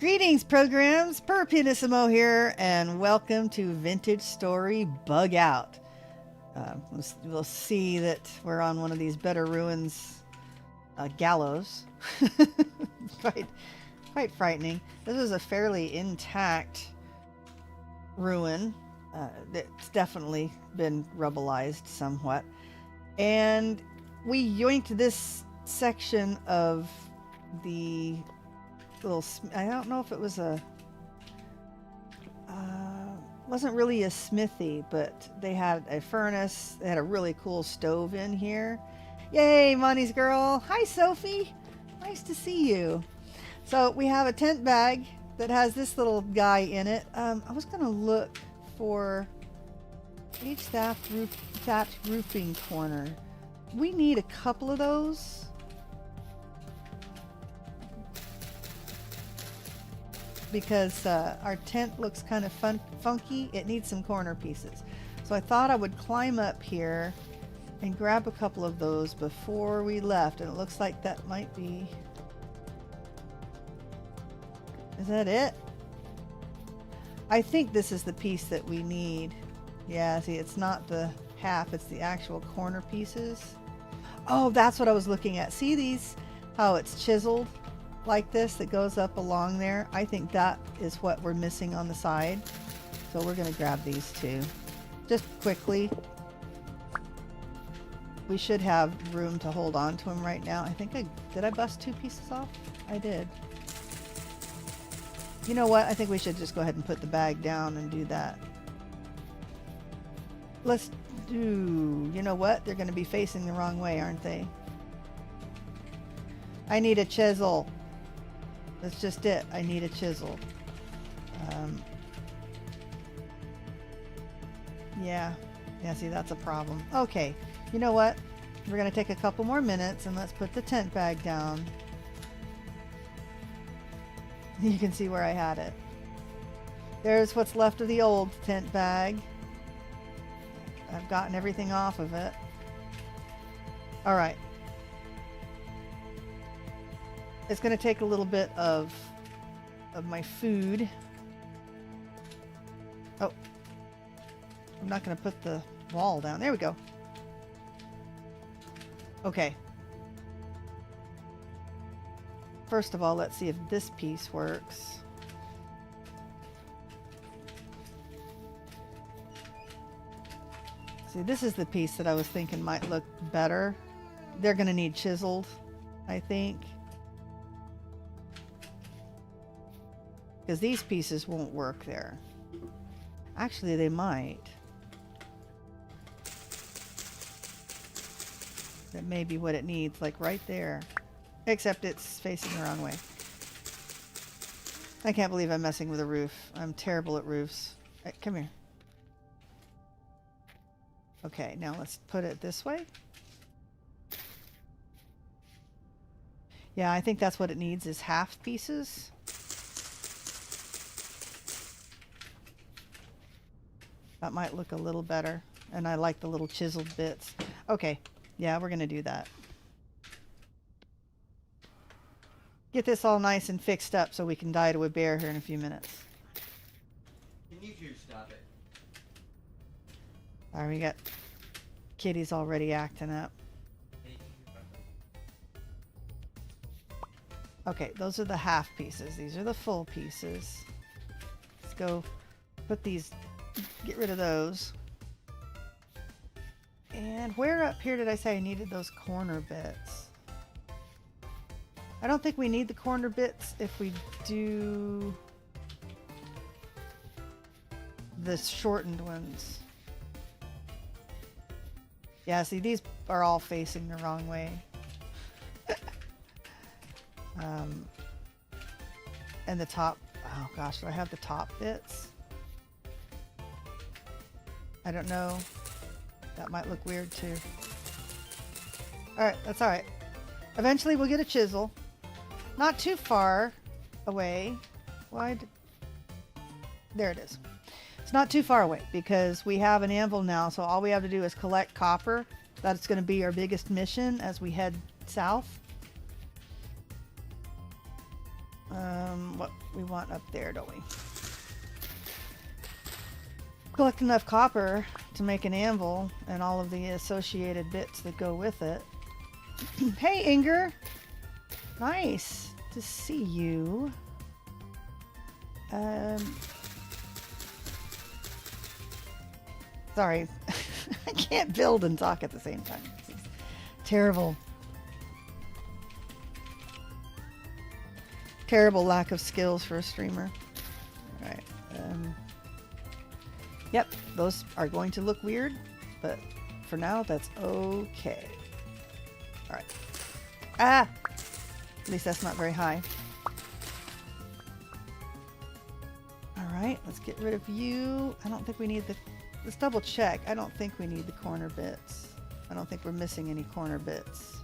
Greetings, programs. Perpinissimo here, and welcome to Vintage Story Bug Out. We'll see that we're on one of these better ruins gallows. quite frightening. This is a fairly intact ruin that's definitely been rubbleized somewhat. And we yoinked this section of the little, I don't know if it was wasn't really a smithy, but they had a furnace. They had a really cool stove in here. Yay, Money's girl. Hi, Sophie. Nice to see you. So we have a tent bag that has this little guy in it. I was going to look for each thatched roofing corner. We need a couple of those. Because our tent looks kind of funky. It needs some corner pieces. So I thought I would climb up here and grab a couple of those before we left. And it looks like that might be... Is that it? I think this is the piece that we need. Yeah, see, it's not the half, it's the actual corner pieces. Oh, that's what I was looking at. See these? How it's chiseled like this that goes up along there? I think that is what we're missing on the side. So we're going to grab these two. Just quickly. We should have room to hold on to them right now. I think did I bust two pieces off? I did. You know what? I think we should just go ahead and put the bag down and do that. Let's do... You know what? They're going to be facing the wrong way, aren't they? I need a chisel. That's just it. I need a chisel. Yeah, see, that's a problem. Okay, you know what? We're going to take a couple more minutes and let's put the tent bag down. You can see where I had it. There's what's left of the old tent bag. I've gotten everything off of it. All right. It's going to take a little bit of my food. Oh, I'm not going to put the wall down. There we go. Okay. First of all, let's see if this piece works. See, this is the piece that I was thinking might look better. They're going to need chiseled, I think. Because these pieces won't work there. Actually, they might. That may be what it needs, like right there. Except it's facing the wrong way. I can't believe I'm messing with a roof. I'm terrible at roofs. Hey, come here. Okay, now let's put it this way. Yeah, I think that's what it needs, is half pieces. That might look a little better. And I like the little chiseled bits. Okay, yeah, we're going to do that. Get this all nice and fixed up so we can die to a bear here in a few minutes. Can you two stop it? Alright, we got kitties already acting up. Okay, those are the half pieces. These are the full pieces. Let's go put these, get rid of those. And where up here did I say I needed those corner bits? I don't think we need the corner bits if we do the shortened ones. Yeah, see, these are all facing the wrong way. And the top, oh gosh, do I have the top bits? I don't know. That might look weird too. Alright, that's alright. Eventually we'll get a chisel. Not too far away. There it is. It's not too far away because we have an anvil now, so all we have to do is collect copper. That's going to be our biggest mission as we head south. what we want up there, don't we? Collect enough copper to make an anvil and all of the associated bits that go with it. Hey, Inger! Nice to see you. Sorry, I can't build and talk at the same time. This is terrible. Terrible lack of skills for a streamer. All right. Yep, those are going to look weird, but for now, that's okay. All right. Ah! At least that's not very high. All right, let's get rid of you. I don't think we need the... Let's double check. I don't think we need the corner bits. I don't think we're missing any corner bits.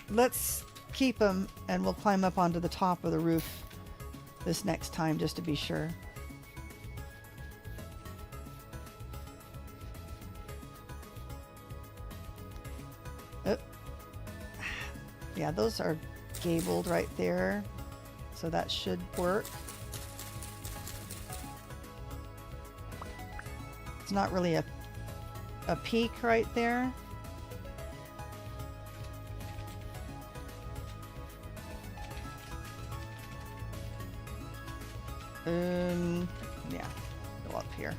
Let's keep them and we'll climb up onto the top of the roof this next time just to be sure. Oh. Yeah, those are gabled right there, so that should work. It's not really a peak right there. Yeah, go up here.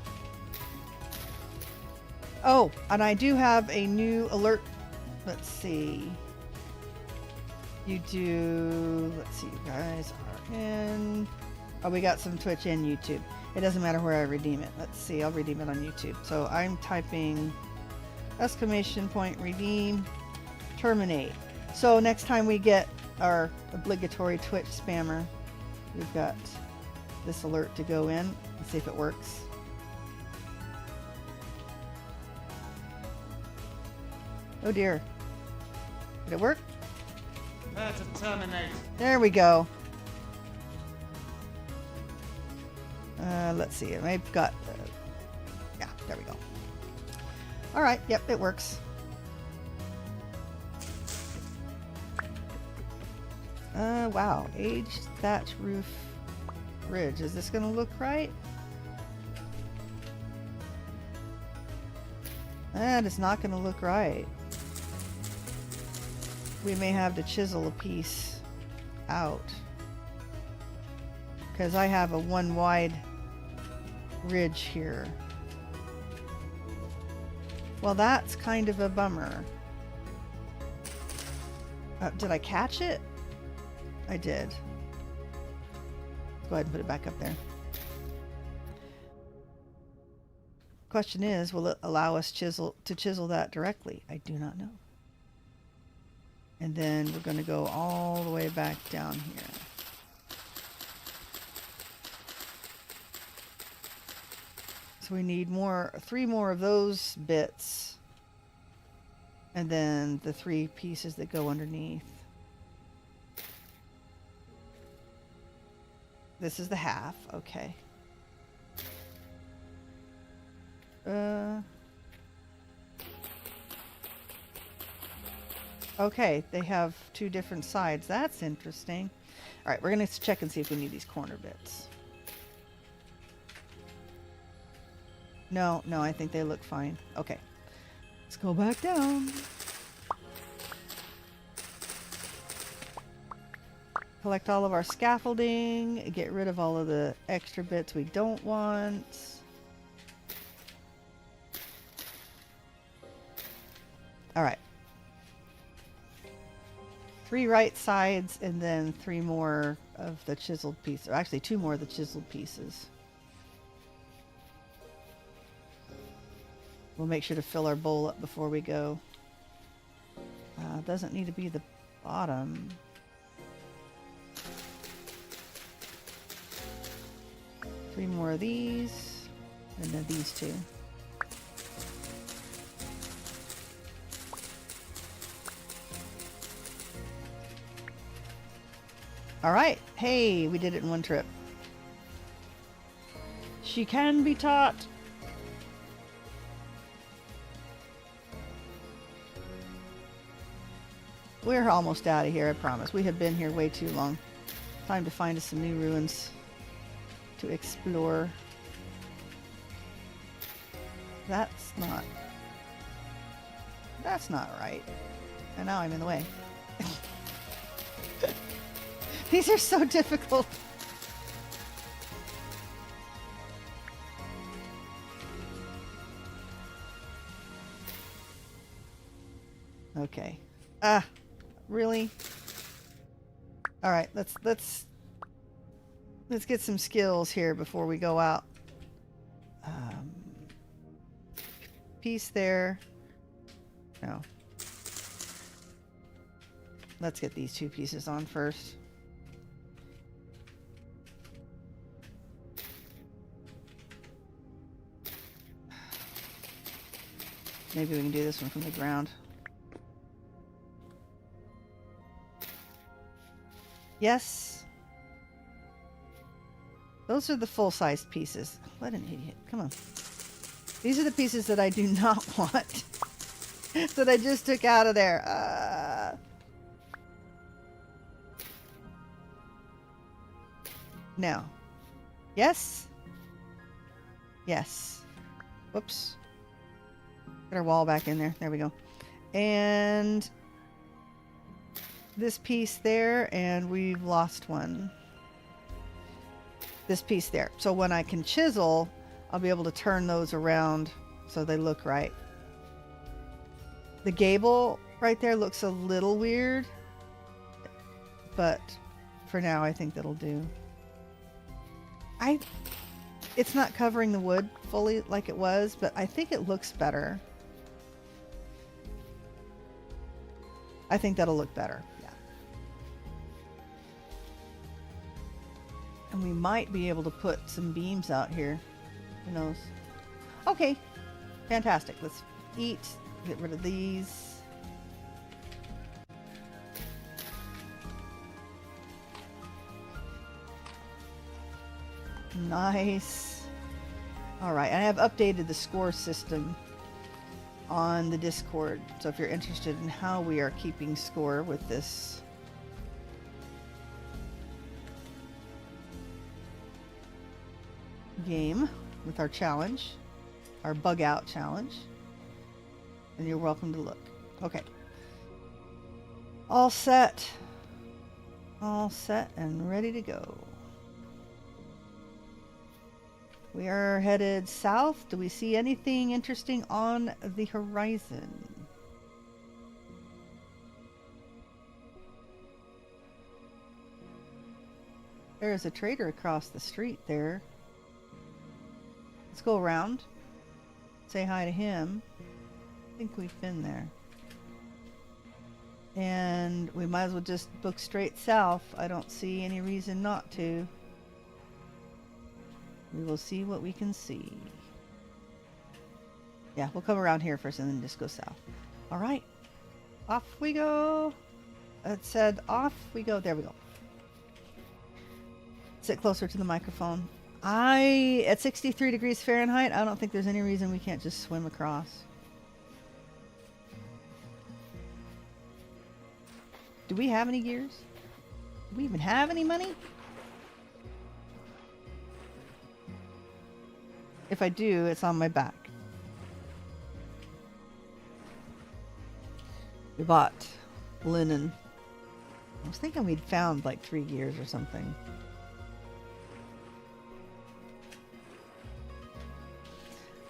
Oh, and I do have a new alert. Let's see. You do, let's see, you guys are in. Oh, we got some Twitch and YouTube. It doesn't matter where I redeem it. Let's see, I'll redeem it on YouTube. So I'm typing exclamation point redeem terminate. So next time we get our obligatory Twitch spammer, we've got this alert to go in and see if it works. Oh dear. Did it work? To terminate. There we go. Let's see. I've got... yeah, there we go. Alright, yep, it works. Wow. Aged thatch roof ridge. Is this going to look right? That is not going to look right. We may have to chisel a piece out. Because I have a one wide ridge here. Well, that's kind of a bummer. Did I catch it? I did. Go ahead and put it back up there. Question is, will it allow us to chisel that directly? I do not know. And then we're going to go all the way back down here. So we need three more of those bits. And then the 3 pieces that go underneath. This is the half, okay. Okay, they have 2 different sides. That's interesting. All right, we're going to check and see if we need these corner bits. No, I think they look fine. Okay, let's go back down. Collect all of our scaffolding, get rid of all of the extra bits we don't want. All right. 3 right sides and then 3 more of the chiseled pieces. Or actually 2 more of the chiseled pieces. We'll make sure to fill our bowl up before we go. Doesn't need to be the bottom. Three more of these, and then these 2. All right. Hey, we did it in one trip. She can be taught. We're almost out of here, I promise. We have been here way too long. Time to find us some new ruins to explore. That's not right. And now I'm in the way. These are so difficult. Okay. Really? All right, let's get some skills here before we go out. Piece there. No. Let's get these two pieces on first. Maybe we can do this one from the ground. Yes. Those are the full-sized pieces. What an idiot. Come on. These are the pieces that I do not want. That I just took out of there. No. Yes? Yes. Whoops. Get our wall back in there. There we go. And this piece there, and we've lost one. This piece there. So when I can chisel, I'll be able to turn those around so they look right. The gable right there looks a little weird, but for now I think that'll do. It's not covering the wood fully like it was, but I think it looks better. I think that'll look better. Yeah. And we might be able to put some beams out here. Who knows? Okay. Fantastic. Let's eat. Get rid of these. Nice. All right. I have updated the score system on the Discord. So if you're interested in how we are keeping score with this game, with our challenge, our bug out challenge, and you're welcome to look. Okay. All set. All set and ready to go. We are headed south. Do we see anything interesting on the horizon? There is a trader across the street there. Let's go around. Say hi to him. I think we've been there. And we might as well just book straight south. I don't see any reason not to. We will see what we can see. Yeah, we'll come around here first and then just go south. All right. Off we go. It said off we go. There we go. Sit closer to the microphone. At 63 degrees Fahrenheit, I don't think there's any reason we can't just swim across. Do we have any gears? Do we even have any money? If I do, it's on my back. We bought linen. I was thinking we'd found like 3 gears or something.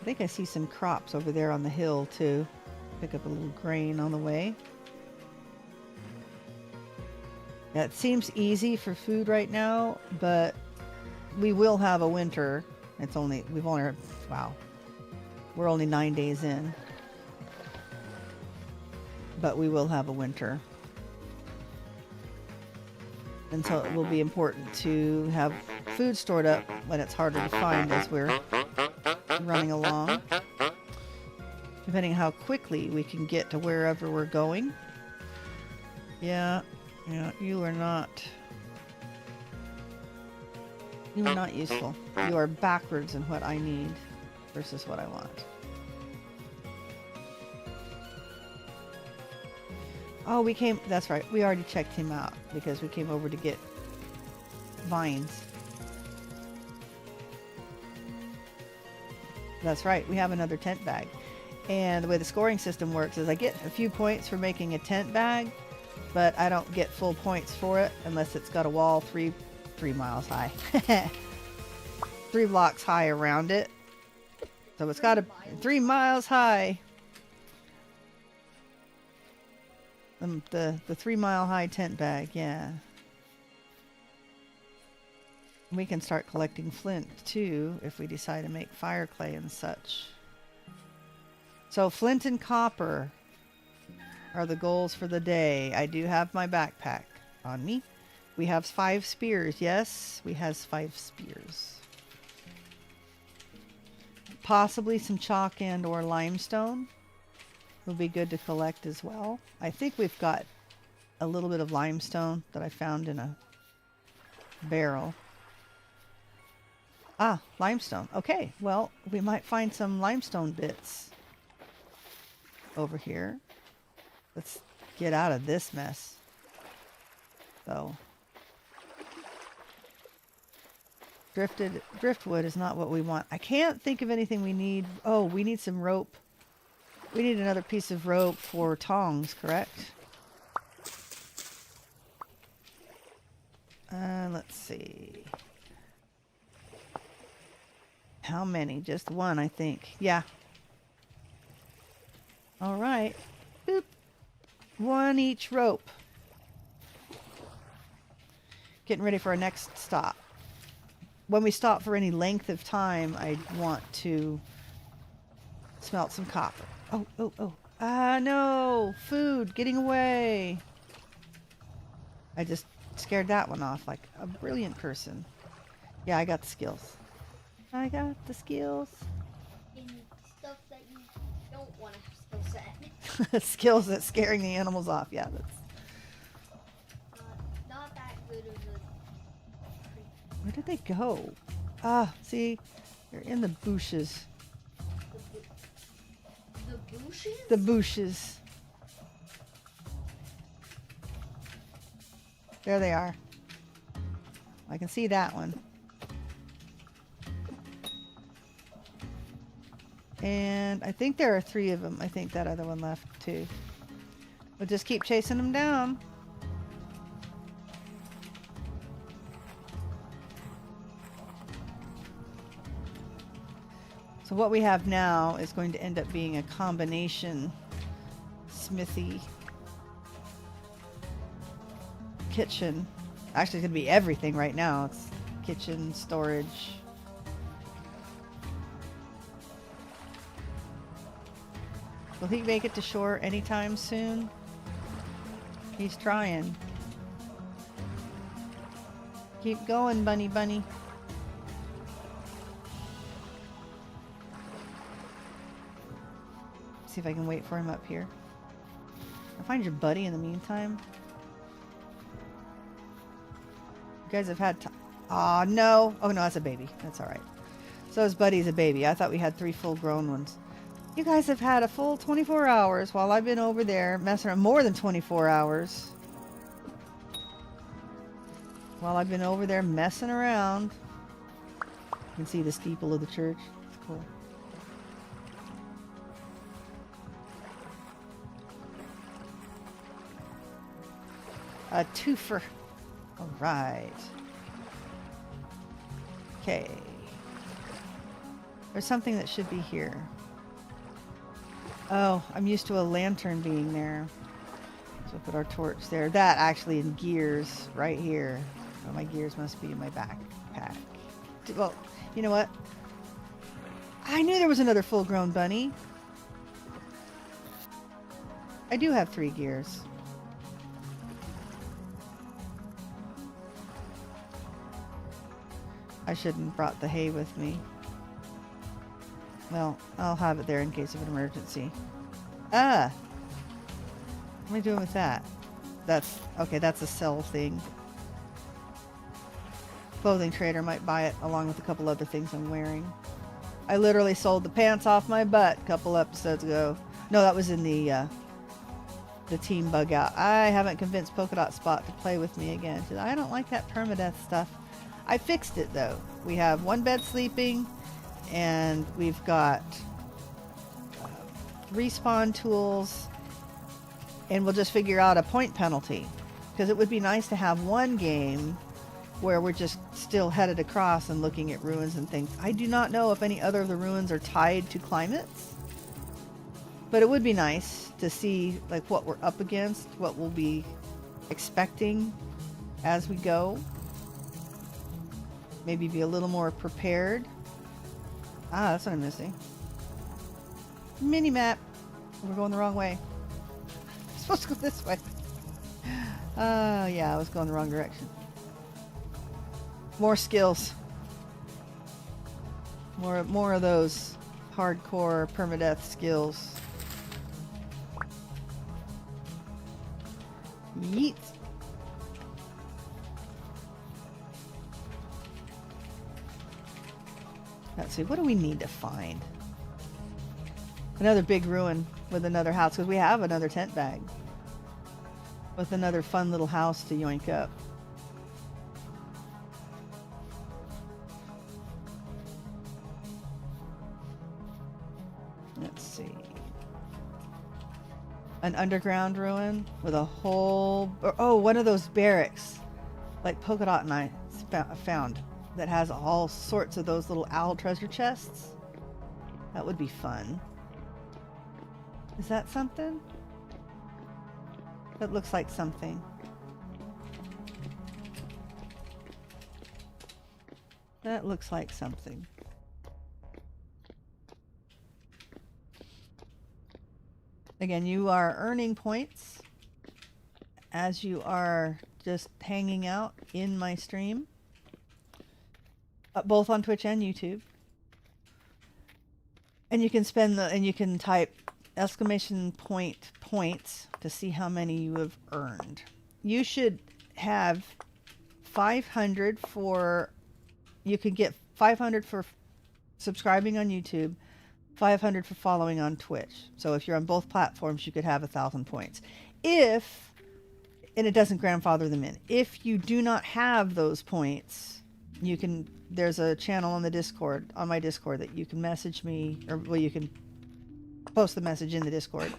I think I see some crops over there on the hill too. Pick up a little grain on the way. Yeah, it seems easy for food right now, but we will have a winter. Wow. We're only 9 days in. But we will have a winter. And so it will be important to have food stored up when it's harder to find as we're running along. Depending on how quickly we can get to wherever we're going. Yeah, you are not useful. You are backwards in what I need versus what I want. Oh, we came... That's right. We already checked him out because we came over to get vines. That's right. We have another tent bag. And the way the scoring system works is I get a few points for making a tent bag, but I don't get full points for it unless it's got a wall 3 miles high. 3 blocks high around it. So it's got a 3 miles high. The 3 mile high tent bag, yeah. We can start collecting flint too if we decide to make fire clay and such. So flint and copper are the goals for the day. I do have my backpack on me. We have 5 spears. Yes, we have 5 spears. Possibly some chalk and or limestone will be good to collect as well. I think we've got a little bit of limestone that I found in a barrel. Ah, limestone. Okay, well, we might find some limestone bits over here. Let's get out of this mess. So, driftwood is not what we want. I can't think of anything we need. Oh, we need some rope. We need another piece of rope for tongs, correct? Let's see. How many? Just one, I think. Yeah. All right. Boop. 1 each rope. Getting ready for our next stop. When we stop for any length of time, I want to smelt some copper. Oh, oh, oh. Ah, no. Food getting away. I just scared that one off like a brilliant person. Yeah, I got the skills. I got the skills. In stuff that you don't want to have skill set. Skills at scaring the animals off. Yeah, that's... Not that good of a... Where did they go? Ah, see? They're in the bushes. The bushes? The bushes. There they are. I can see that one. And I think there are 3 of them. I think that other one left too. We'll just keep chasing them down. So what we have now is going to end up being a combination smithy kitchen. Actually, it's going to be everything right now. It's kitchen, storage. Will he make it to shore anytime soon? He's trying. Keep going, bunny bunny. See if I can wait for him up here. I'll find your buddy in the meantime. You guys have had time. Aw, no. Oh, no, that's a baby. That's alright. So his buddy's a baby. I thought we had 3 full-grown ones. You guys have had a full 24 hours while I've been over there messing around. More than 24 hours. While I've been over there messing around. You can see the steeple of the church. It's cool. A twofer. All right. Okay. There's something that should be here. Oh, I'm used to a lantern being there. So we'll put our torch there. That actually in gears right here. Oh, my gears must be in my backpack. Well, you know what? I knew there was another full-grown bunny. I do have 3 gears. I shouldn't have brought the hay with me. Well, I'll have it there in case of an emergency. Ah! What am I doing with that? That's... okay, that's a sell thing. Clothing trader might buy it along with a couple other things I'm wearing. I literally sold the pants off my butt a couple episodes ago. No, that was in the the team bug out. I haven't convinced Polka Dot Spot to play with me again. I don't like that permadeath stuff. I fixed it though. We have one bed sleeping, and we've got respawn tools, and we'll just figure out a point penalty, because it would be nice to have one game where we're just still headed across and looking at ruins and things. I do not know if any other of the ruins are tied to climates, but it would be nice to see like what we're up against, what we'll be expecting as we go. Maybe be a little more prepared. Ah, that's what I'm missing. Mini map. We're going the wrong way. I'm supposed to go this way. Yeah, I was going the wrong direction. More skills. More of those hardcore permadeath skills. Yeet. Let's see, what do we need to find? Another big ruin with another house, because we have another tent bag with another fun little house to yoink up. Let's see. An underground ruin with a whole... Oh, one of those barracks like Polka Dot and I found that has all sorts of those little owl treasure chests. That would be fun. Is that something? That looks like something. That looks like something. Again, you are earning points as you are just hanging out in my stream, both on Twitch and YouTube. And you can you can type exclamation point points to see how many you have earned. You should have 500 for, you could get 500 for subscribing on YouTube, 500 for following on Twitch. So if you're on both platforms, you could have 1,000 points. And it doesn't grandfather them in. If you do not have those points, you can, there's a channel on the Discord, on my Discord, that you can message me, or well, you can post the message in the Discord,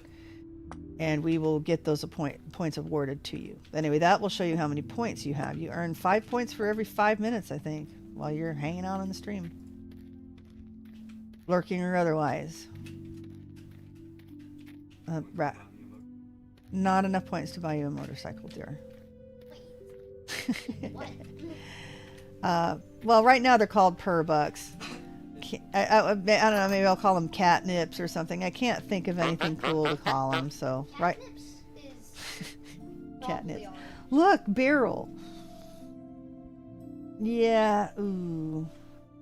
and we will get those points awarded to you. Anyway, that will show you how many points you have. You earn 5 points for every 5 minutes, I think, while you're hanging out on the stream, lurking or otherwise. Not enough points to buy you a motorcycle, dear. What? Well, right now they're called Pyrrh bucks. I don't know, maybe I'll call them catnips or something. I can't think of anything cool to call them, so... Right. Catnips. Look, barrel. Yeah, ooh.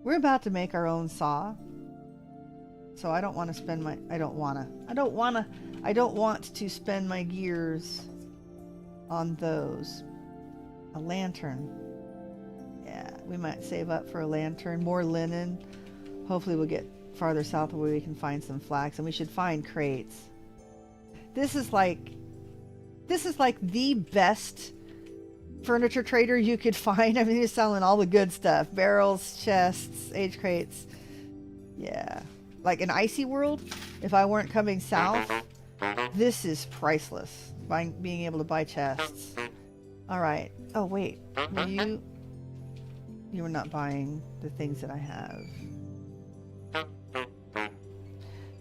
We're about to make our own saw. So I don't want to spend my... I don't want to spend my gears on those. A lantern. Yeah, we might save up for a lantern. More linen. Hopefully we'll get farther south where we can find some flax, and we should find crates. This is like the best furniture trader you could find. I mean, he's selling all the good stuff. Barrels, chests, age crates. Yeah. Like in Icy World, if I weren't coming south, this is priceless. Being able to buy chests. Alright. Oh, wait. You were not buying the things that I have.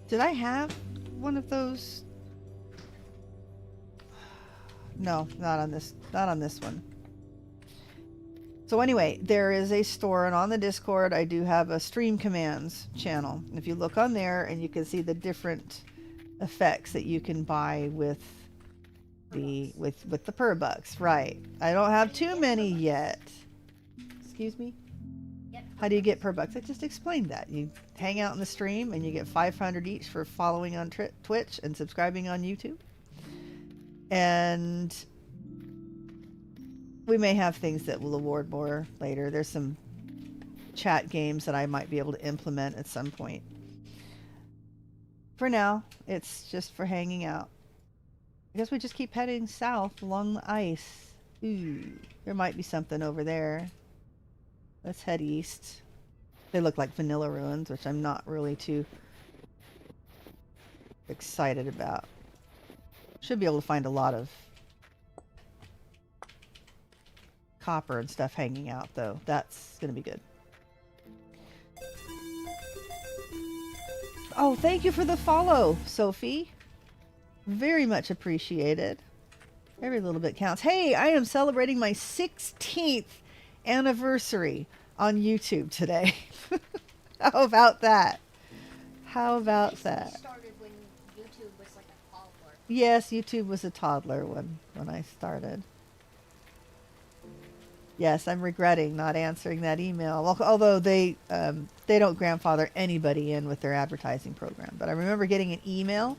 Did I have one of those? No, not on this one. So anyway, there is a store, and on the Discord I do have a stream commands channel. And if you look on there, and you can see the different effects that you can buy with the Pyrrh bucks. Right. I don't have too many yet. Excuse me? Yep. How do you get Pyrrh bucks? I just explained that. You hang out in the stream and you get 500 each for following on Twitch and subscribing on YouTube. And we may have things that will award more later. There's some chat games that I might be able to implement at some point. For now, it's just for hanging out. I guess we just keep heading south along the ice. Ooh, there might be something over there. Let's head east. They look like vanilla ruins, which I'm not really too excited about. Should be able to find a lot of copper and stuff hanging out, though. That's going to be good. Oh, thank you for the follow, Sophie. Very much appreciated. Every little bit counts. Hey, I am celebrating my 16th anniversary on YouTube today. How about that? How about that? Started when YouTube was like a toddler. Yes, YouTube was a toddler when I started. Yes, I'm regretting not answering that email. Although they don't grandfather anybody in with their advertising program. But I remember getting an email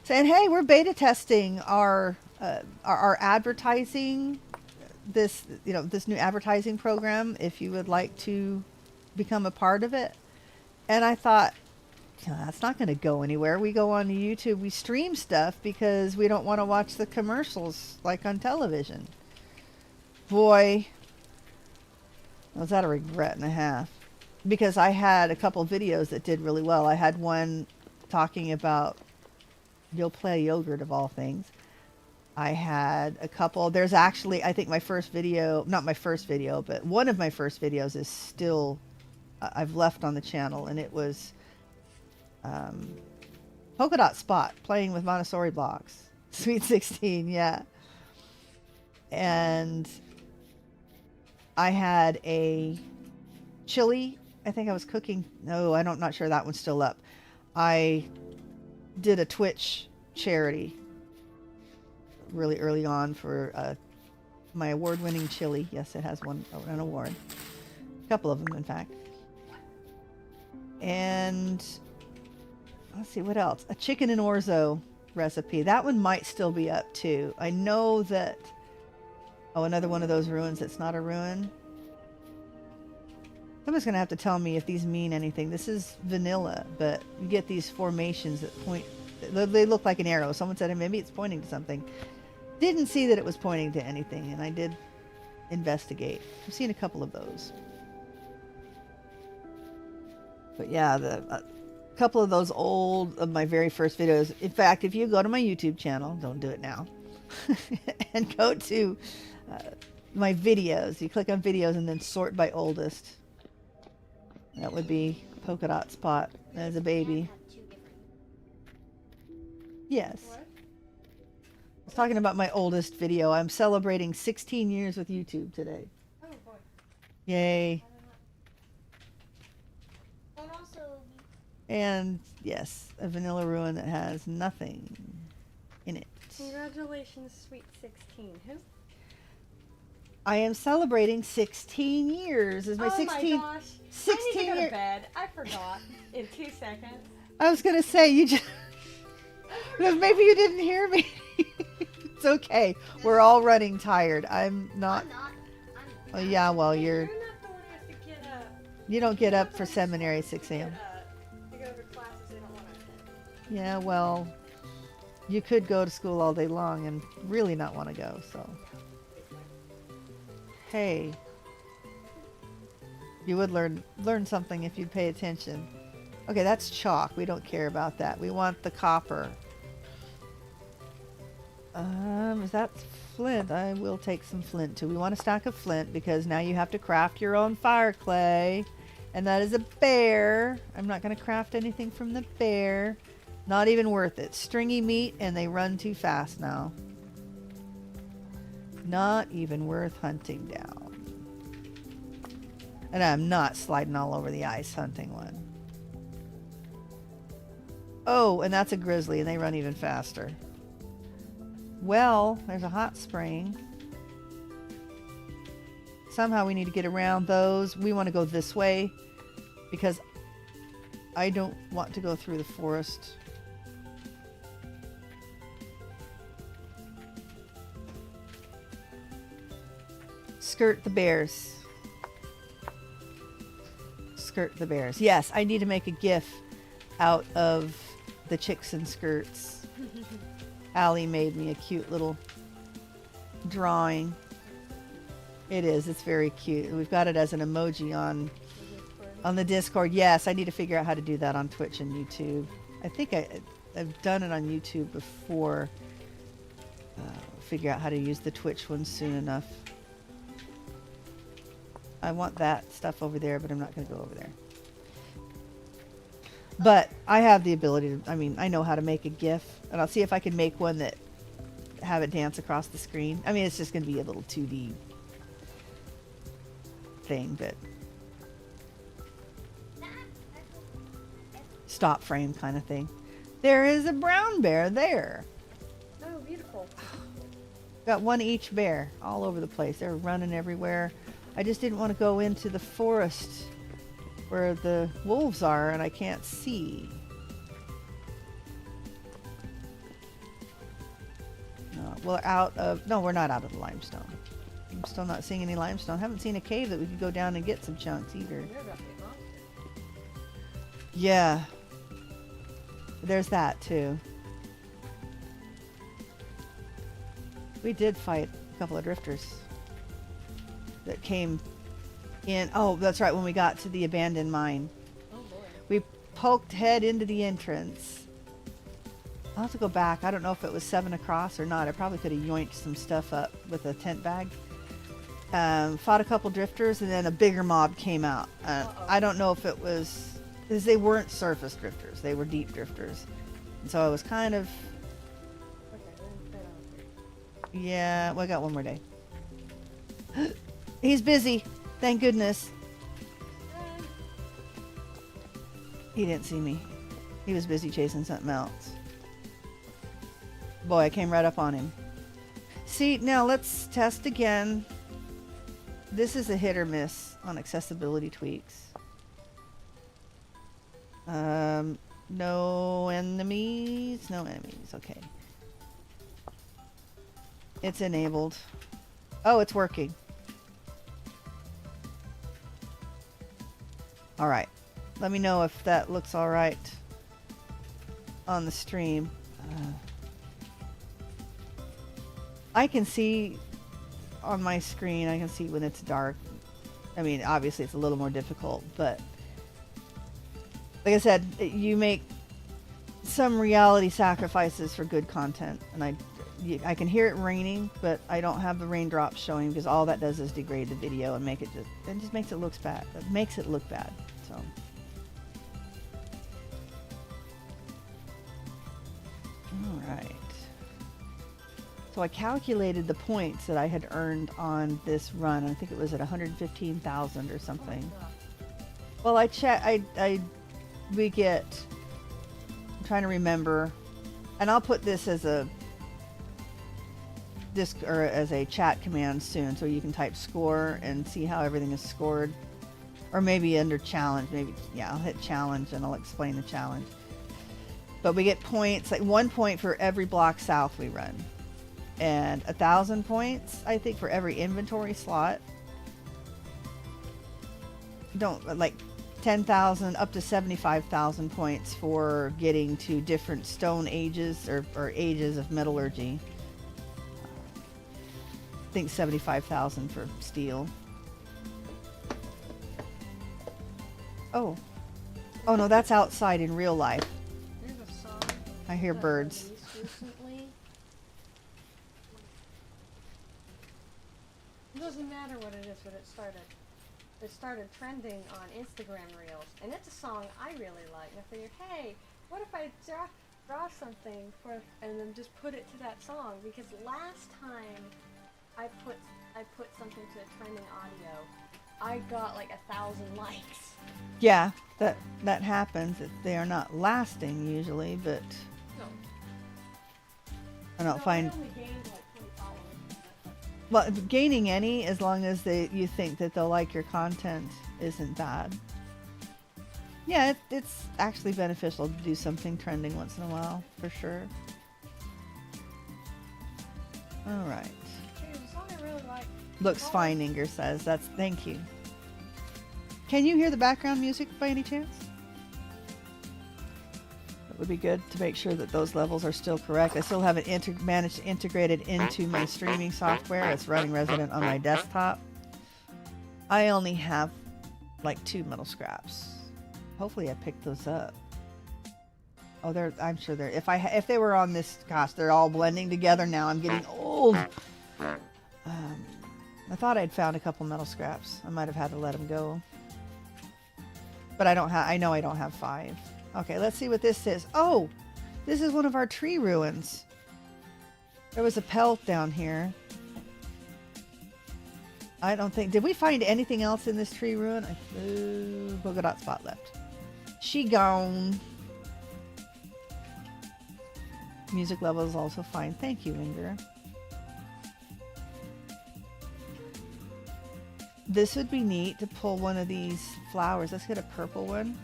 saying, "Hey, we're beta testing our advertising, this new advertising program. If you would like to become a part of it." And I thought, that's not going to go anywhere. We go on to YouTube, we stream stuff because we don't want to watch the commercials like on television. Boy, was that a regret and a half. Because I had a couple videos that did really well. I had one talking about You'll Play Yogurt, of all things. I had a couple. There's actually, I think my first video, not my first video, but one of my first videos is still, I've left on the channel, and it was Polka Dot Spot, playing with Montessori blocks. Sweet 16, yeah. And I had a chili. I think I was cooking. No, I'm not sure that one's still up. I did a Twitch charity really early on for my award-winning chili. Yes, it has an award. A couple of them, in fact. And let's see, what else? A chicken and orzo recipe. That one might still be up too. I know that. Oh, another one of those ruins that's not a ruin. Someone's going to have to tell me if these mean anything. This is vanilla, but you get these formations that point. They look like an arrow. Someone said maybe it's pointing to something. Didn't see that it was pointing to anything, and I did investigate. I've seen a couple of those. But yeah, a couple of those of my very first videos. In fact, if you go to my YouTube channel, don't do it now, and go to my videos, you click on videos and then sort by oldest. That would be Polka Dot Spot as a baby. Yes. What? I was talking about my oldest video. I'm celebrating 16 years with YouTube today. Oh boy. Yay. And also... And yes, a vanilla ruin that has nothing in it. Congratulations, sweet 16. Who? I am celebrating 16 years. Is my 16? Oh my gosh. 16 I need to go to bed. I forgot in 2 seconds. I was gonna say you just. Maybe you didn't hear me. It's okay. We're all running tired. I'm not. Oh yeah, well you're. You're not the one who has to get up. You don't get up for seminary at 6 a.m. To go to classes they don't want to attend. Yeah, well, you could go to school all day long and really not want to go. So. Hey. You would learn something if you'd pay attention. Okay, that's chalk. We don't care about that. We want the copper. Is that flint? I will take some flint too. We want a stack of flint because now you have to craft your own fire clay. And that is a bear. I'm not going to craft anything from the bear. Not even worth it. Stringy meat and they run too fast now. Not even worth hunting down. And I'm not sliding all over the ice hunting one. Oh, and that's a grizzly, and they run even faster. Well, there's a hot spring. Somehow we need to get around those. We want to go this way because I don't want to go through the forest. Skirt the bears. Skirt the bears. Yes, I need to make a GIF out of the chicks and skirts. Allie made me a cute little drawing. It is. It's very cute. We've got it as an emoji on the Discord. Yes, I need to figure out how to do that on Twitch and YouTube. I think I've done it on YouTube before. Figure out how to use the Twitch one soon enough. I want that stuff over there, but I'm not going to go over there. But I have the ability to, I mean, I know how to make a GIF, and I'll see if I can make one that have it dance across the screen. I mean, it's just going to be a little 2D thing, but stop frame kind of thing. There is a brown bear there. Oh, beautiful. Got one each bear all over the place. They're running everywhere. I just didn't want to go into the forest where the wolves are and I can't see. No, we're out of, no, we're not out of the limestone. I'm still not seeing any limestone. Haven't seen a cave that we could go down and get some chunks either. Yeah. There's that too. We did fight a couple of drifters that came in. Oh, that's right, when we got to the abandoned mine. Oh boy. We poked head into the entrance. I'll have to go back. I don't know if it was 7 across or not. I probably could have yoinked some stuff up with a tent bag. Fought a couple drifters and then a bigger mob came out. I don't know if it was, because they weren't surface drifters. They were deep drifters. And so I was kind of, yeah, well, I got one more day. He's busy. Thank goodness. He didn't see me. He was busy chasing something else. Boy, I came right up on him. See, now let's test again. This is a hit or miss on accessibility tweaks. No enemies. No enemies. Okay. It's enabled. Oh, it's working. All right. Let me know if that looks all right on the stream. I can see on my screen, I can see when it's dark. I mean, obviously it's a little more difficult, but like I said, you make some reality sacrifices for good content, and I can hear it raining, but I don't have the raindrops showing because all that does is degrade the video and make it just makes it look bad. It makes it look bad. So all right. So I calculated the points that I had earned on this run. I think it was at 115,000 or something. Well, we get, I'm trying to remember, and I'll put this as a as a chat command soon, so you can type score and see how everything is scored, or maybe under challenge. Maybe, yeah, I'll hit challenge and I'll explain the challenge. But we get points, like 1 point for every block south we run, and 1,000 points, I think, for every inventory slot. Like 10,000 up to 75,000 points for getting to different stone ages or ages of metallurgy. I think 75,000 for steel. Oh no, that's outside in real life. There's a song I hear that birds. I released recently. It doesn't matter what it is, but it started trending on Instagram Reels, and it's a song I really like. And I figured, hey, what if I draw something and then just put it to that song? Because last time I put something to a trending audio, I got like 1,000 likes. Yeah, that happens. They are not lasting usually, but No. I don't find. I only gained like 20 followers. Well, gaining any, as long as you think that they'll like your content, isn't bad. Yeah, it's actually beneficial to do something trending once in a while, for sure. All right. Hey, the song I really like. Looks fine, Inger says. Thank you. Can you hear the background music by any chance? would be good to make sure that those levels are still correct. I still haven't managed to integrate it into my streaming software. It's running Resident on my desktop. I only have like 2 metal scraps. Hopefully I picked those up. Oh, I'm sure they're, if they were on this, gosh, they're all blending together now. I'm getting old. I thought I'd found a couple metal scraps. I might have had to let them go. But I know I don't have 5. Okay, let's see what this is. Oh, this is one of our tree ruins. There was a pelt down here. I don't think, did we find anything else in this tree ruin? Polka dot spot left. She gone. Music level is also fine. Thank you, Inger. This would be neat to pull one of these flowers. Let's get a purple one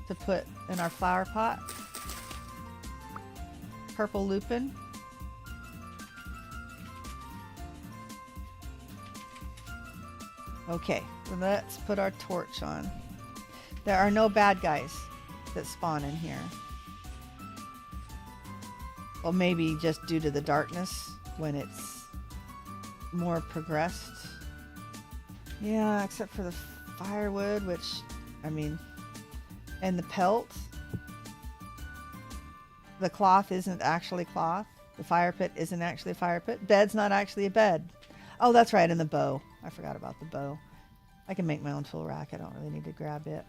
to put in our flower pot. Purple lupin. Okay, well, let's put our torch on. There are no bad guys that spawn in here. Well, maybe just due to the darkness when it's more progressed. Yeah, except for the firewood, which, I mean, and the pelt. The cloth isn't actually cloth. The fire pit isn't actually a fire pit. Bed's not actually a bed. Oh, that's right, and the bow. I forgot about the bow. I can make my own tool rack. I don't really need to grab it.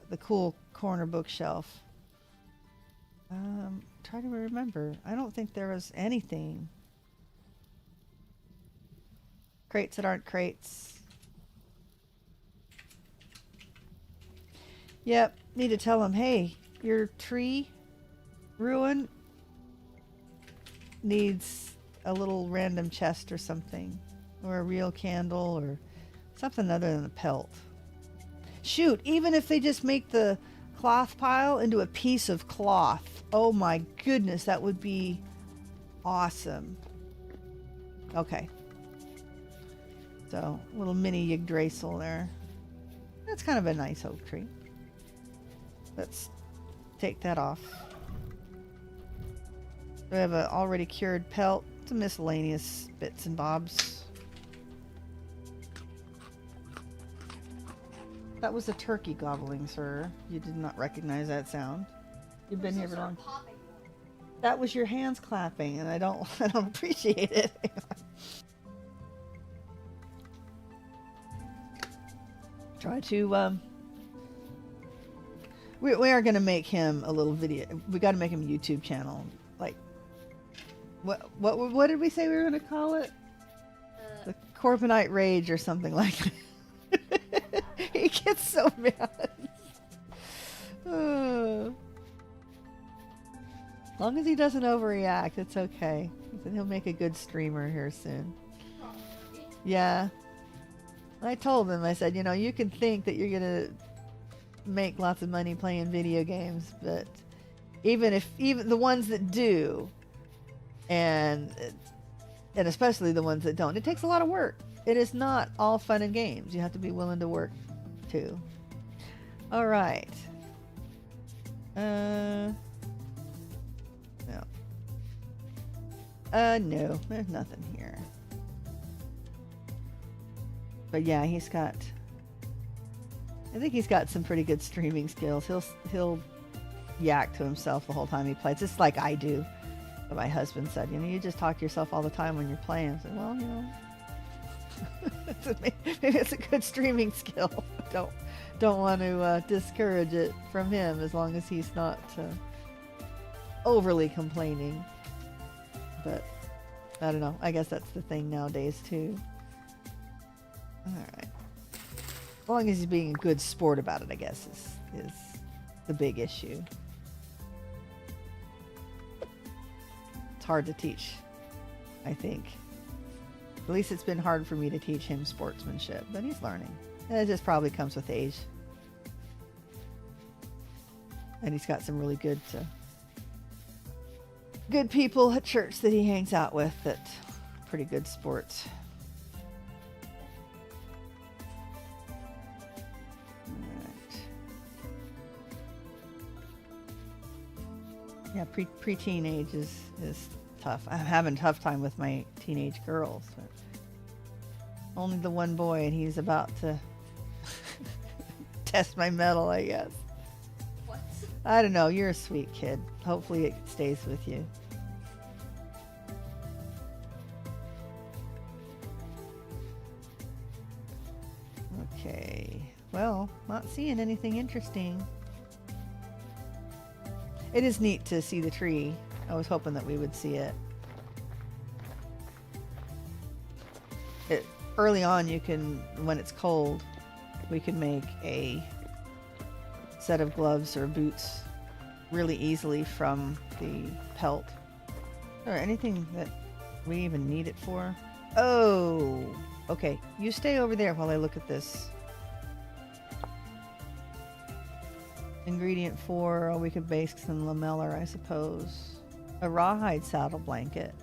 The cool corner bookshelf. Try to remember. I don't think there was anything. Crates that aren't crates. Yep, need to tell them, hey, your tree ruin needs a little random chest or something. Or a real candle or something other than a pelt. Shoot, even if they just make the cloth pile into a piece of cloth. Oh my goodness, that would be awesome. Okay. So, a little mini Yggdrasil there. That's kind of a nice oak tree. Let's take that off. We have an already cured pelt. Some miscellaneous bits and bobs. That was a turkey gobbling, sir. You did not recognize that sound. You've been here for long. That was your hands clapping, and I don't appreciate it. Try to we are gonna make him a little video. We got to make him a YouTube channel. Like what did we say we were gonna call it? The Corponite Rage or something like that. He gets so mad. As long as he doesn't overreact, it's okay. He'll make a good streamer here soon. Yeah. I told him, I said, you know, you can think that you're going to make lots of money playing video games, but even the ones that do, and especially the ones that don't, it takes a lot of work. It is not all fun and games. You have to be willing to work too. All right. No. No, there's nothing here. But yeah, I think he's got some pretty good streaming skills. He'll yak to himself the whole time he plays. Just like I do. But my husband said, you know, you just talk to yourself all the time when you're playing. I said, well, you know, maybe it's a good streaming skill. Don't want to discourage it from him as long as he's not overly complaining. But I don't know. I guess that's the thing nowadays too. All right. As long as he's being a good sport about it, I guess is the big issue. It's hard to teach, I think. At least it's been hard for me to teach him sportsmanship, but he's learning. And it just probably comes with age. And he's got some really good people at church that he hangs out with that are pretty good sports. All right. Yeah, pre-teenage is tough. I'm having a tough time with my teenage girls. But only the one boy, and he's about to test my mettle, I guess. What? I don't know. You're a sweet kid. Hopefully it stays with you. Okay. Well, not seeing anything interesting. It is neat to see the tree. I was hoping that we would see it. Early on, you can, when it's cold, we can make a set of gloves or boots really easily from the pelt. Or anything that we even need it for. Oh, okay. You stay over there while I look at this. Ingredient 4, oh, we could bake some lamellar, I suppose. A rawhide saddle blanket.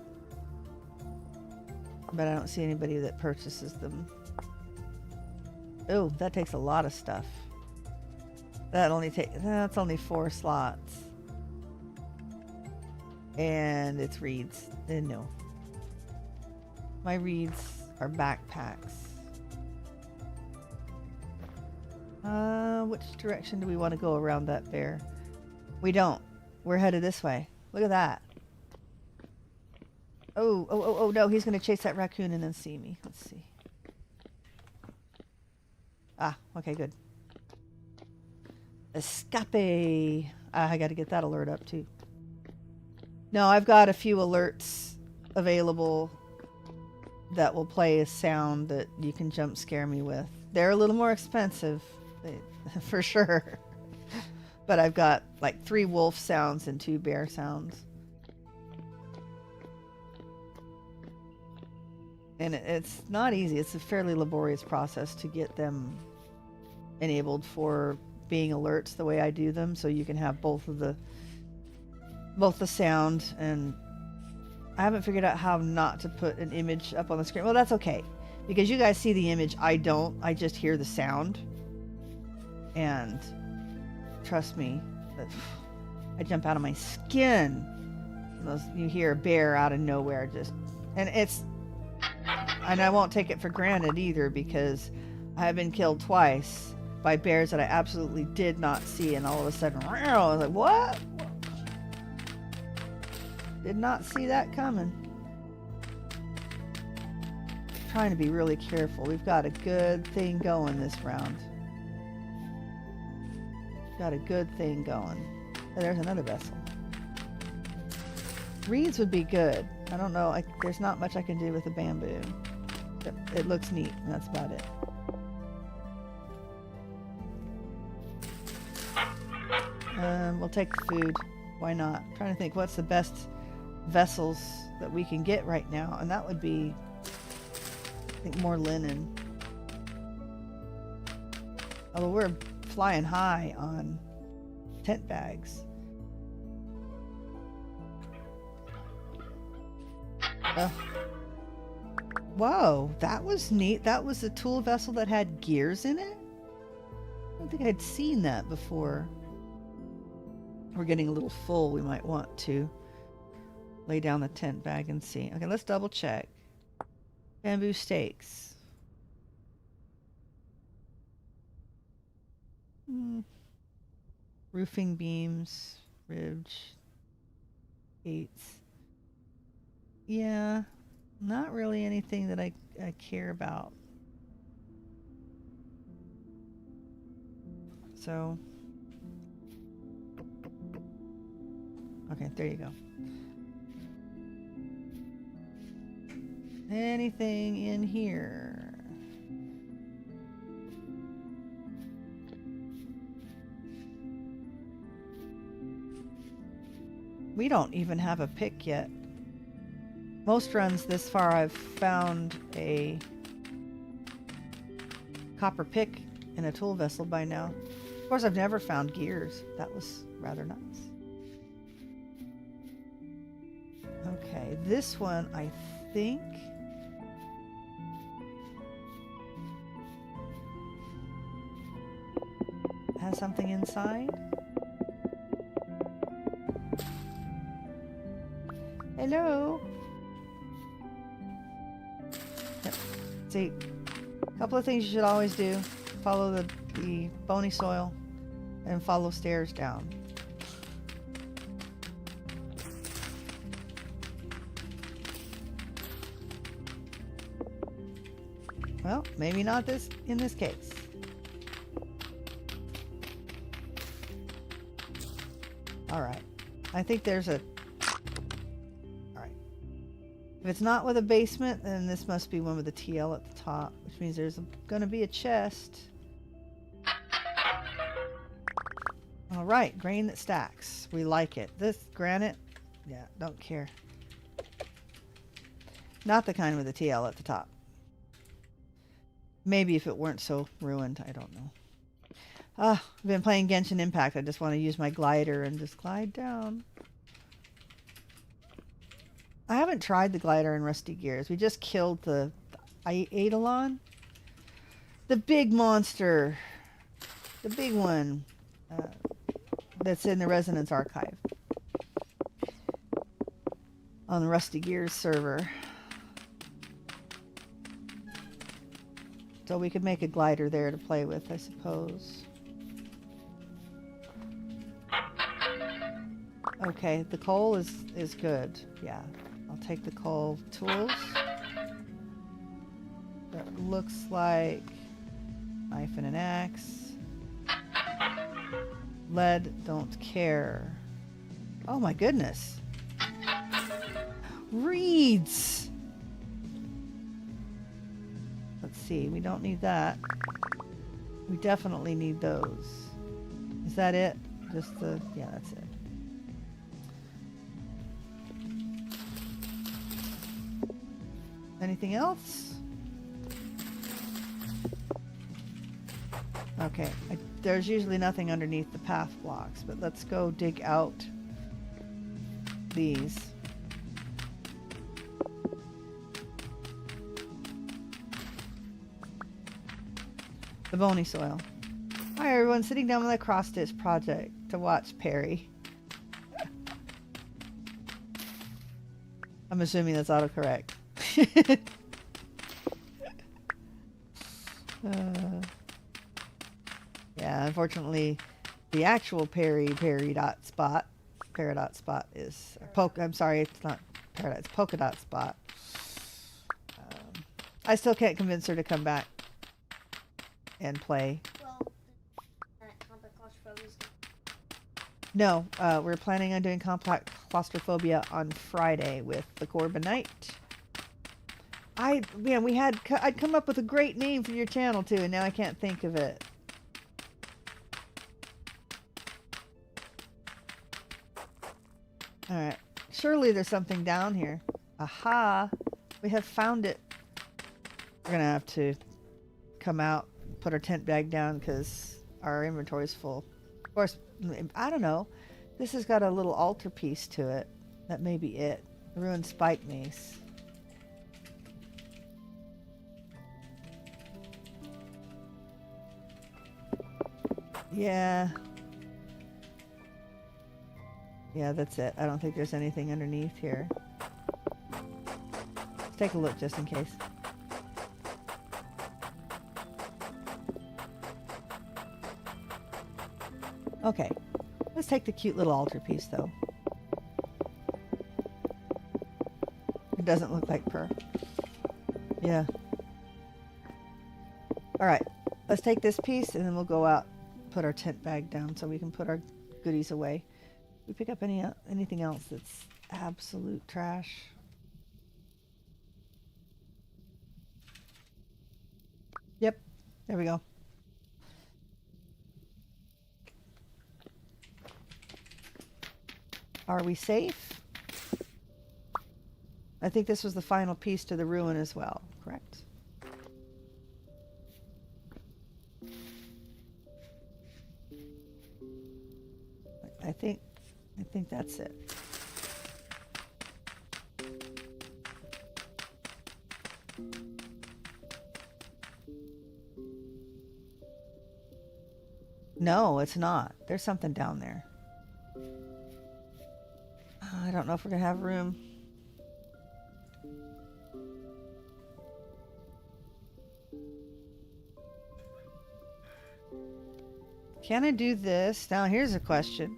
But I don't see anybody that purchases them. Oh, that takes a lot of stuff. That's only 4 slots. And it's reeds. No. My reeds are backpacks. Which direction do we want to go around that bear? We don't. We're headed this way. Look at that. Oh, no, he's going to chase that raccoon and then see me. Let's see. Ah, okay, good. Escape. I got to get that alert up too. No, I've got a few alerts available that will play a sound that you can jump scare me with. They're a little more expensive, for sure. But I've got like 3 wolf sounds and 2 bear sounds. And it's not easy. It's a fairly laborious process to get them enabled for being alerts the way I do them, so you can have both the sound, and I haven't figured out how not to put an image up on the screen. Well, that's okay, because you guys see the image. I don't. I just hear the sound, and trust me, I jump out of my skin. You hear a bear out of nowhere, and I won't take it for granted either, because I have been killed twice by bears that I absolutely did not see, and all of a sudden, I was like, what? Did not see that coming. Trying to be really careful. We've got a good thing going this round. Got a good thing going. Oh, there's another vessel. Reeds would be good. I don't know. There's not much I can do with the bamboo. It looks neat, and that's about it. We'll take the food. Why not? I'm trying to think what's the best vessels that we can get right now, and that would be, I think, more linen. Although we're flying high on tent bags. Whoa, that was neat. That was a tool vessel that had gears in it? I don't think I'd seen that before. We're getting a little full. We might want to lay down the tent bag and see. Okay, let's double check. Bamboo stakes. Roofing beams, ridge, gates. Yeah, not really anything that I care about. So, okay, there you go. Anything in here? We don't even have a pick yet. Most runs this far I've found a copper pick in a tool vessel by now. Of course, I've never found gears. That was rather nice. Okay, this one I think has something inside. Hello. Yep. See, a couple of things you should always do. Follow the bony soil and follow stairs down. Well, maybe not this in this case. All right. I think there's a... All right. If it's not with a basement, then this must be one with a TL at the top, which means there's going to be a chest. All right. Grain that stacks. We like it. This granite, yeah, don't care. Not the kind with a TL at the top. Maybe if it weren't so ruined, I don't know. I've been playing Genshin Impact. I just want to use my glider and just glide down. I haven't tried the glider in Rusty Gears. We just killed the Eidolon. The big monster. The big one. That's in the Resonance Archive. On the Rusty Gears server. So we could make a glider there to play with, I suppose. Okay, the coal is good. Yeah, I'll take the coal. Tools. That looks like knife and an axe. Lead, don't care. Oh my goodness. Reeds! Let's see, we don't need that. We definitely need those. Is that it? Just the... yeah, that's it. Anything else? Okay, there's usually nothing underneath the path blocks, but let's go dig out these. The bony soil. Hi everyone, sitting down with a cross-stitch project to watch Pyrrh. I'm assuming that's autocorrect. Yeah, unfortunately, the actual Pyrrh dot spot is I'm sorry, it's not Pyrrh, it's polka dot spot. I still can't convince her to come back and play. Well, compact claustrophobia is... No, we're planning on doing compact claustrophobia on Friday with the Corbinite. I'd come up with a great name for your channel too, and now I can't think of it. All right, surely there's something down here. Aha, we have found it. We're gonna have to come out, put our tent bag down because our inventory is full. Of course, I don't know. This has got a little altarpiece to it. That may be it. The ruined spike mace. Yeah. Yeah, that's it. I don't think there's anything underneath here. Let's take a look just in case. Okay. Let's take the cute little altarpiece though. It doesn't look like Pyrrh. Yeah. Alright. Let's take this piece and then we'll go out, put our tent bag down so we can put our goodies away. We pick up anything else that's absolute trash. Yep, there we go. Are we safe? I think this was the final piece to the ruin as well, correct? I think that's it. No, it's not. There's something down there. I don't know if we're gonna have room. Can I do this? Now here's a question.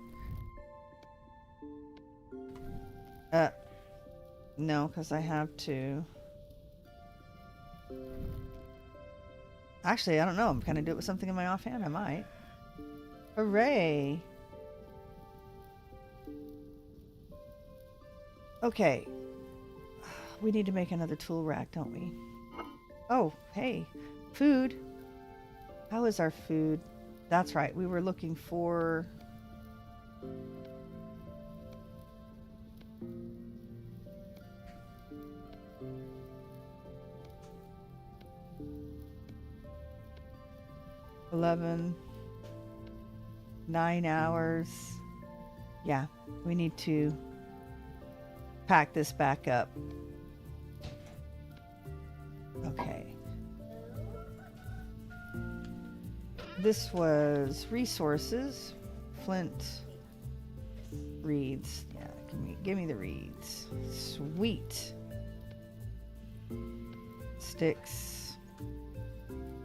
No, because I have to. Actually, I don't know. Can I do it with something in my offhand? I might. Hooray! Okay. We need to make another tool rack, don't we? Oh, hey. Food. How is our food? That's right. We were looking for... $11, 9 hours. Yeah, we need to pack this back up. Okay. This was resources. Flint. Reeds. Yeah, give me the reeds. Sweet. Sticks.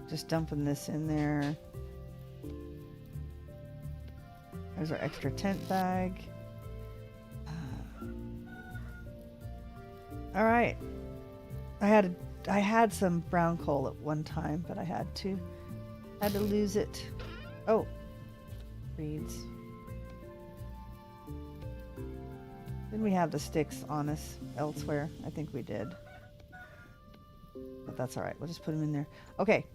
Just dumping this in there. There's our extra tent bag. All right. I had some brown coal at one time, but I had to lose it. Oh, reeds. Didn't we have the sticks on us elsewhere? I think we did. But that's all right. We'll just put them in there. Okay.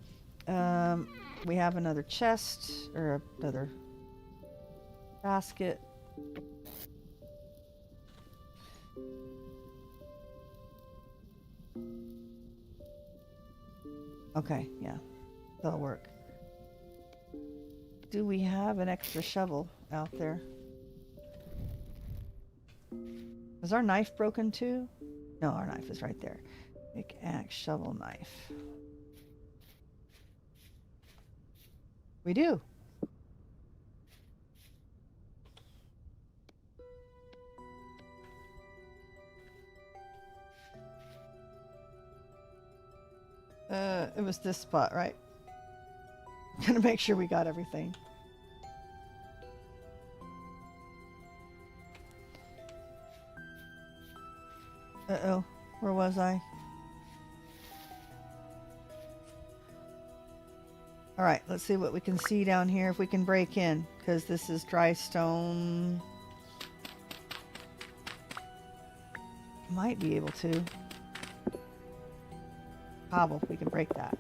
We have another chest or another basket. Okay, yeah, that'll work. Do we have an extra shovel out there? Is our knife broken too? No, our knife is right there. Pickaxe, shovel, knife. We do. It was this spot, right? Gonna make sure we got everything. Uh-oh, where was I? All right, let's see what we can see down here if we can break in, because this is dry stone. Might be able to. Cobble, we can break that.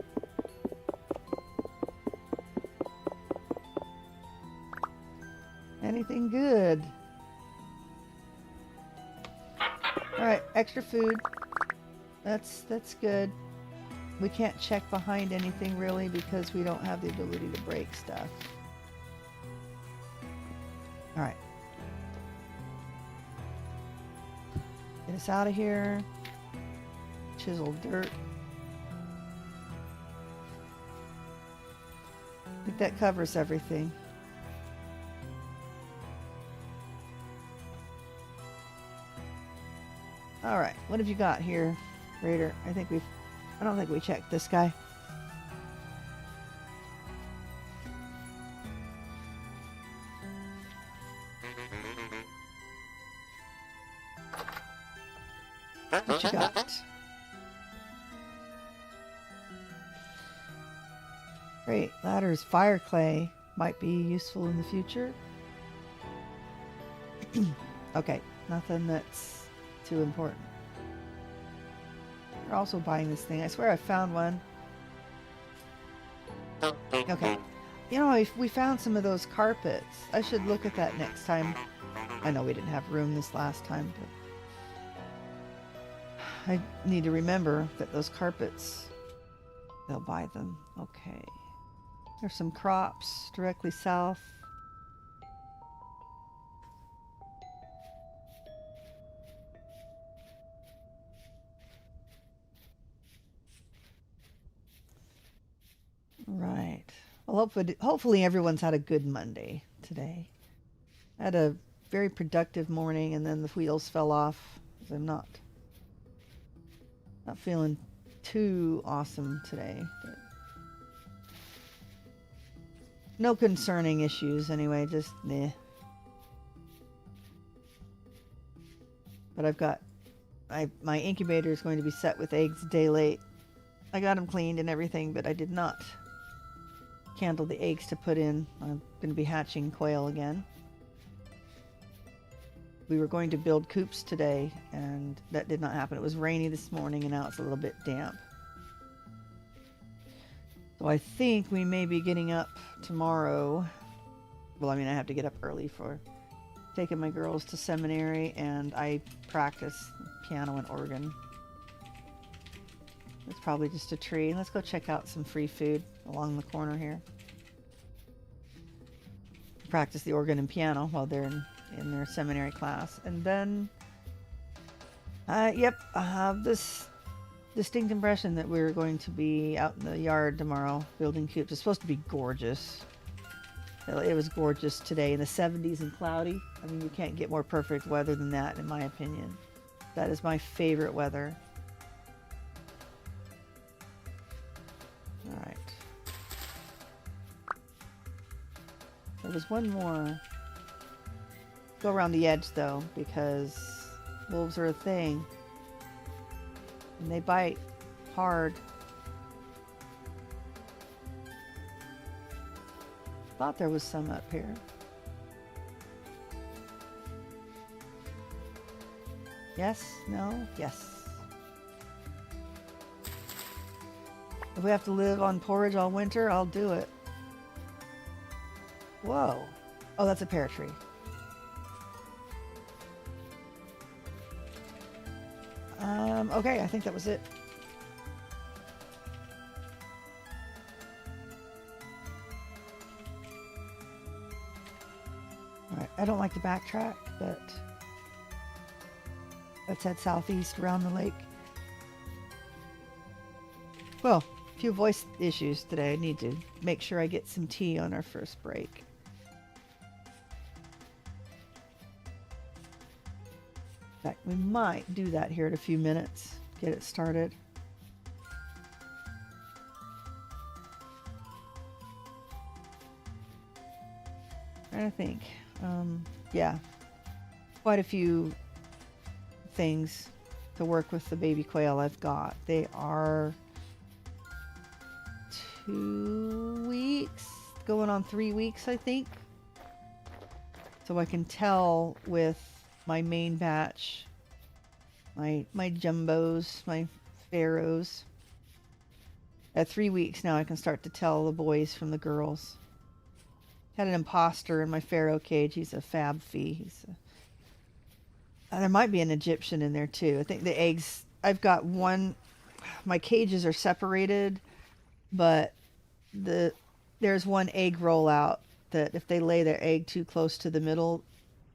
Anything good? All right, extra food. That's good. We can't check behind anything really because we don't have the ability to break stuff. All right. Get us out of here. Chiseled dirt. I think that covers everything. All right, what have you got here, Raider? I don't think we checked this guy. What you got? Great, ladders, fire clay might be useful in the future. Okay, nothing that's too important. We're also buying this thing. I swear I found one. Okay. You know, if we found some of those carpets. I should look at that next time. I know we didn't have room this last time, but I need to remember that those carpets, they'll buy them. Okay. There's some crops directly south. Right. Well, hopefully everyone's had a good Monday today. I had a very productive morning and then the wheels fell off. I'm not Not feeling too awesome today. But no concerning issues anyway, just meh. But I've got my incubator is going to be set with eggs a day late. I got them cleaned and everything, but I did not candle the eggs to put in. I'm going to be hatching quail again. We were going to build coops today, and that did not happen. It was rainy this morning, and now it's a little bit damp. So I think we may be getting up tomorrow. Well, I mean, I have to get up early for taking my girls to seminary, and I practice piano and organ. It's probably just a tree. Let's go check out some free food along the corner here. Practice the organ and piano while they're in their seminary class. And then, yep, I have this distinct impression that we're going to be out in the yard tomorrow building coops. It's supposed to be gorgeous. It was gorgeous today in the 70s and cloudy. I mean, you can't get more perfect weather than that, in my opinion. That is my favorite weather. All right. There was one more. Go around the edge though, because wolves are a thing. And they bite hard. Thought there was some up here. Yes? No? Yes. If we have to live on porridge all winter, I'll do it. Whoa. Oh, that's a pear tree. Okay, I think that was it. Alright, I don't like to backtrack, but let's head southeast around the lake. Well, a few voice issues today. I need to make sure I get some tea on our first break. In fact, we might do that here in a few minutes. Get it started. I think, yeah, quite a few things to work with the baby quail I've got. They are 2 weeks, going on 3 weeks, I think. So I can tell with my main batch, my jumbos, my pharaohs. At 3 weeks now, I can start to tell the boys from the girls. Had an imposter in my pharaoh cage. He's a fab fee. There might be an Egyptian in there too. I think the eggs, I've got one, my cages are separated, but there's one egg rollout that if they lay their egg too close to the middle,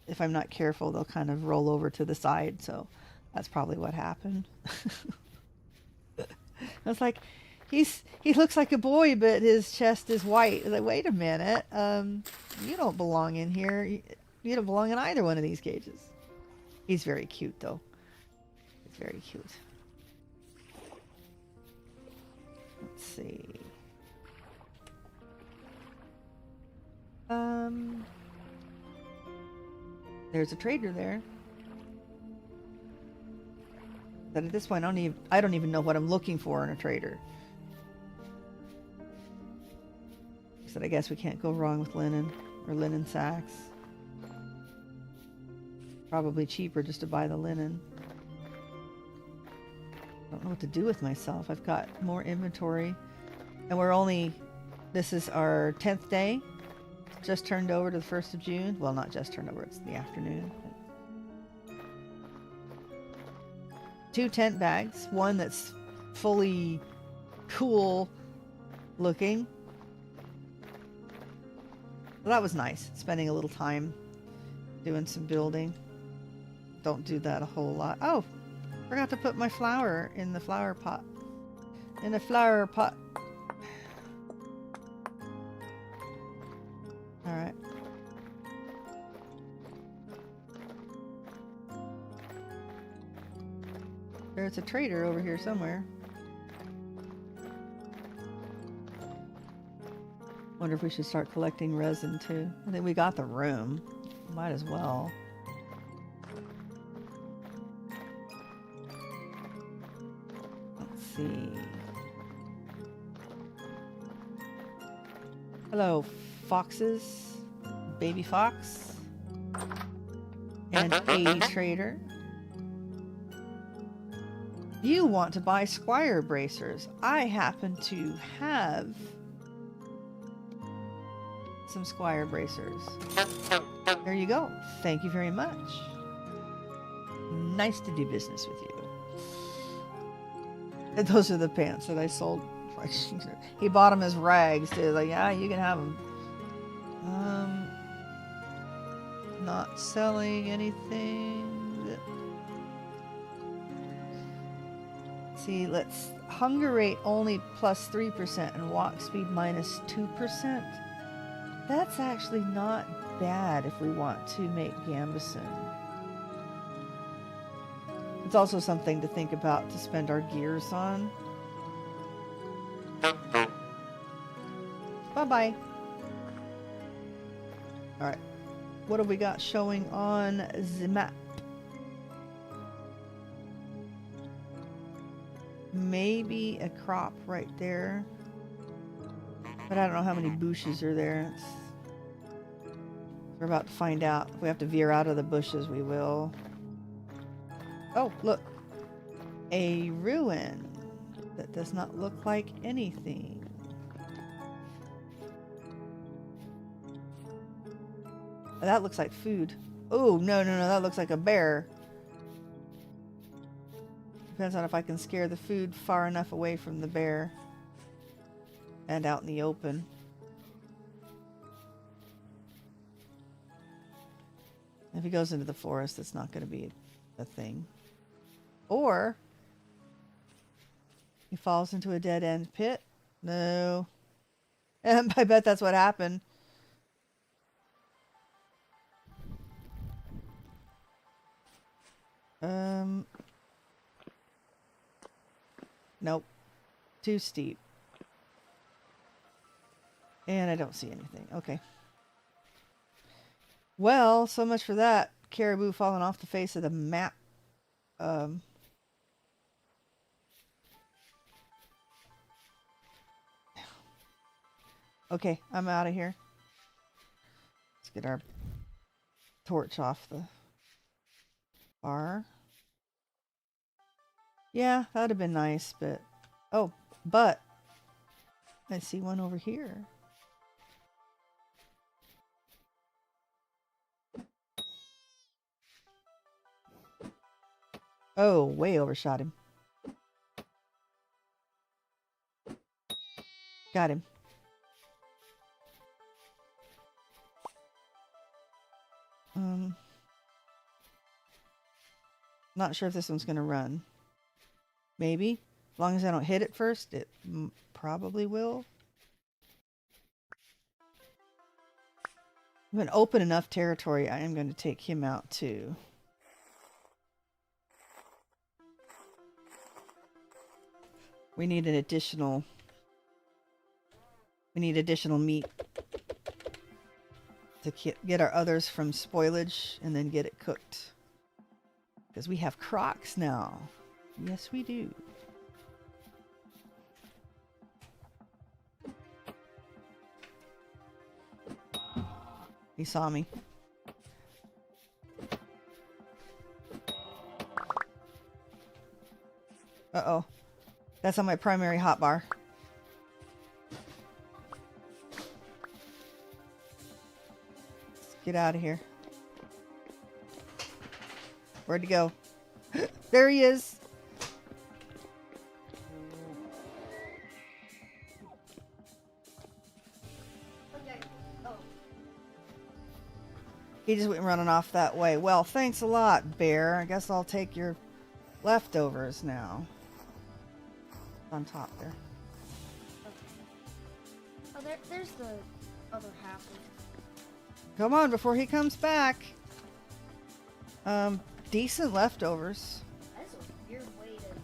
if I'm not careful, they'll kind of roll over to the side. So that's probably what happened. I was like, he looks like a boy, but his chest is white. I was like, wait a minute. You don't belong in here. You don't belong in either one of these cages. He's very cute, though. He's very cute. Let's see. There's a trader there. But at this point, I don't even know what I'm looking for in a trader. So I guess we can't go wrong with linen or linen sacks. Probably cheaper just to buy the linen. I don't know what to do with myself. I've got more inventory. And this is our 10th day. Just turned over to the 1st of June. Well, not just turned over, it's the afternoon. 2 tent bags. One that's fully cool looking. Well, that was nice. Spending a little time doing some building. Don't do that a whole lot. Oh, forgot to put my flower in the flower pot. In the flower pot. Alright. There's a trader over here somewhere. Wonder if we should start collecting resin too. I think we got the room. Might as well. Let's see. Hello, foxes. Baby fox. And a trader. You want to buy squire bracers. I happen to have some squire bracers. There you go. Thank you very much. Nice to do business with you. And those are the pants that I sold. He bought them as rags too. Like, yeah, you can have them. Not selling anything. See, let's hunger rate only plus 3% and walk speed minus 2%. That's actually not bad if we want to make Gambison. It's also something to think about to spend our gears on. Bye-bye. Alright. What have we got showing on the map? Maybe a crop right there. But I don't know how many bushes are there. We're about to find out. If we have to veer out of the bushes, we will. Oh, look. A ruin that does not look like anything. Oh, that looks like food. Oh, no, that looks like a bear. Depends on if I can scare the food far enough away from the bear. And out in the open. If he goes into the forest, it's not going to be a thing. Or he falls into a dead-end pit. No. And I bet that's what happened. Nope. Too steep. And I don't see anything. Okay. Well, so much for that. Caribou falling off the face of the map. Okay, I'm out of here. Let's get our torch off the bar. Yeah, that'd have been nice, but... Oh, but... I see one over here. Oh, way overshot him. Got him. Not sure if this one's gonna run. Maybe. As long as I don't hit it first, it probably will. I'm in open enough territory, I am going to take him out too. We need additional meat to get our others from spoilage and then get it cooked. Because we have crocs now. Yes, we do. He saw me. Uh-oh. That's on my primary hotbar. Let's get out of here. Where'd he go? There he is. Okay. Oh. He just went running off that way. Well, thanks a lot, bear. I guess I'll take your leftovers now. On top there. Okay. Oh, there's the other half of Come on, before he comes back. Decent leftovers. That's a weird way to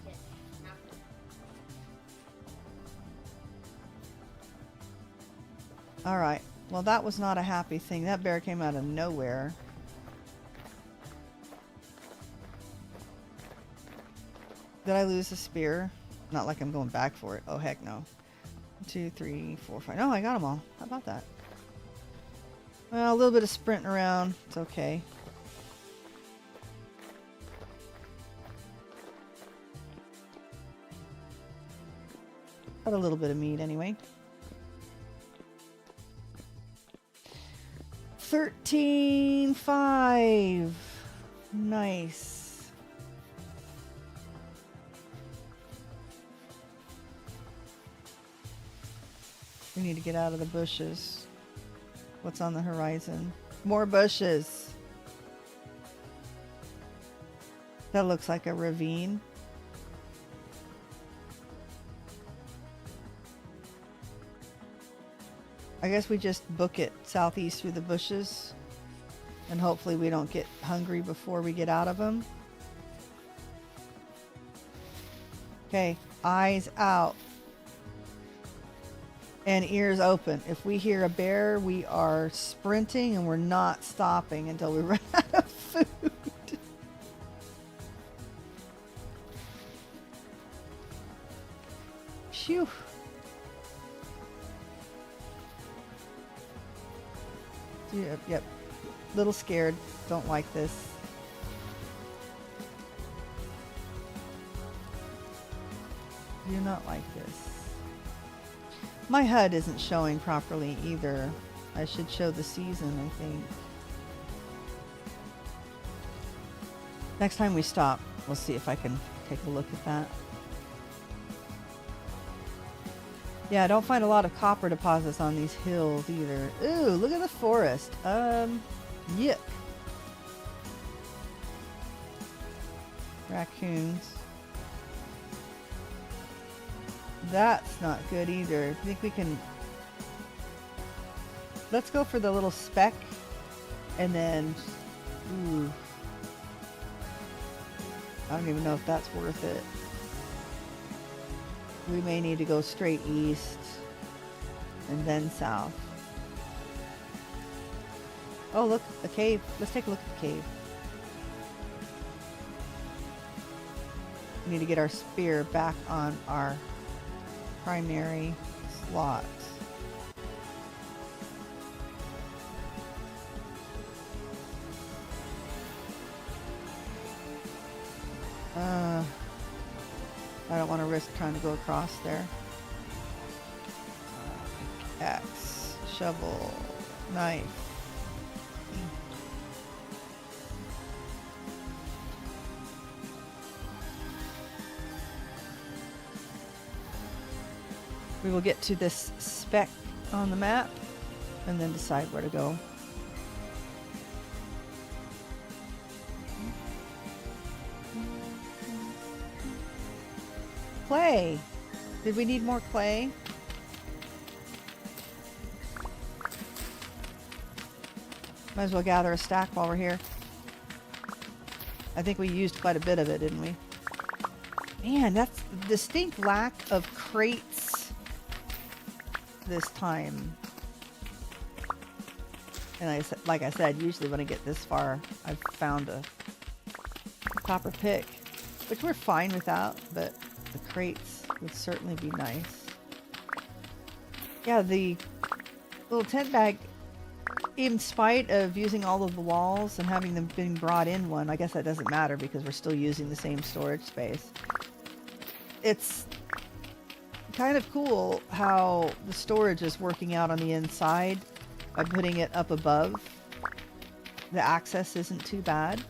Alright. Well, that was not a happy thing. That bear came out of nowhere. Did I lose the spear? Not like I'm going back for it. Oh, heck no. 1, 2, 3, 4, 5. No, I got them all. How about that? Well, a little bit of sprinting around. It's okay. Got a little bit of meat anyway. 13.5. Nice. We need to get out of the bushes. What's on the horizon? More bushes. That looks like a ravine. I guess we just book it southeast through the bushes. And hopefully we don't get hungry before we get out of them. Okay, eyes out. And ears open. If we hear a bear, we are sprinting and we're not stopping until we run out of food. Phew. Yep. Little scared. Don't like this. Do not like this. My HUD isn't showing properly either. I should show the season, I think. Next time we stop, we'll see if I can take a look at that. Yeah, I don't find a lot of copper deposits on these hills either. Ooh, look at the forest. Yep. Raccoons. That's not good either. I think we can... Let's go for the little speck. And then... Ooh. I don't even know if that's worth it. We may need to go straight east. And then south. Oh, look, a cave. Let's take a look at the cave. We need to get our spear back on our primary slot. I don't want to risk trying to go across there. Axe, shovel, knife. We will get to this speck on the map and then decide where to go. Clay! Did we need more clay? Might as well gather a stack while we're here. I think we used quite a bit of it, didn't we? Man, that's a distinct lack of crates this time. And like I said, usually when I get this far, I've found a copper pick, which we're fine without, but the crates would certainly be nice. Yeah, the little tent bag, in spite of using all of the walls and having them being brought in one, I guess that doesn't matter because we're still using the same storage space. It's kind of cool how the storage is working out on the inside by putting it up above. The access isn't too bad.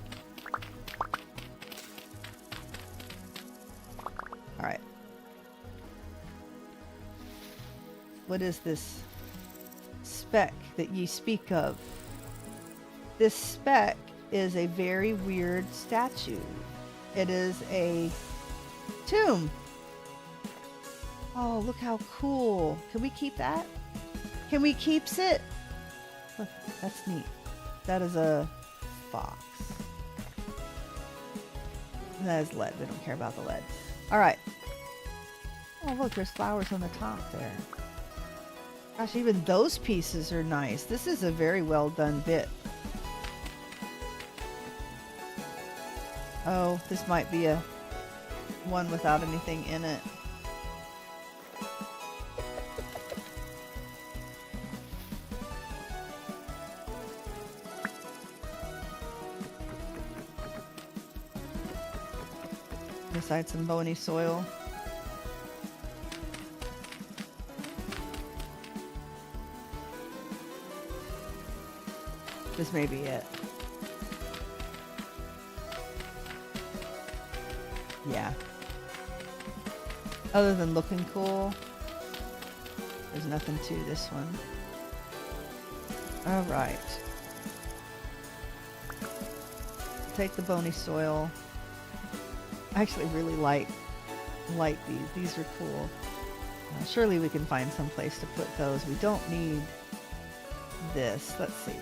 Alright. What is this speck that ye speak of? This speck is a very weird statue. It is a tomb. Oh, look how cool. Can we keep that? Can we keeps it? Look, that's neat. That is a fox. And that is lead. We don't care about the lead. Alright. Oh, look, there's flowers on the top there. Gosh, even those pieces are nice. This is a very well done bit. Oh, this might be a one without anything in it. Besides some bony soil. This may be it. Yeah. Other than looking cool, there's nothing to this one. Alright. Take the bony soil. I actually really like these. These are cool. Surely we can find some place to put those. We don't need this. Let's see.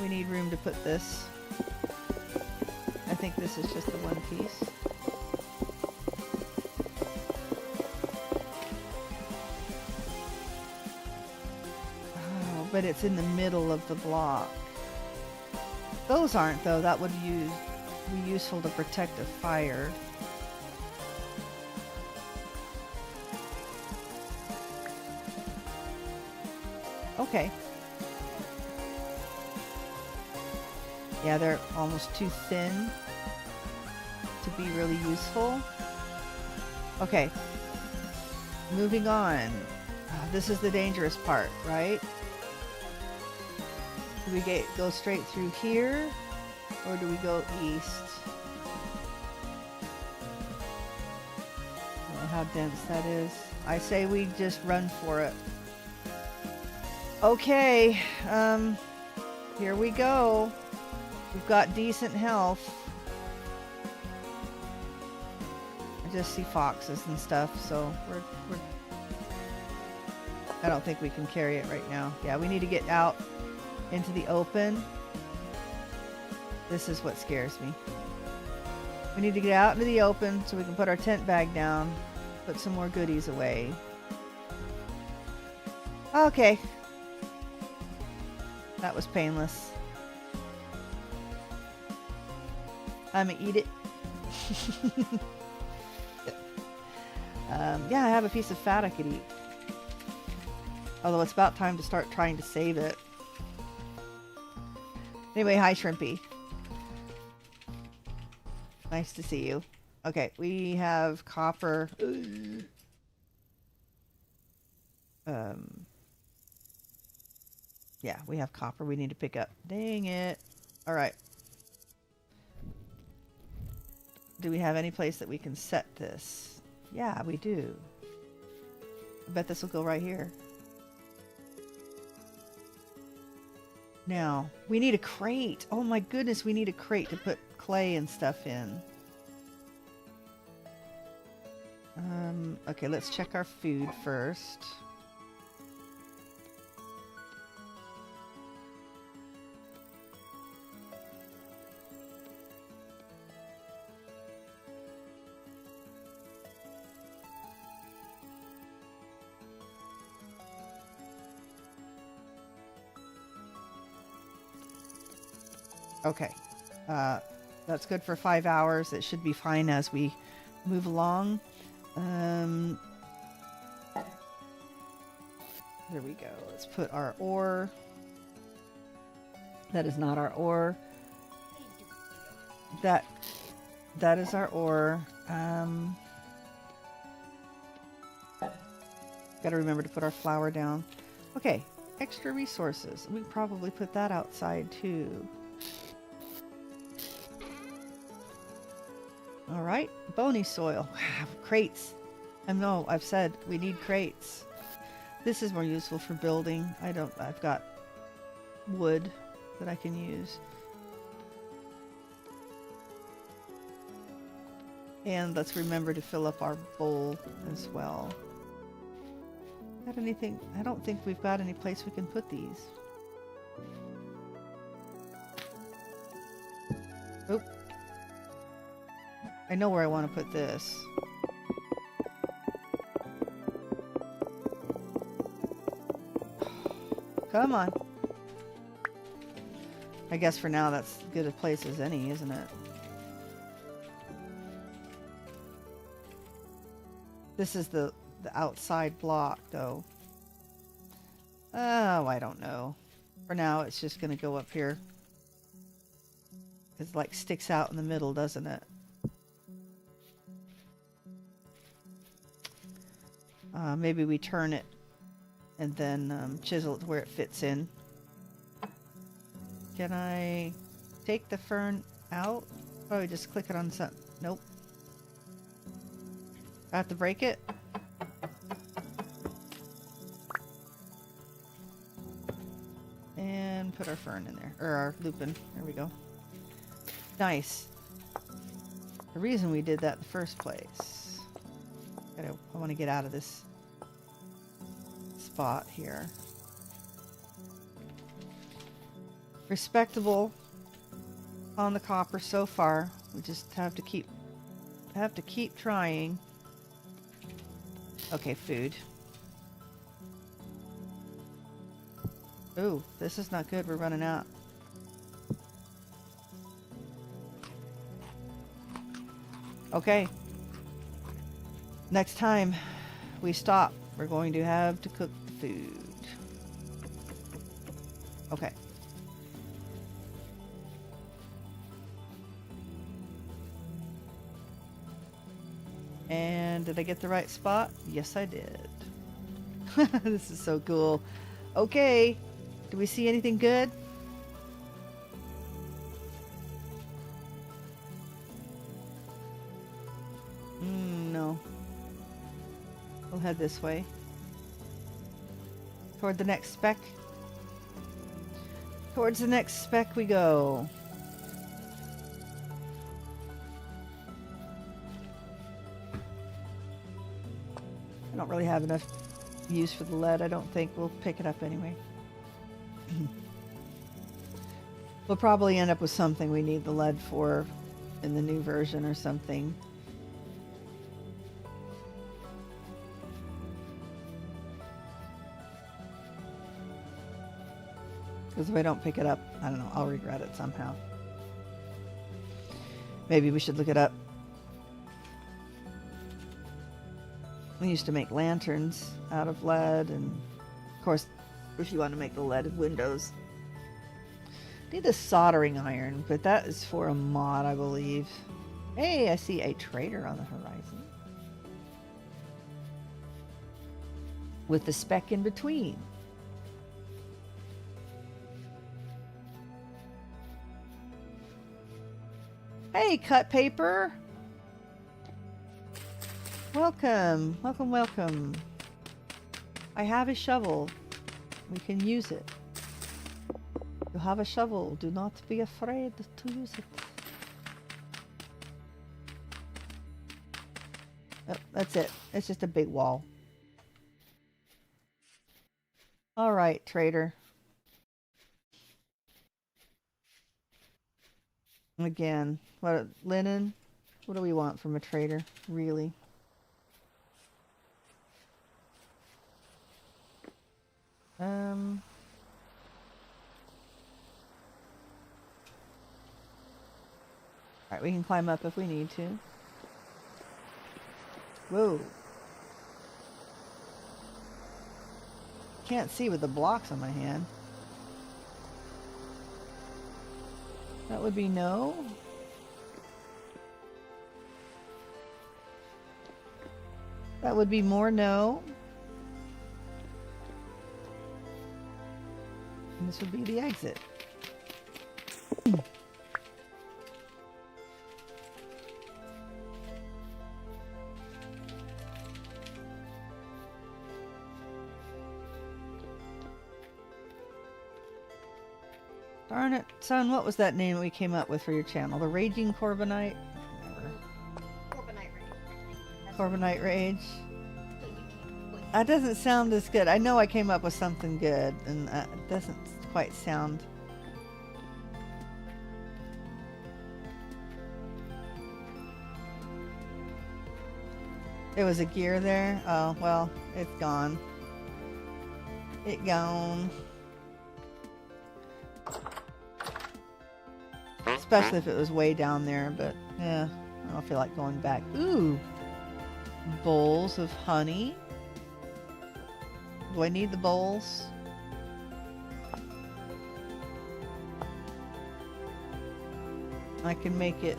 We need room to put this. I think this is just the one piece. Oh, but it's in the middle of the block. Those aren't, though. That would be useful to protect a fire. Okay. Yeah, they're almost too thin to be really useful. Okay. Moving on. This is the dangerous part, right? Do we go straight through here? Or do we go east? I don't know how dense that is. I say we just run for it. Okay, here we go. We've got decent health. I just see foxes and stuff, so we're I don't think we can carry it right now. Yeah, we need to get out into the open. This is what scares me. We need to get out into the open so we can put our tent bag down, put some more goodies away. Okay. That was painless. I'ma eat it. Yeah, I have a piece of fat I could eat. Although it's about time to start trying to save it. Anyway, hi Shrimpy. Nice to see you. Okay, we have copper. Yeah, we have copper we need to pick up. Dang it. Alright. Do we have any place that we can set this? Yeah, we do. I bet this will go right here. Now, we need a crate. Oh my goodness, we need a crate to put clay and stuff in. Okay, let's check our food first. Okay, that's good for 5 hours. It should be fine as we move along. There we go. Let's put our ore. That is not our ore. That is our ore. Gotta remember to put our flour down. Okay, extra resources. We can probably put that outside too. Alright, bony soil. Crates. I know, I've said we need crates. This is more useful for building. I've got wood that I can use. And let's remember to fill up our bowl as well. Got anything? I don't think we've got any place we can put these. Oop. I know where I want to put this. Come on. I guess for now that's as good a place as any, isn't it? This is the outside block, though. Oh, I don't know. For now, it's just going to go up here. It like sticks out in the middle, doesn't it? Maybe we turn it and then chisel it to where it fits in. Can I take the fern out? Probably just click it on something. Nope. I have to break it? And put our fern in there. Or our lupin. There we go. Nice. The reason we did that in the first place. I want to get out of this spot here. Respectable on the copper so far. We just have to keep trying. Okay, food. Ooh, this is not good. We're running out. Okay. Next time we stop, we're going to have to cook the food. Okay. And did I get the right spot? Yes, I did. This is so cool. Okay. Do we see anything good? No. We'll head this way. Toward the next speck. Towards the next speck we go. I don't really have enough use for the lead. I don't think. We'll pick it up anyway. We'll probably end up with something we need the lead for in the new version or something. Because if I don't pick it up, I don't know, I'll regret it somehow. Maybe we should look it up. We used to make lanterns out of lead, and of course, if you want to make the leaded windows. Need a soldering iron, but that is for a mod, I believe. Hey, I see a trader on the horizon. With the speck in between. Hey, cut paper! Welcome, welcome, welcome. I have a shovel. We can use it. You have a shovel. Do not be afraid to use it. Oh, that's it. It's just a big wall. All right, trader. Again, what linen? What do we want from a trader, really? Alright, we can climb up if we need to. Whoa. Can't see with the blocks on my hand. That would be no. That would be more no. And this would be the exit. Darn it, son, what was that name we came up with for your channel? The Raging Corbinite? Corbinite Rage. Corbinite Rage? That doesn't sound as good. I know I came up with something good, and it doesn't quite sound... There was a gear there? Oh, well, it's gone. It gone. Especially if it was way down there, but yeah, I don't feel like going back. Ooh! Bowls of honey. Do I need the bowls? I can make it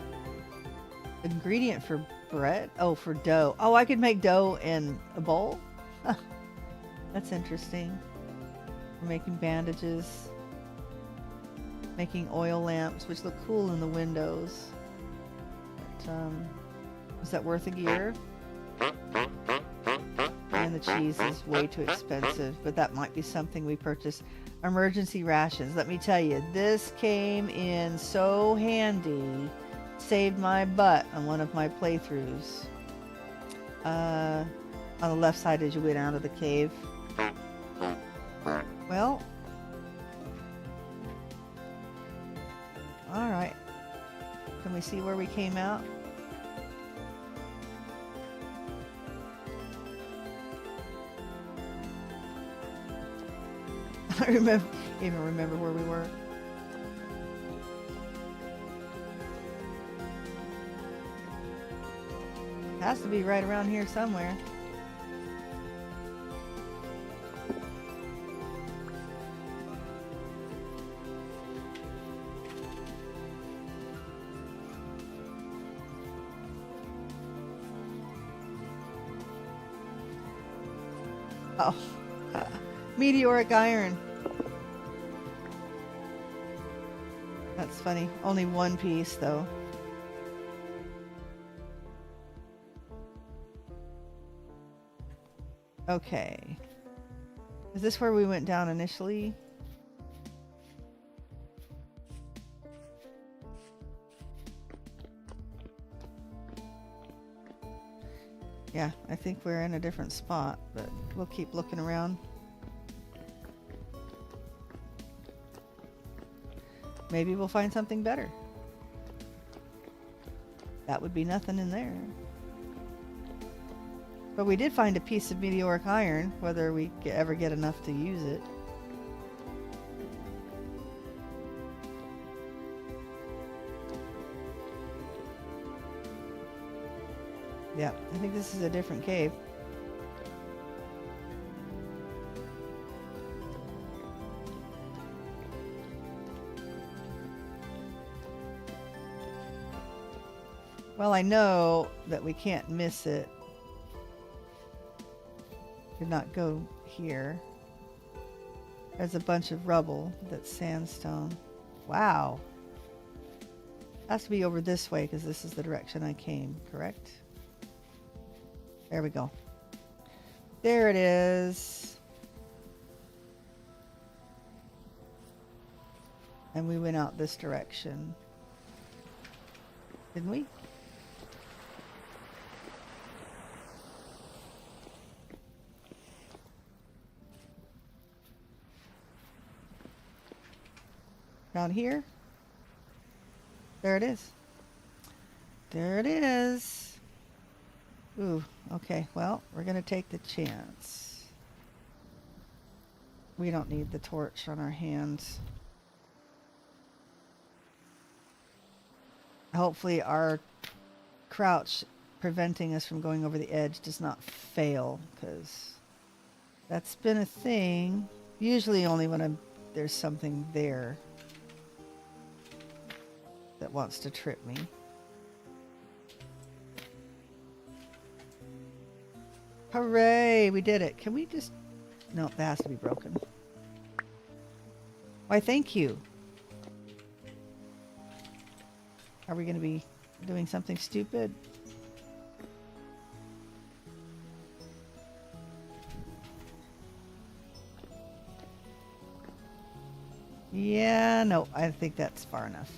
ingredient for bread. Oh, for dough. Oh, I could make dough in a bowl? Huh. That's interesting. We're making bandages. Making oil lamps, which look cool in the windows. But, is that worth a gear? And the cheese is way too expensive, but that might be something we purchase. Emergency rations. Let me tell you, this came in so handy. Saved my butt on one of my playthroughs. On the left side as you went out of the cave. Well, alright. Can we see where we came out? I even remember where we were. Has to be right around here somewhere. Oh, meteoric iron. That's funny. Only one piece, though. Okay. Is this where we went down initially? Yeah, I think we're in a different spot, but we'll keep looking around. Maybe we'll find something better. That would be nothing in there. But we did find a piece of meteoric iron, whether we ever get enough to use it. Yeah, I think this is a different cave. Well, I know that we can't miss it. Did not go here. There's a bunch of rubble that's sandstone. Wow. Has to be over this way because this is the direction I came, correct? There we go. There it is. And we went out this direction. Didn't we? Down here. There it is. There it is. Ooh, okay. Well, we're going to take the chance. We don't need the torch on our hands. Hopefully our crouch preventing us from going over the edge does not fail, because that's been a thing. Usually only when there's something there that wants to trip me. Hooray! We did it. Can we just... No, that has to be broken. Why, thank you. Are we going to be doing something stupid? Yeah, no, I think that's far enough.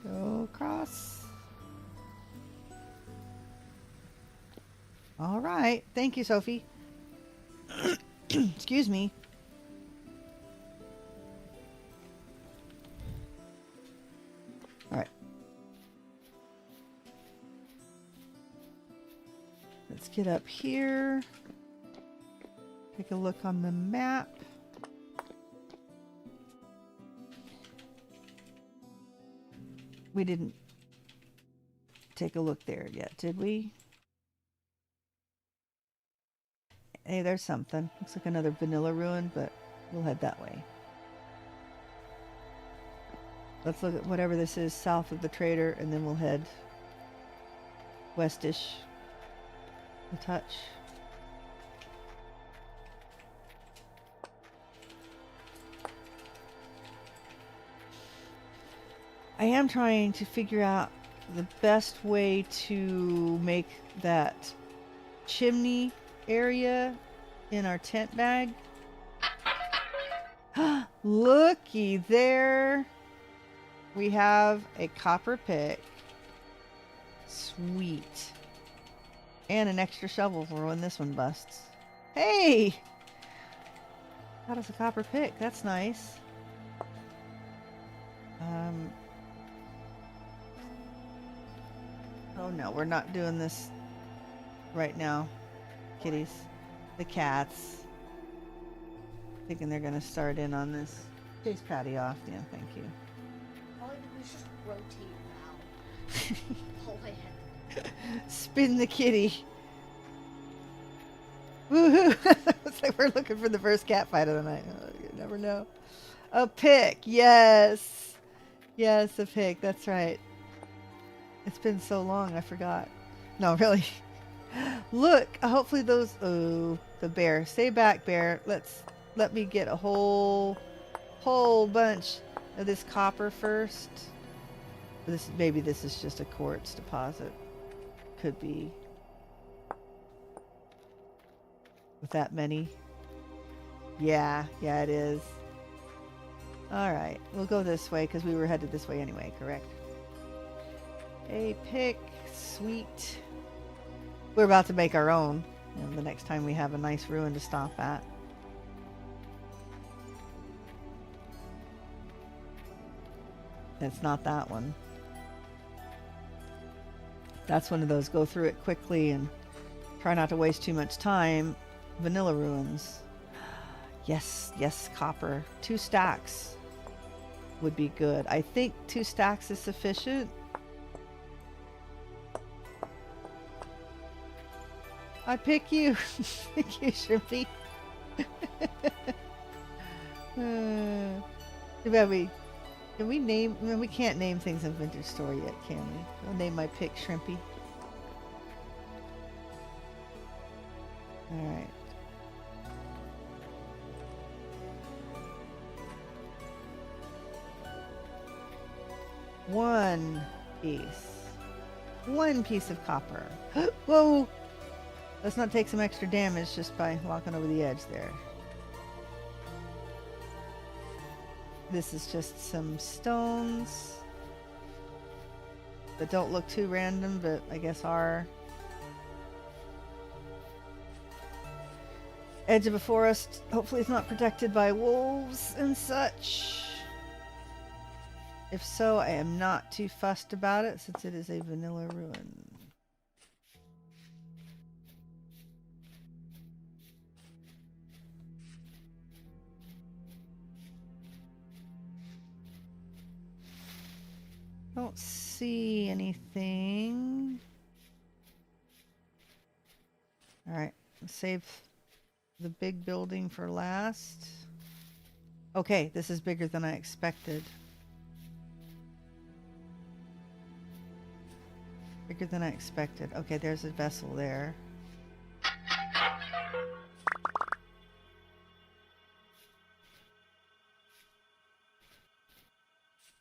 Go across. All right. Thank you, Sophie. Excuse me. All right. Let's get up here. Take a look on the map. We didn't take a look there yet, did we? Hey, there's something. Looks like another vanilla ruin, but we'll head that way. Let's look at whatever this is south of the trader, and then we'll head westish a touch. I am trying to figure out the best way to make that chimney area in our tent bag. Looky there. We have a copper pick. Sweet. And an extra shovel for when this one busts. Hey! Got us a copper pick. That's nice. Oh no, we're not doing this right now. Kitties. The cats. Thinking they're gonna start in on this. Chase Patty off. Yeah, thank you. All I do is just rotate now. All I had. Spin the kitty. Woohoo! It's like we're looking for the first cat fight of the night. Oh, you never know. A pick. Yes. Yes, a pick. That's right. It's been so long, I forgot. No, really. Look, hopefully those... Oh, the bear. Stay back, bear. Let me get a whole bunch of this copper first. Maybe this is just a quartz deposit. Could be. With that many. Yeah, it is. Alright, we'll go this way because we were headed this way anyway, correct? A pick. Sweet. We're about to make our own. The next time we have a nice ruin to stop at. It's not that one. That's one of those go through it quickly and try not to waste too much time. Vanilla ruins. Yes, copper. 2 stacks would be good. I think 2 stacks is sufficient. I pick you. Pick you, Shrimpy. Too bad can we name... Well, we can't name things in Vintage Story yet, can we? I'll name my pick Shrimpy. Alright. One piece of copper. Whoa! Let's not take some extra damage just by walking over the edge there. This is just some stones that don't look too random, but I guess are. Edge of a forest. Hopefully it's not protected by wolves and such. If so, I am not too fussed about it since it is a vanilla ruin. Don't see anything. Alright, save the big building for last. Okay, this is bigger than I expected. Bigger than I expected. Okay, there's a vessel there.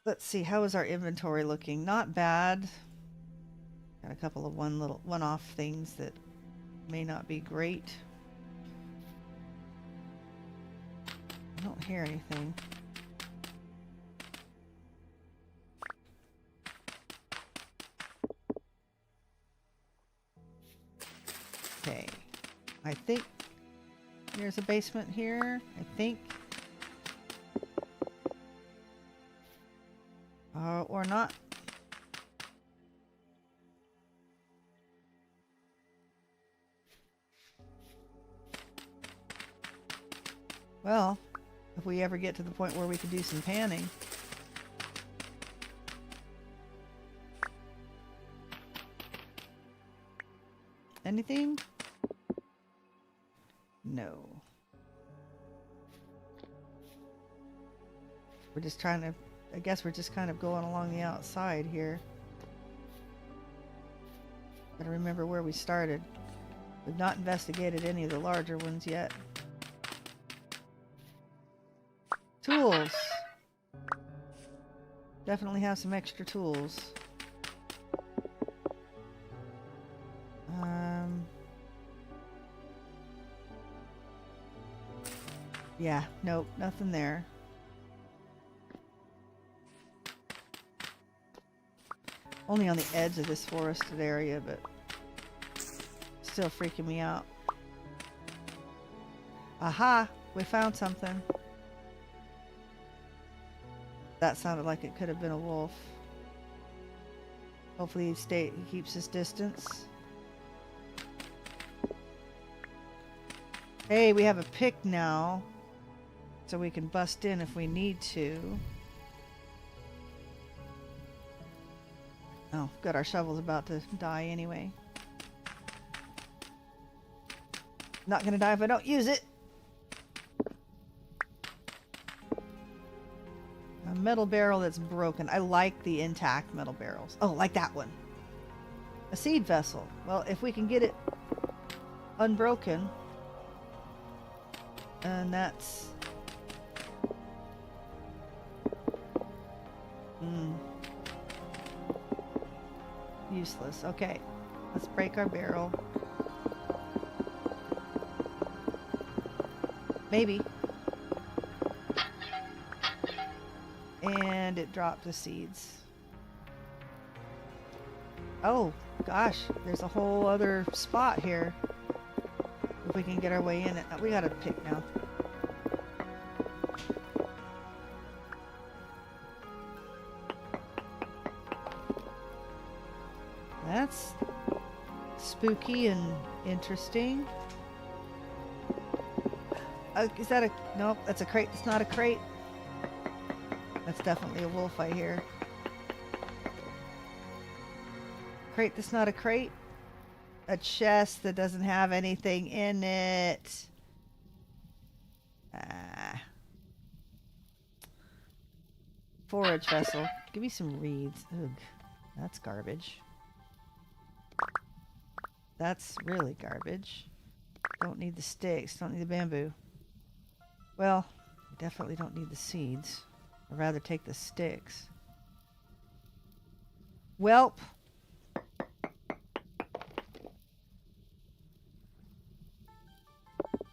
Let's see, how is our inventory looking? Not bad. Got a couple of one-off things that may not be great. I don't hear anything. Okay. I think there's a basement here. I think. Or not. Well, if we ever get to the point where we can do some panning. Anything? No. We're just trying to, I guess we're just kind of going along the outside here. Gotta remember where we started. We've not investigated any of the larger ones yet. Tools. Definitely have some extra tools. Yeah, nope, nothing there. Only on the edge of this forested area, but still freaking me out. Aha! We found something. That sounded like it could have been a wolf. Hopefully he keeps his distance. Hey, we have a pick now. So we can bust in if we need to. Oh, good. Our shovel's about to die anyway. Not gonna die if I don't use it. A metal barrel that's broken. I like the intact metal barrels. Oh, like that one. A seed vessel. Well, if we can get it unbroken, and that's... useless. Okay, let's break our barrel. Maybe. And it dropped the seeds. Oh, gosh, there's a whole other spot here. If we can get our way in it. We got a pick now. That's spooky and interesting. Is that a... Nope, that's a crate. It's not a crate. That's definitely a wolf, I hear. Crate that's not a crate. A chest that doesn't have anything in it. Forage vessel. Give me some reeds. Ugh, that's garbage. That's really garbage. Don't need the sticks. Don't need the bamboo. Well, we definitely don't need the seeds. I'd rather take the sticks. Welp.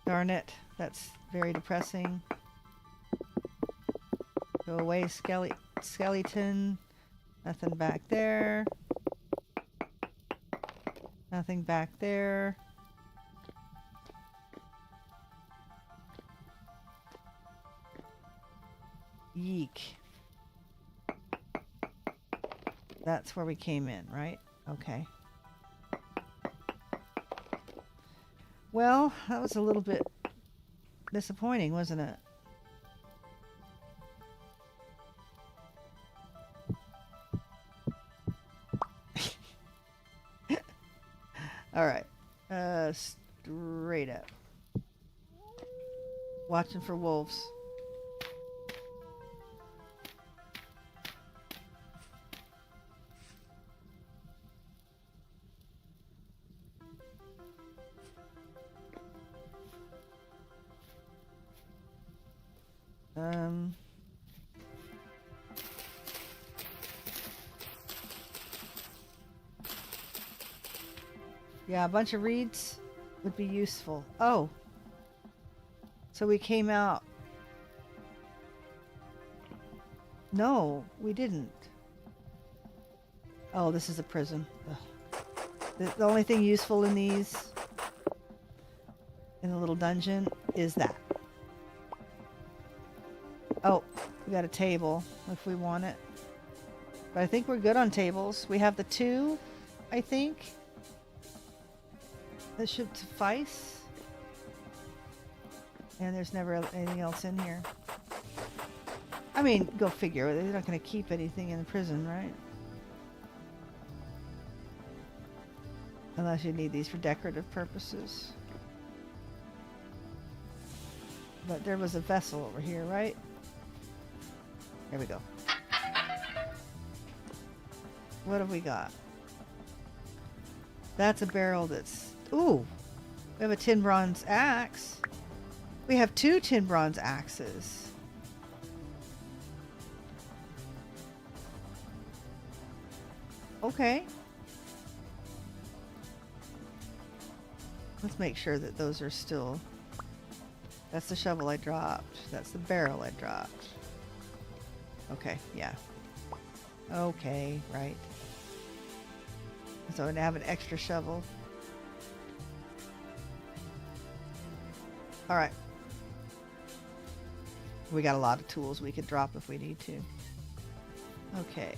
Darn it. That's very depressing. Go away, skeleton. Nothing back there. Nothing back there. Yeek. That's where we came in, right? Okay. Well, that was a little bit disappointing, wasn't it? All right. Straight up. Watching for wolves. Yeah, a bunch of reeds would be useful. Oh. So we came out. No, we didn't. Oh, this is a prison. The only thing useful in these, in the little dungeon, is that. Oh, we got a table if we want it. But I think we're good on tables. We have the 2, I think. That should suffice. And there's never anything else in here. I mean, go figure. They're not going to keep anything in the prison, right? Unless you need these for decorative purposes. But there was a vessel over here, right? There we go. What have we got? That's a barrel that's... Ooh! We have a tin bronze axe. We have 2 tin bronze axes. Okay. Let's make sure that those are still... That's the shovel I dropped. That's the barrel I dropped. Okay, yeah. Okay, right. So I have an extra shovel. Alright. We got a lot of tools we could drop if we need to. Okay.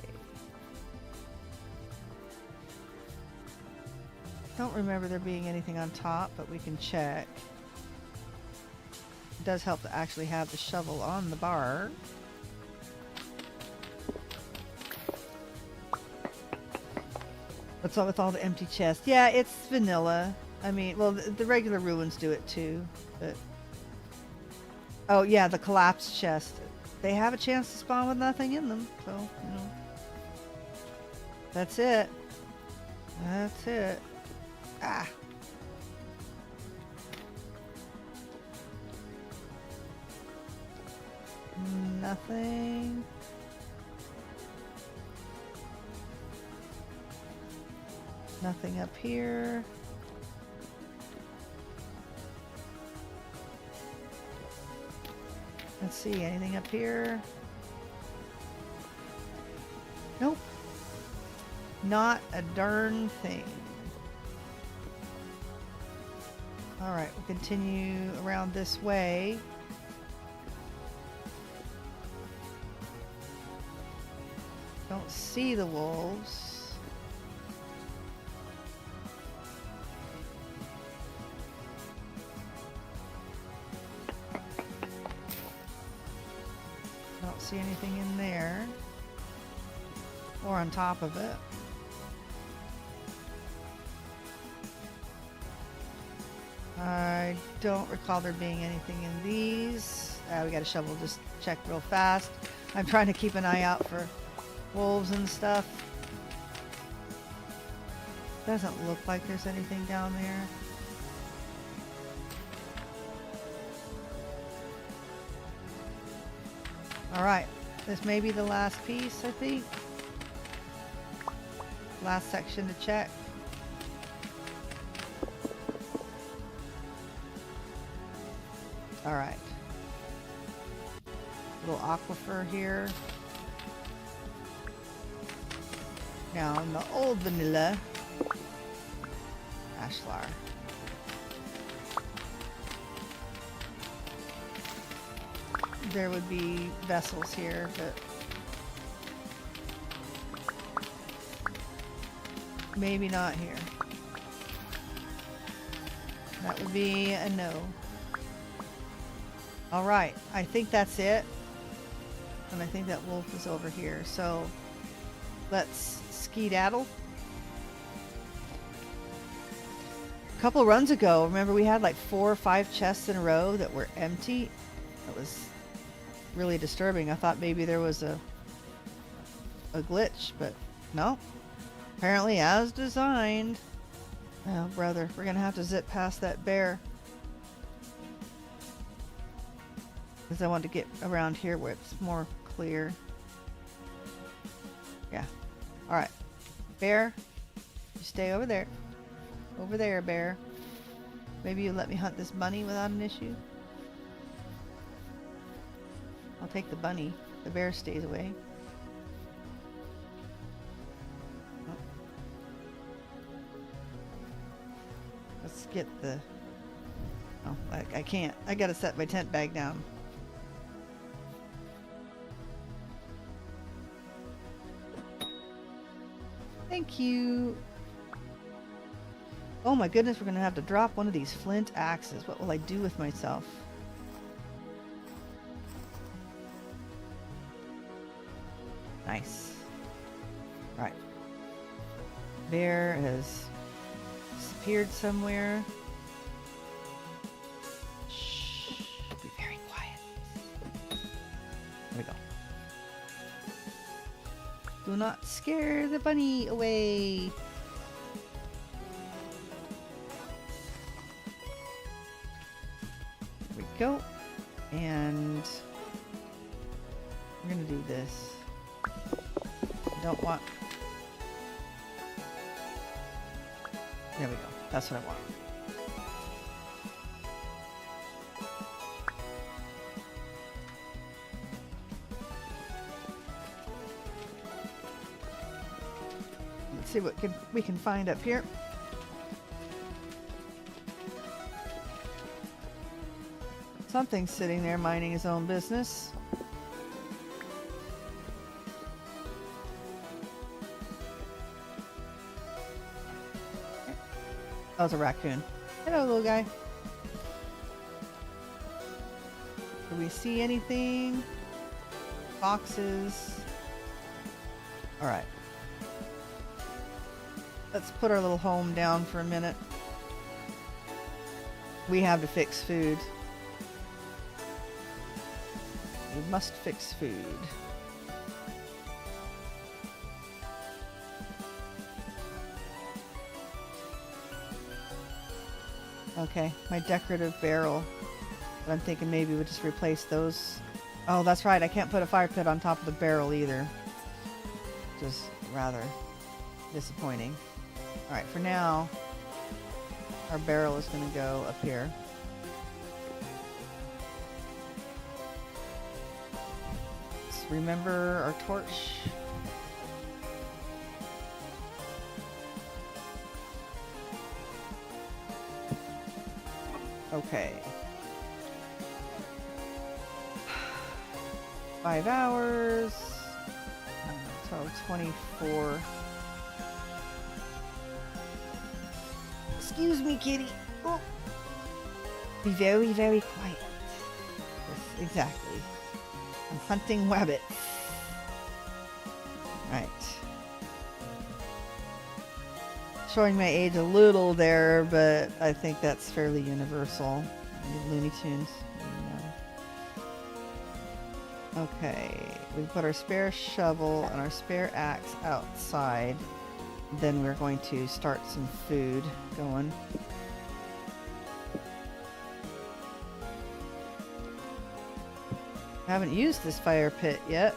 Don't remember there being anything on top, but we can check. It does help to actually have the shovel on the bar. What's up with all the empty chests? Yeah, it's vanilla. I mean, well, the regular ruins do it too, but... Oh, yeah, the collapsed chest. They have a chance to spawn with nothing in them, so, you know. That's it. That's it. Ah. Nothing. Nothing up here. Let's see, anything up here? Nope. Not a darn thing. Alright, we'll continue around this way. Don't see the wolves. Don't see anything in there. Or on top of it. I don't recall there being anything in these. We got a shovel, just check real fast. I'm trying to keep an eye out for wolves and stuff. Doesn't look like there's anything down there. Alright, this may be the last piece, I think. Last section to check. Alright. Little aquifer here. Now in the old vanilla ashlar. There would be vessels here, but maybe not here. That would be a no. Alright, I think that's it. And I think that wolf is over here. So let's skedaddle. A couple runs ago, remember we had like 4 or 5 chests in a row that were empty. That was really disturbing. I thought maybe there was a glitch, but no. Apparently as designed. Oh brother, we're gonna have to zip past that bear. Because I want to get around here where it's more clear. Yeah. Alright. Bear, you stay over there. Over there, bear. Maybe you let me hunt this bunny without an issue? I'll take the bunny. The bear stays away. Oh. Let's get the... Oh, I can't. I gotta set my tent bag down. Thank you. Oh my goodness, we're gonna have to drop one of these flint axes. What will I do with myself? Nice. Alright. Bear has disappeared somewhere. Shh. Be very quiet. There we go. Do not scare the bunny away. There we go. And we're gonna do this. Don't want. There we go. That's what I want. Let's see what we can find up here. Something's sitting there minding his own business. That was a raccoon. Hello, little guy. Do we see anything? Boxes. Alright. Let's put our little home down for a minute. We have to fix food. We must fix food. Okay, my decorative barrel. But I'm thinking maybe we'll just replace those. Oh, that's right. I can't put a fire pit on top of the barrel either. Just rather disappointing. Alright, for now, our barrel is going to go up here. Let's remember our torch. Okay. 5 hours. 24. Excuse me, kitty. Oh. Be very, very quiet. Yes, exactly. I'm hunting rabbits. Right. Showing my age a little there, but I think that's fairly universal. Looney Tunes. No. Okay. We put our spare shovel and our spare axe outside. Then we're going to start some food going. I haven't used this fire pit yet.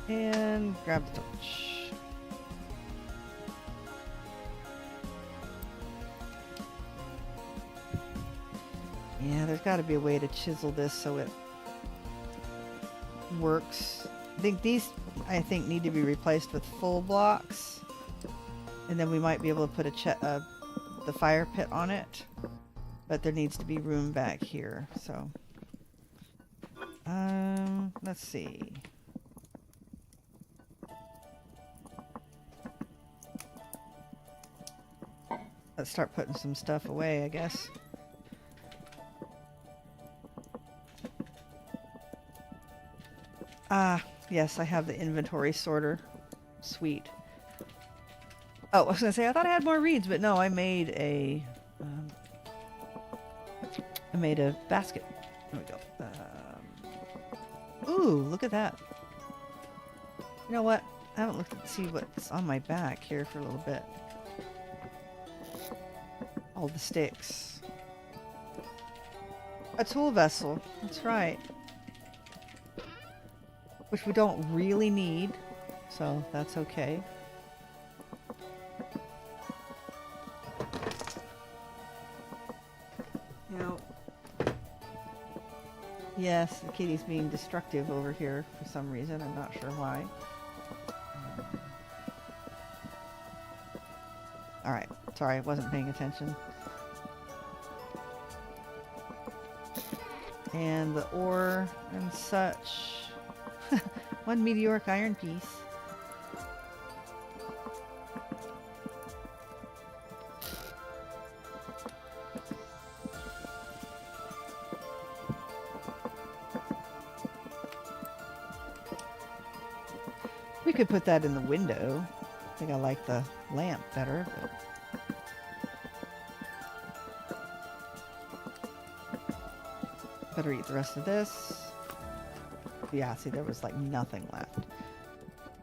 And grab the torch. Yeah, there's got to be a way to chisel this so it works. I think these, need to be replaced with full blocks. And then we might be able to put the fire pit on it. But there needs to be room back here, so. Let's see. Let's start putting some stuff away, I guess. Ah, yes, I have the inventory sorter. Sweet. Oh, I was gonna say, I thought I had more reeds, but no, I made a basket. There we go. Ooh, look at that. You know what? I haven't looked to see what's on my back here for a little bit. All the sticks. A tool vessel. That's right. Which we don't really need, so that's okay. You know, yes, the kitty's being destructive over here for some reason. I'm not sure why. Alright, sorry, I wasn't paying attention. And the ore and such. One meteoric iron piece. We could put that in the window. I think I like the lamp better, but better eat the rest of this. Yeah, see, there was like nothing left.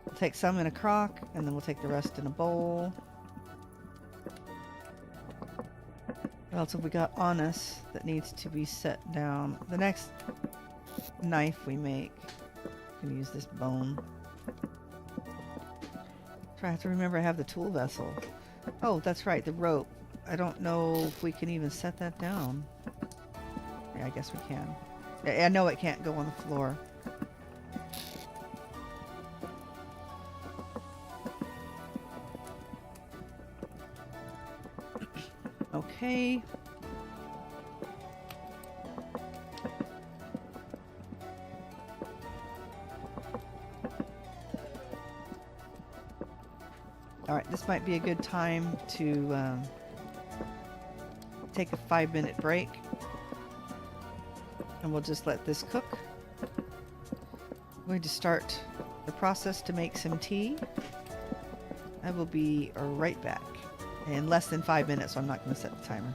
We'll take some in a crock, and then we'll take the rest in a bowl. What else have we got on us that needs to be set down? The next knife we make, we can use this bone. I have to remember I have the tool vessel. Oh, that's right, the rope. I don't know if we can even set that down. Yeah, I guess we can. I know it can't go on the floor. Okay. Alright, this might be a good time to take a 5-minute break. And we'll just let this cook. I'm going to start the process to make some tea. I will be right back. In less than 5 minutes, so I'm not going to set the timer.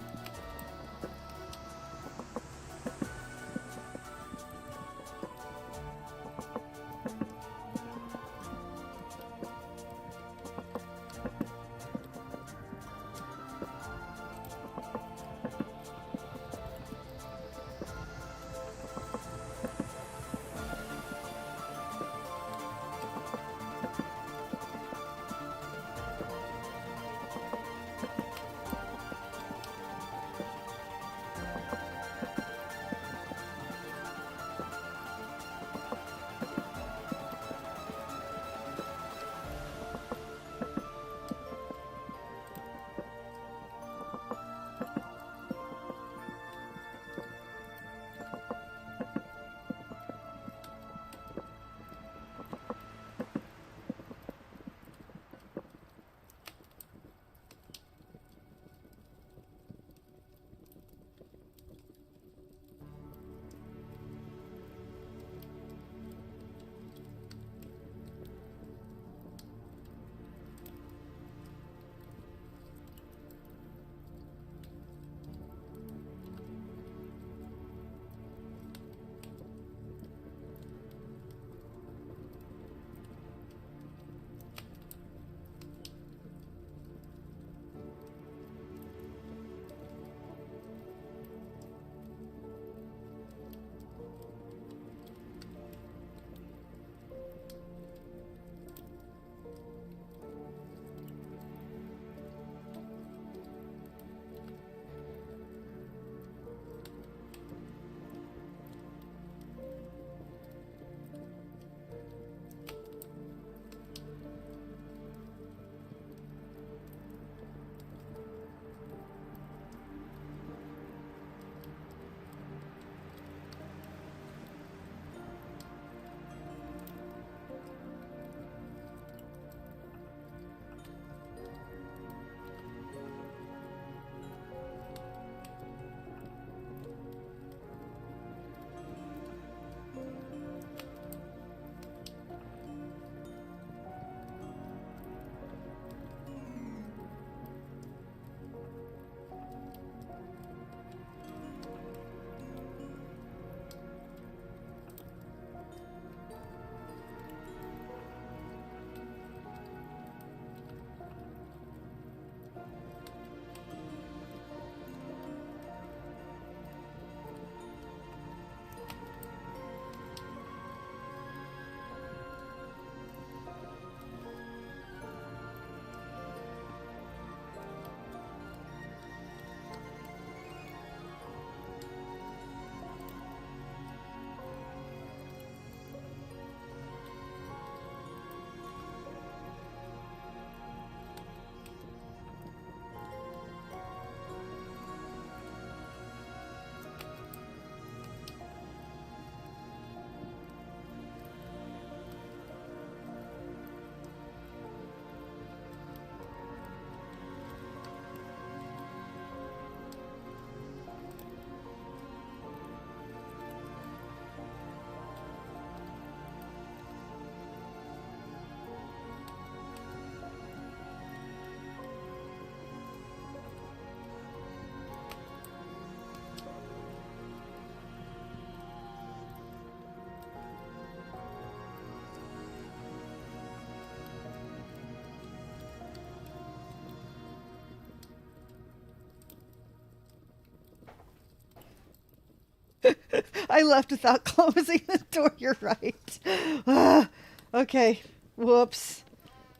I left without closing the door. You're right. Ah, okay. Whoops.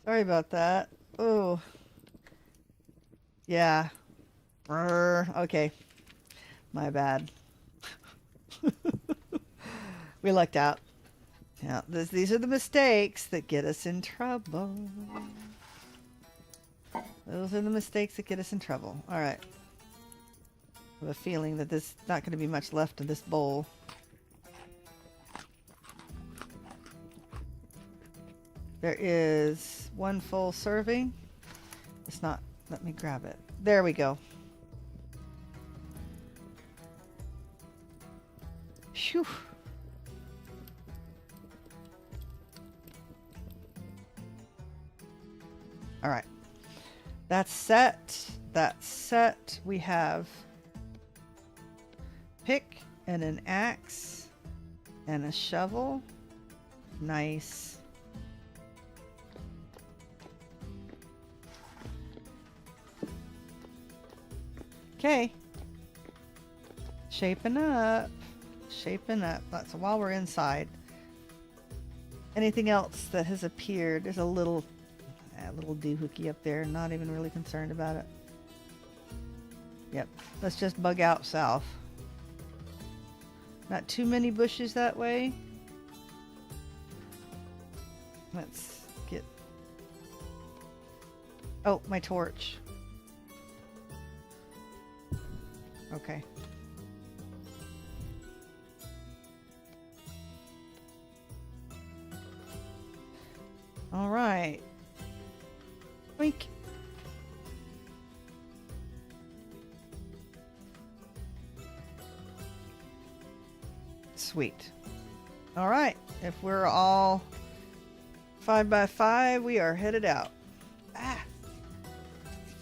Sorry about that. Oh. Yeah. Okay. My bad. We lucked out. Yeah, these are the mistakes that get us in trouble. Those are the mistakes that get us in trouble. All right. I have a feeling that there's not going to be much left of this bowl. There is one full serving. It's not. Let me grab it. There we go. Phew. All right. That's set. That's set. We have pick and an axe and a shovel. Nice. Okay. Shaping up. Shaping up. So while we're inside, anything else that has appeared? There's a little doohickey up there. Not even really concerned about it. Yep. Let's just bug out south. Not too many bushes that way. Let's get... Oh, my torch. Okay. All right. Wink. Sweet. All right. If we're all 5 by 5, we are headed out. Ah.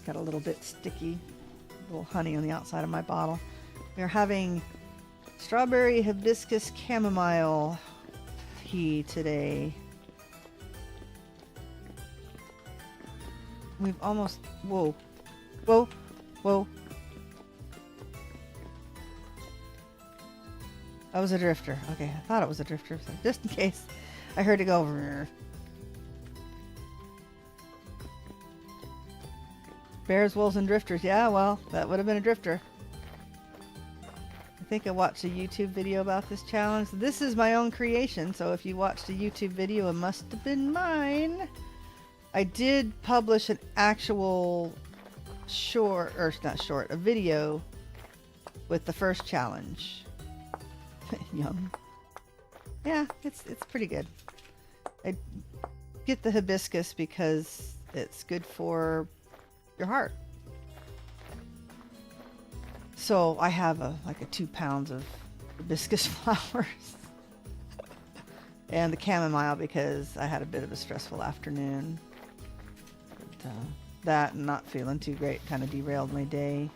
Got a little bit sticky. A little honey on the outside of my bottle. We're having strawberry hibiscus chamomile tea today. We've almost... Whoa. Whoa. Whoa. That was a drifter. Okay, I thought it was a drifter. So just in case I heard it go over. Bears, wolves, and drifters. Yeah, well, that would have been a drifter. I think I watched a YouTube video about this challenge. This is my own creation, so if you watched a YouTube video, it must have been mine. I did publish an actual short, or not short, a video with the first challenge. Yum. Yeah, it's pretty good. I get the hibiscus because it's good for your heart. So I have like 2 pounds of hibiscus flowers. And the chamomile because I had a bit of a stressful afternoon. But, that and not feeling too great kind of derailed my day.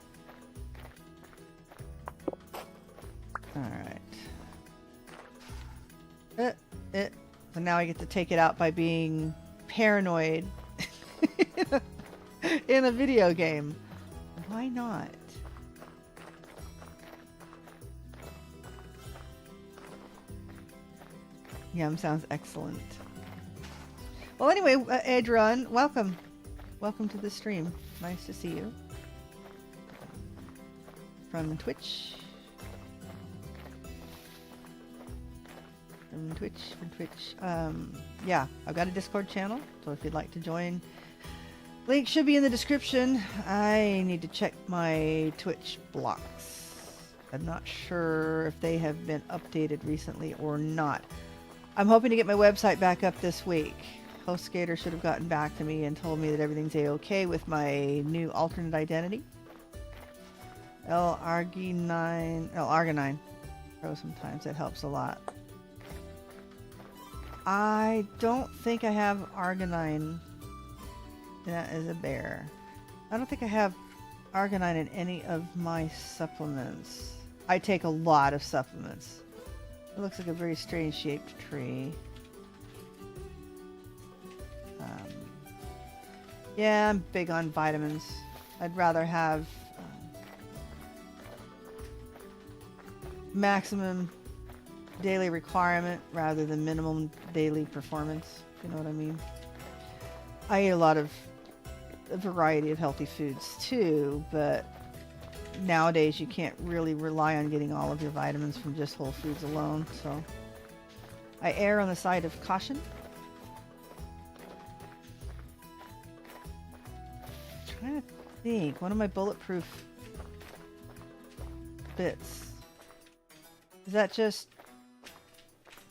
Alright. So now I get to take it out by being paranoid in a video game. Why not? Yum sounds excellent. Well, anyway, Adron, welcome. Welcome to the stream. Nice to see you. From Twitch. From Twitch. Yeah, I've got a Discord channel, so if you'd like to join, link should be in the description. I need to check my Twitch blocks. I'm not sure if they have been updated recently or not. I'm hoping to get my website back up this week. HostGator should have gotten back to me and told me that everything's a-okay with my new alternate identity. Arginine. Throw sometimes, that helps a lot. I don't think I have Arginine. That is a bear. I don't think I have Arginine in any of my supplements. I take a lot of supplements. It looks like a very strange shaped tree. Yeah, I'm big on vitamins. I'd rather have maximum daily requirement rather than minimum daily performance. You know what I mean? I eat a variety of healthy foods too, but nowadays you can't really rely on getting all of your vitamins from just whole foods alone, so I err on the side of caution. I'm trying to think, one of my bulletproof bits. Is that just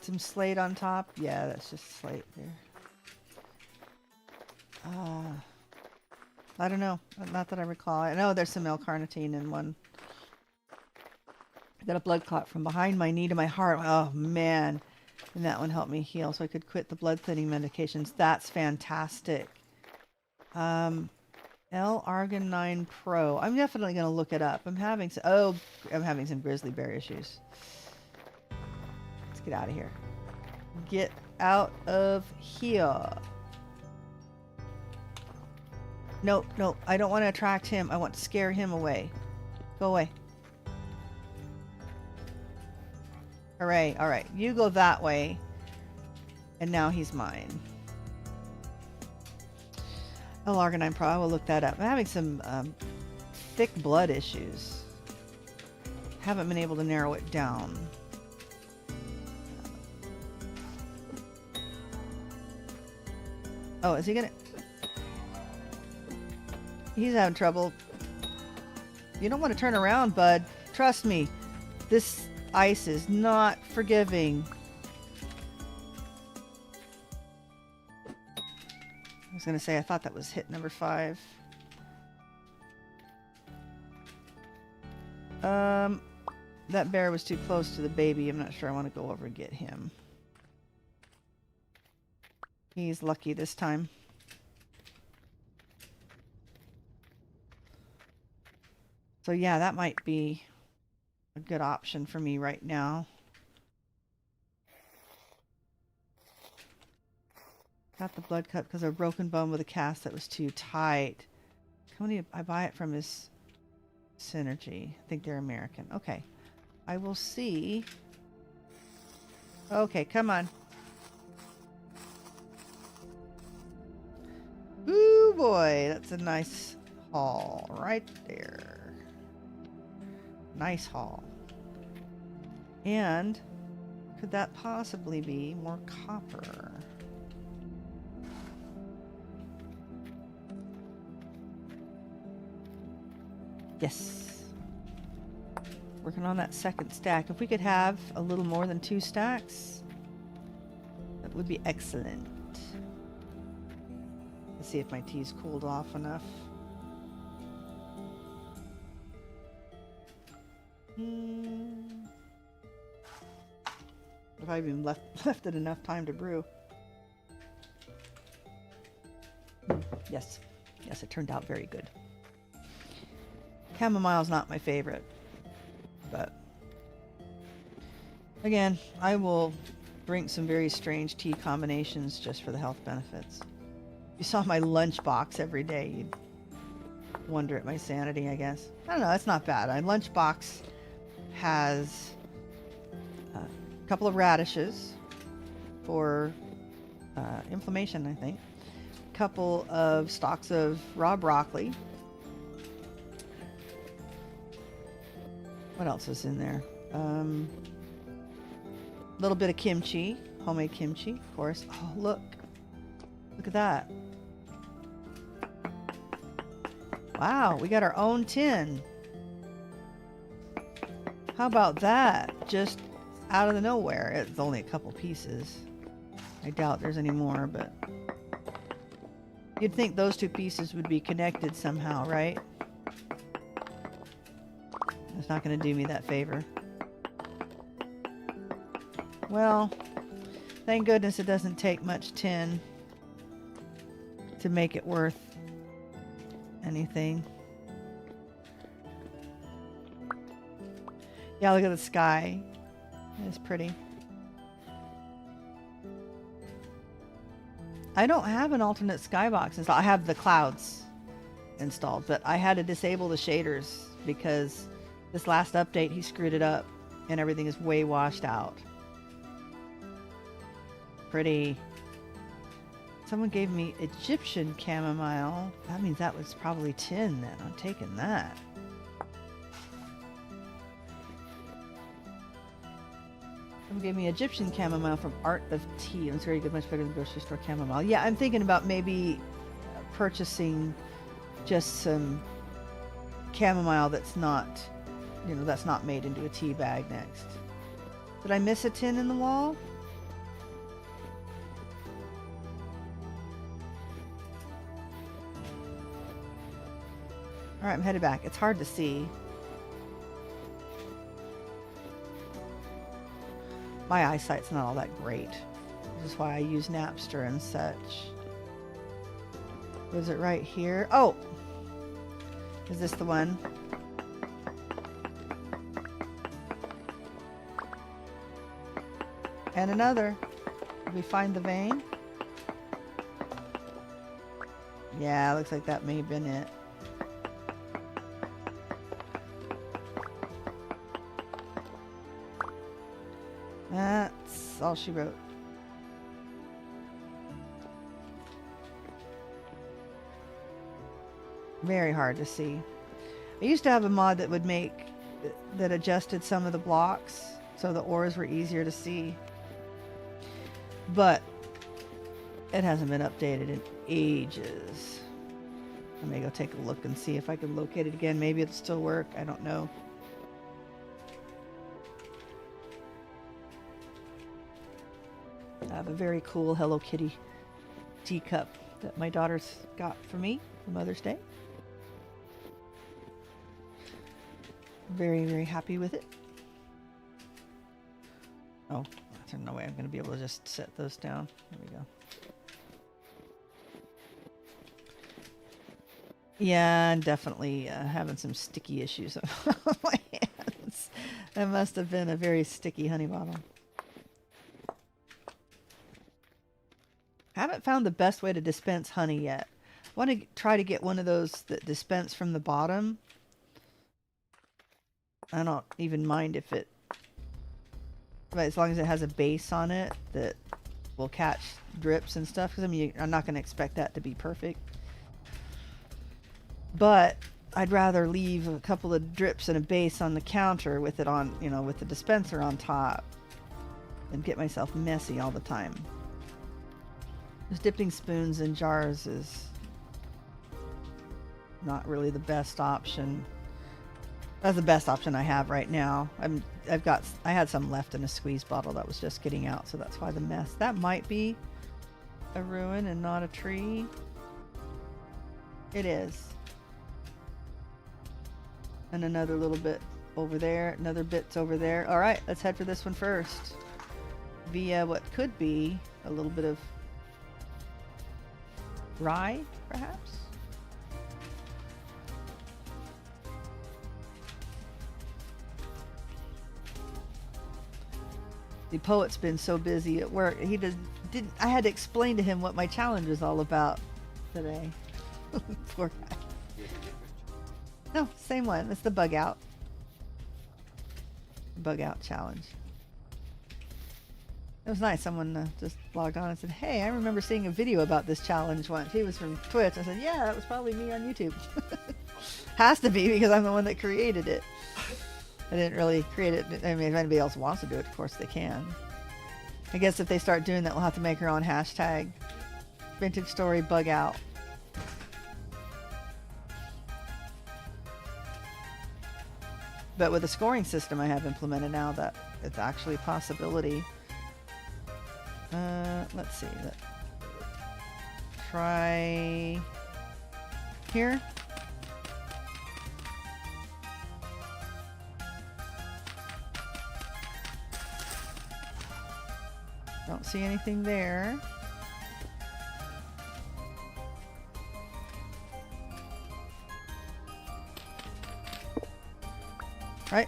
some slate on top? Yeah, that's just slate there. I don't know. Not that I recall. I know there's some L-carnitine in one. I got a blood clot from behind my knee to my heart. Oh, man. And that one helped me heal so I could quit the blood thinning medications. That's fantastic. L-arginine Pro. I'm definitely going to look it up. I'm having some grizzly bear issues. Let's get out of here. Get out of here. No, no, I don't want to attract him. I want to scare him away. Go away. Hooray. All right, you go that way. And now he's mine. L-arginine Pro, I will look that up. I'm having some thick blood issues. Haven't been able to narrow it down. Oh, is he gonna... He's having trouble. You don't want to turn around, bud. Trust me. This ice is not forgiving. I was going to say, I thought that was hit number 5. That bear was too close to the baby. I'm not sure I want to go over and get him. He's lucky this time. So yeah, that might be a good option for me right now. Got the blood cut because of a broken bone with a cast that was too tight. How many? I buy it from his Synergy. I think they're American. Okay. I will see. Okay, come on. Ooh boy, that's a nice haul right there. Nice haul. And could that possibly be more copper? Yes. Working on that second stack. If we could have a little more than 2 stacks, that would be excellent. Let's see if my tea's cooled off enough. If I even left it enough time to brew. Yes. Yes, it turned out very good. Chamomile's not my favorite, but again, I will drink some very strange tea combinations just for the health benefits. If you saw my lunchbox every day, you'd wonder at my sanity, I guess. I don't know, it's not bad. My lunchbox has a couple of radishes for inflammation, I think. A couple of stalks of raw broccoli. What else is in there? A little bit of kimchi, homemade kimchi, of course. Oh, look. Look at that. Wow, we got our own tin. How about that? Just out of the nowhere. It's only a couple pieces. I doubt there's any more, but you'd think those 2 pieces would be connected somehow, right? It's not going to do me that favor. Well, thank goodness it doesn't take much tin to make it worth anything. Yeah, look at the sky. It's pretty. I don't have an alternate skybox installed. I have the clouds installed, but I had to disable the shaders because this last update he screwed it up and everything is way washed out. pretty. Someone gave me Egyptian chamomile. That means that was probably tin then. I'm taking that. Someone gave me Egyptian chamomile from Art of Tea. It's very good, much better than grocery store chamomile. Yeah, I'm thinking about maybe purchasing just some chamomile that's not, you know, that's not made into a tea bag next. Did I miss a tin in the wall? Alright, I'm headed back. It's hard to see. My eyesight's not all that great. This is why I use Knapster and such. Was it right here? Oh! Is this the one? And another. Did we find the vein? Yeah, looks like that may have been it. That's all she wrote. Very hard to see. I used to have a mod that would make, that adjusted some of the blocks so the ores were easier to see. But it hasn't been updated in ages. I may go take a look and see if I can locate it again. Maybe it'll still work. I don't know. I have a very cool Hello Kitty teacup that my daughter's got for me for Mother's Day. Very, very happy with it. Oh, there's no way I'm going to be able to just set those down. There we go. Yeah, I'm definitely having some sticky issues on my hands. That must have been a very sticky honey bottle. I haven't found the best way to dispense honey yet. I want to try to get one of those that dispense from the bottom. I don't even mind if it, but as long as it has a base on it that will catch drips and stuff. Because I mean, I'm not going to expect that to be perfect. But I'd rather leave a couple of drips and a base on the counter with it on, you know, with the dispenser on top, than get myself messy all the time. Just dipping spoons in jars is not really the best option. That's the best option I have right now. I had some left in a squeeze bottle that was just getting out, so that's why the mess. That might be a ruin and not a tree. It is. And another little bit over there. Another bit's over there. All right, let's head for this one first. Via what could be a little bit of rye, perhaps? The poet's been so busy at work. He didn't. I had to explain to him what my challenge was all about today. Poor guy. No, same one. It's the bug out. Bug out challenge. It was nice. Someone just logged on and said, "Hey, I remember seeing a video about this challenge once." He was from Twitch. I said, "Yeah, that was probably me on YouTube." Has to be, because I'm the one that created it. I didn't really create it. I mean, if anybody else wants to do it, of course they can. I guess if they start doing that, we'll have to make our own hashtag. Vintage story bug out. But with the scoring system I have implemented now, that it's actually a possibility. Let's see. Try here. Don't see anything there. Right.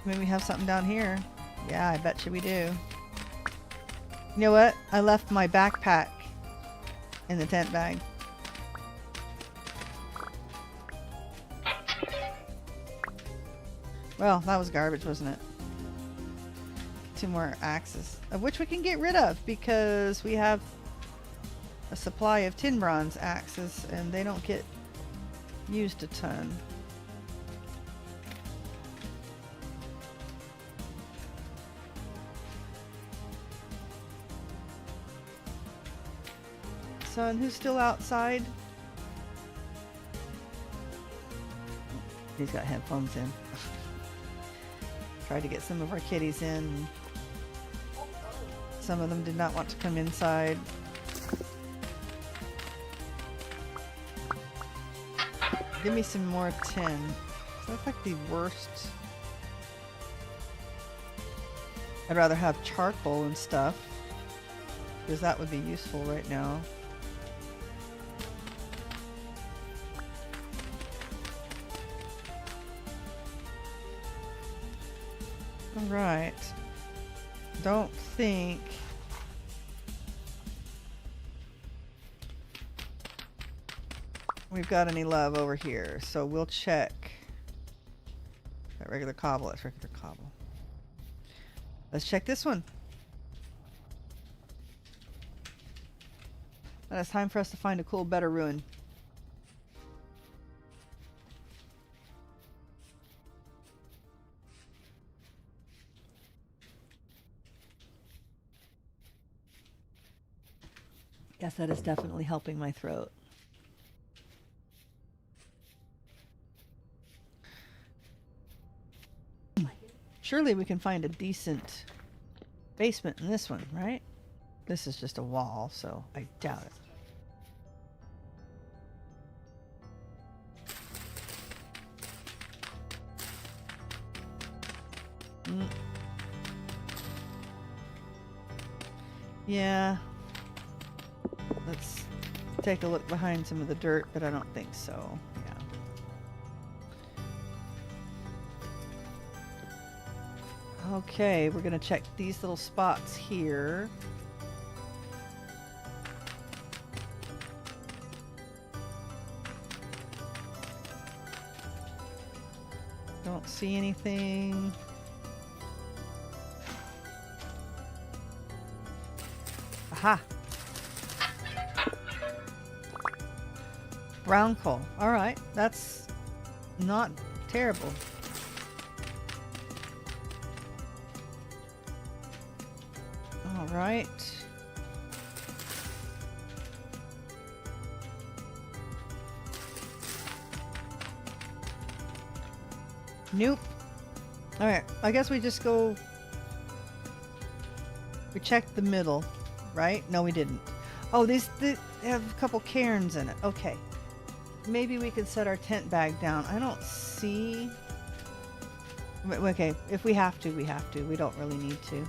Maybe we have something down here. Yeah, I bet you we do. You know what? I left my backpack in the tent bag. Well, that was garbage, wasn't it? 2 more axes, of which we can get rid of because we have a supply of tin bronze axes and they don't get used a ton. So, and who's still outside? He's got headphones in. Tried to get some of our kitties in. Some of them did not want to come inside. Give me some more tin. That's like the worst. I'd rather have charcoal and stuff, because that would be useful right now. Alright. Don't think we've got any love over here, so we'll check. That regular cobble, that's regular cobble. Let's check this one. And it's time for us to find a cool, better ruin. Yes, that is definitely helping my throat. Surely we can find a decent basement in this one, right? This is just a wall, so I doubt it. Yeah. Let's take a look behind some of the dirt, but I don't think so. Yeah. Okay, we're gonna check these little spots here. Don't see anything. Aha! Brown coal. Alright, that's not terrible. Alright. Nope. Alright, I guess we just go... We checked the middle, right? No, we didn't. Oh, they have a couple cairns in it. Okay. Maybe we could set our tent bag down. I don't see... Okay, if we have to, we have to. We don't really need to.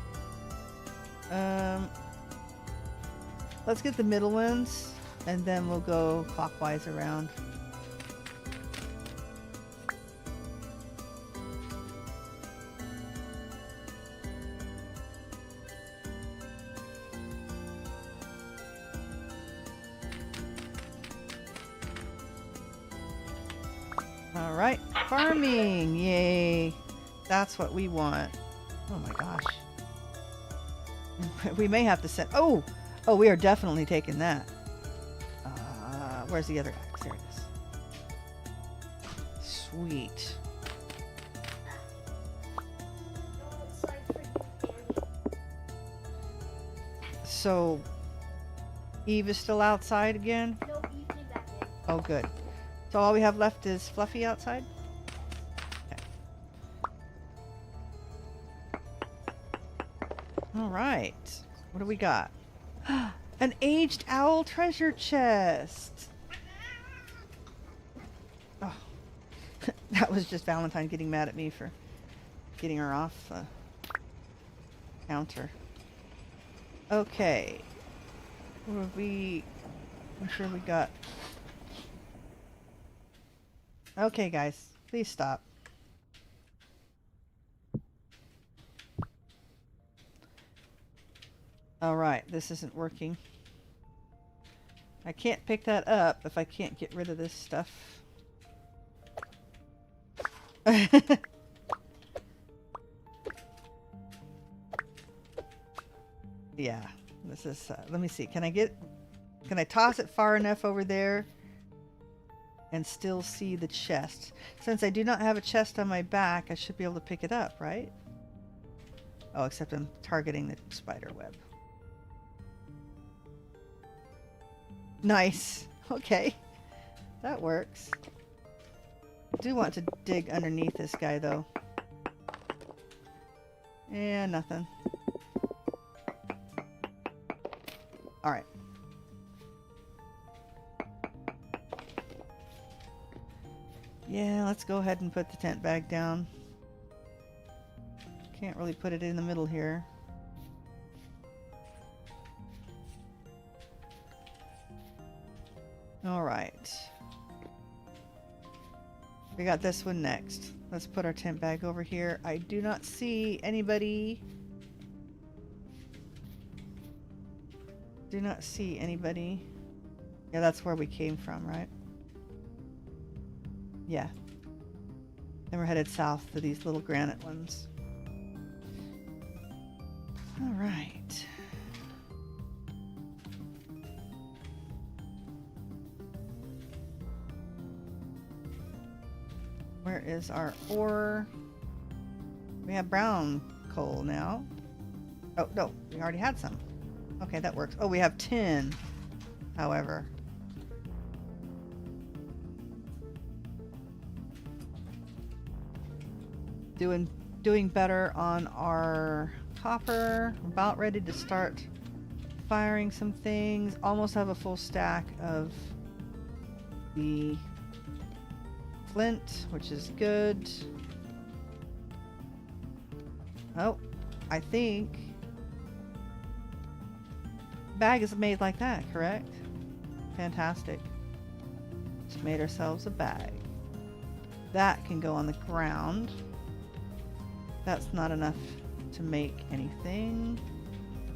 Let's get the middle ones, and then we'll go clockwise around. Alright, farming! Yay! That's what we want. Oh my gosh. We may have to set... Oh! Oh, we are definitely taking that. Where's the other axe? There it is. Sweet. So, Eve is still outside again? No, Eve came back in. Oh, good. So all we have left is Fluffy outside? Okay. Alright. What do we got? An aged owl treasure chest! Oh. That was just Valentine getting mad at me for getting her off the counter. Okay. What have we... I'm sure we got... Okay, guys. Please stop. Alright, this isn't working. I can't pick that up if I can't get rid of this stuff. Yeah, this is, let me see. Can I toss it far enough over there and still see the chest? Since I do not have a chest on my back, I should be able to pick it up, right? Oh, except I'm targeting the spider web. Nice. Okay. That works. I do want to dig underneath this guy, though. Yeah, nothing. Alright. Yeah, let's go ahead and put the tent bag down. Can't really put it in the middle here. Alright. We got this one next. Let's put our tent bag over here. I do not see anybody. Do not see anybody. Yeah, that's where we came from, right? Yeah. Then we're headed south to these little granite ones. All right. Where is our ore? We have brown coal now. Oh, no, we already had some. Okay, that works. Oh, we have tin, however. Doing better on our copper. About ready to start firing some things. Almost have a full stack of the flint, which is good. Oh, I think bag is made like that, correct? Fantastic. Just made ourselves a bag. That can go on the ground. That's not enough to make anything.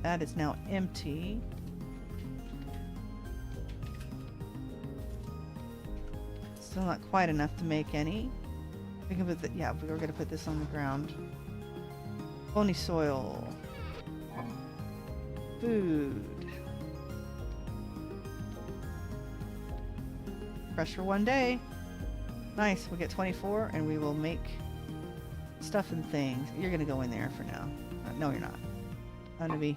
That is now empty. Still not quite enough to make any. We can put the, yeah, we're gonna put this on the ground. Bony soil. Food. Fresh for one day. Nice, we'll get 24 and we will make stuff and things. You're gonna go in there for now. No, you're not. I'm gonna be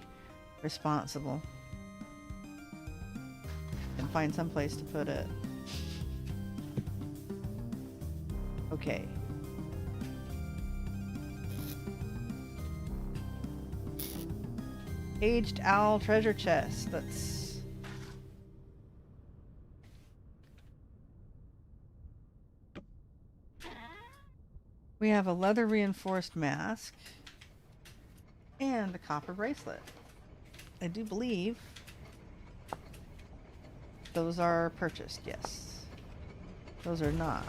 responsible and find some place to put it. Okay. Aged owl treasure chest. That's we have a leather reinforced mask and a copper bracelet. I do believe those are purchased, yes. Those are not.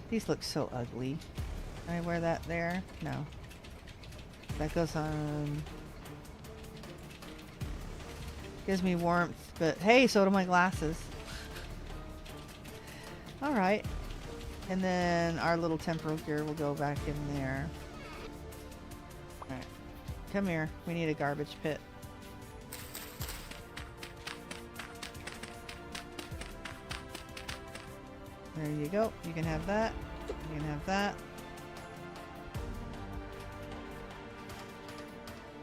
These look so ugly. Can I wear that there? No. That goes on. Gives me warmth, but hey, so do my glasses. Alright. And then our little temporal gear will go back in there. Alright. Come here. We need a garbage pit. There you go. You can have that. You can have that.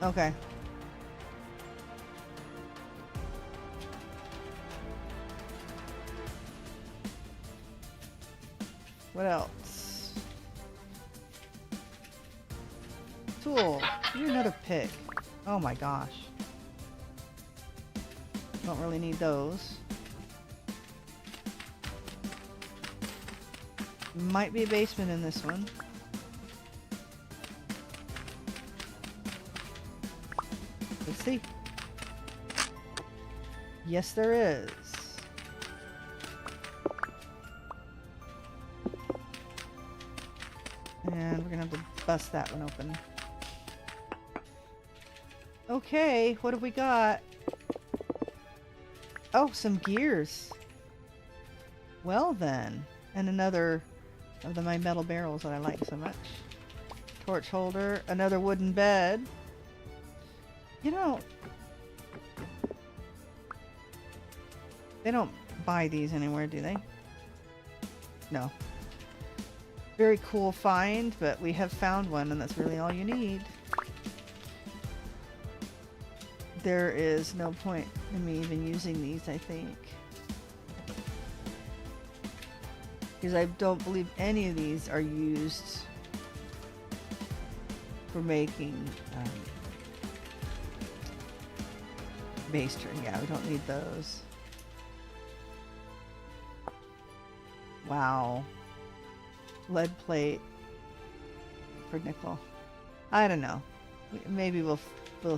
Okay. What else? Tool. You're another pick. Oh my gosh. Don't really need those. Might be a basement in this one. Let's see. Yes, there is. And we're gonna have to bust that one open. Okay, what have we got? Oh, some gears. Well then. And another of my metal barrels that I like so much. Torch holder, another wooden bed. You know, they don't buy these anywhere, do they? No. Very cool find, but we have found one, and that's really all you need. There is no point in me even using these, I think. Because I don't believe any of these are used for making base string. Yeah, we don't need those. Wow. Lead plate for nickel. I don't know. Maybe we'll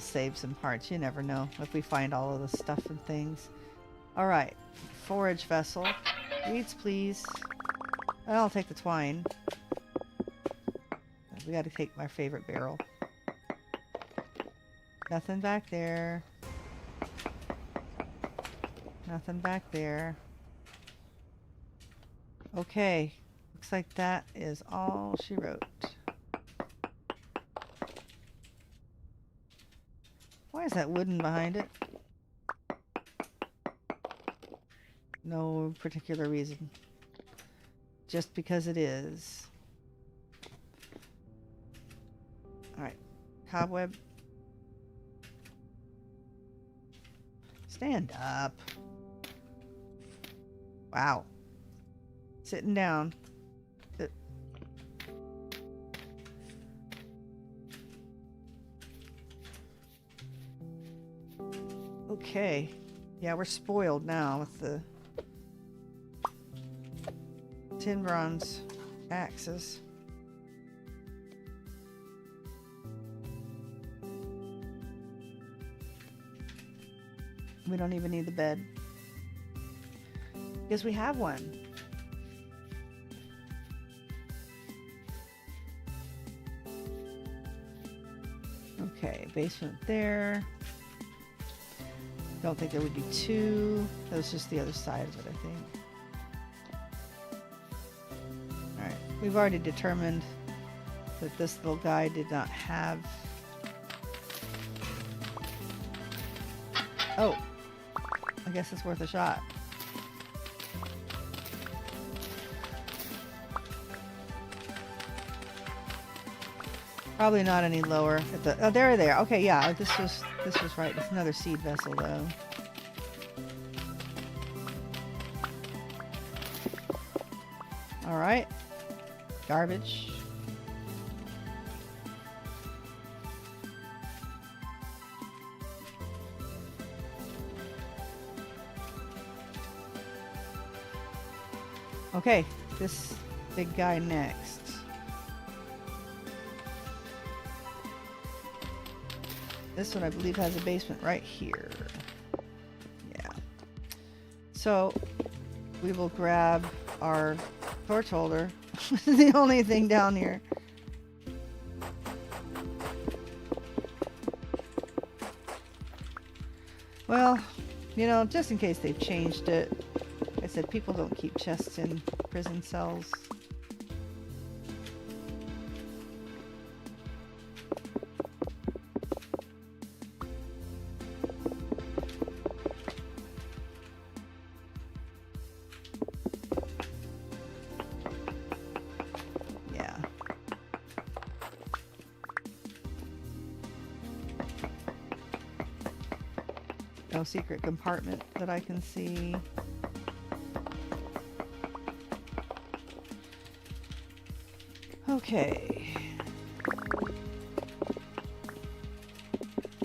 save some parts. You never know if we find all of the stuff and things. All right. Forage vessel. Reeds, please. I'll take the twine. We got to take my favorite barrel. Nothing back there. Nothing back there. Okay. Looks like that is all she wrote. Why is that wooden behind it? No particular reason. Just because it is. Alright. Cobweb. Stand up. Wow. Sitting down. Okay. Yeah, we're spoiled now with the tin bronze axes. We don't even need the bed. Because we have one. Okay, basement there. Don't think there would be two. That was just the other side of it, I think. Alright, we've already determined that this little guy did not have... Oh! I guess it's worth a shot. Probably not any lower. At the, oh, there. Okay, yeah, this was right. It's another seed vessel, though. All right, garbage. Okay, this big guy next. This one, I believe, has a basement right here. Yeah. So, we will grab our torch holder. The only thing down here. Well, you know, just in case they've changed it. Like I said, people don't keep chests in prison cells. No secret compartment that I can see. Okay.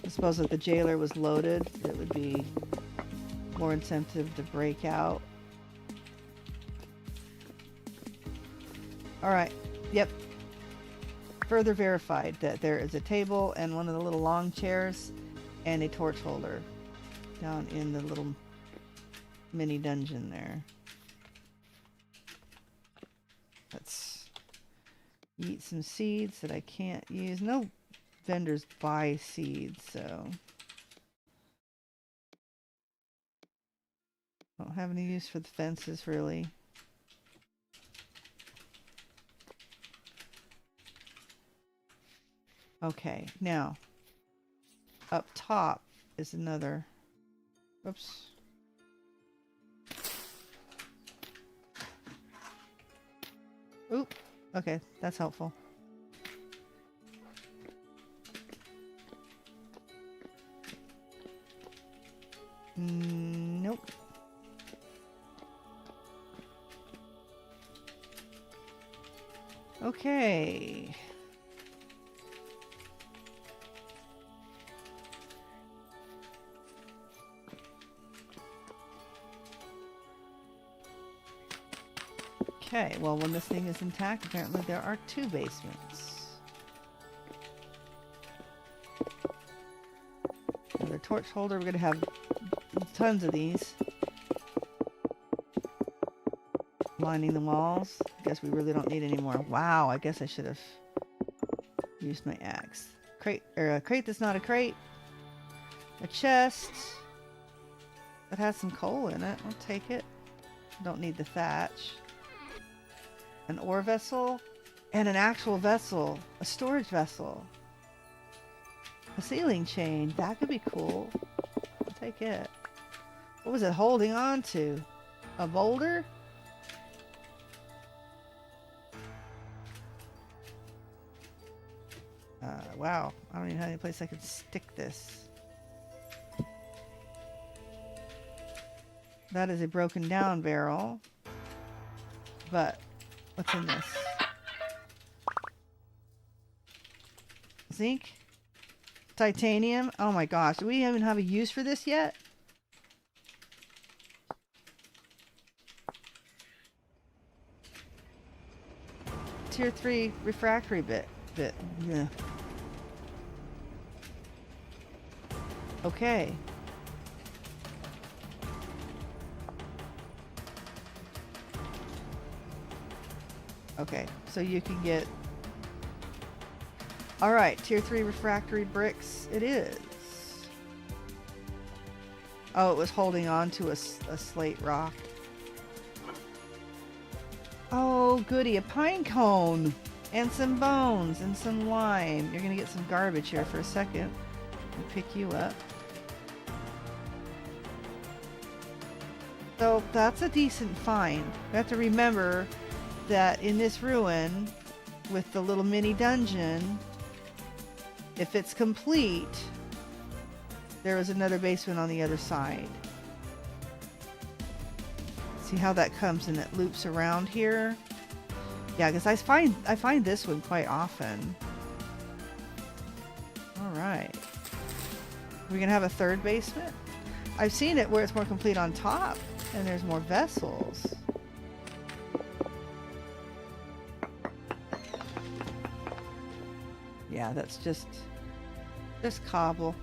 I suppose if the jailer was loaded, it would be more incentive to break out. Alright. Yep. Further verified that there is a table and one of the little long chairs and a torch holder down in the little mini dungeon there. Let's eat some seeds that I can't use. No vendors buy seeds, so don't have any use for the fences really. Okay, now up top is another. Oops. Oop. Okay, that's helpful. Nope. Okay. Okay, well, when this thing is intact, apparently there are 2 basements. Another torch holder. We're going to have tons of these. Lining the walls. Guess we really don't need any more. Wow, I guess I should have used my axe. Crate, or a crate that's not a crate. A chest that has some coal in it. I'll take it. Don't need the thatch. An ore vessel and an actual vessel. A storage vessel. A ceiling chain. That could be cool. I'll take it. What was it holding on to? A boulder? Wow. I don't even have any place I could stick this. That is a broken down barrel. But what's in this? Zinc? Titanium? Oh my gosh. Do we even have a use for this yet? Tier 3 refractory bit. Yeah. Okay. Okay, so you can get... Alright, tier 3 refractory bricks it is. Oh, it was holding on to a slate rock. Oh, goody, a pine cone! And some bones and some lime. You're gonna get some garbage here for a second. I'll pick you up. So that's a decent find. We have to remember that in this ruin, with the little mini dungeon, if it's complete, there is another basement on the other side. See how that comes and it loops around here? Yeah, because I find this one quite often. Alright. We're gonna have a third basement? I've seen it where it's more complete on top and there's more vessels. Yeah, that's just cobble.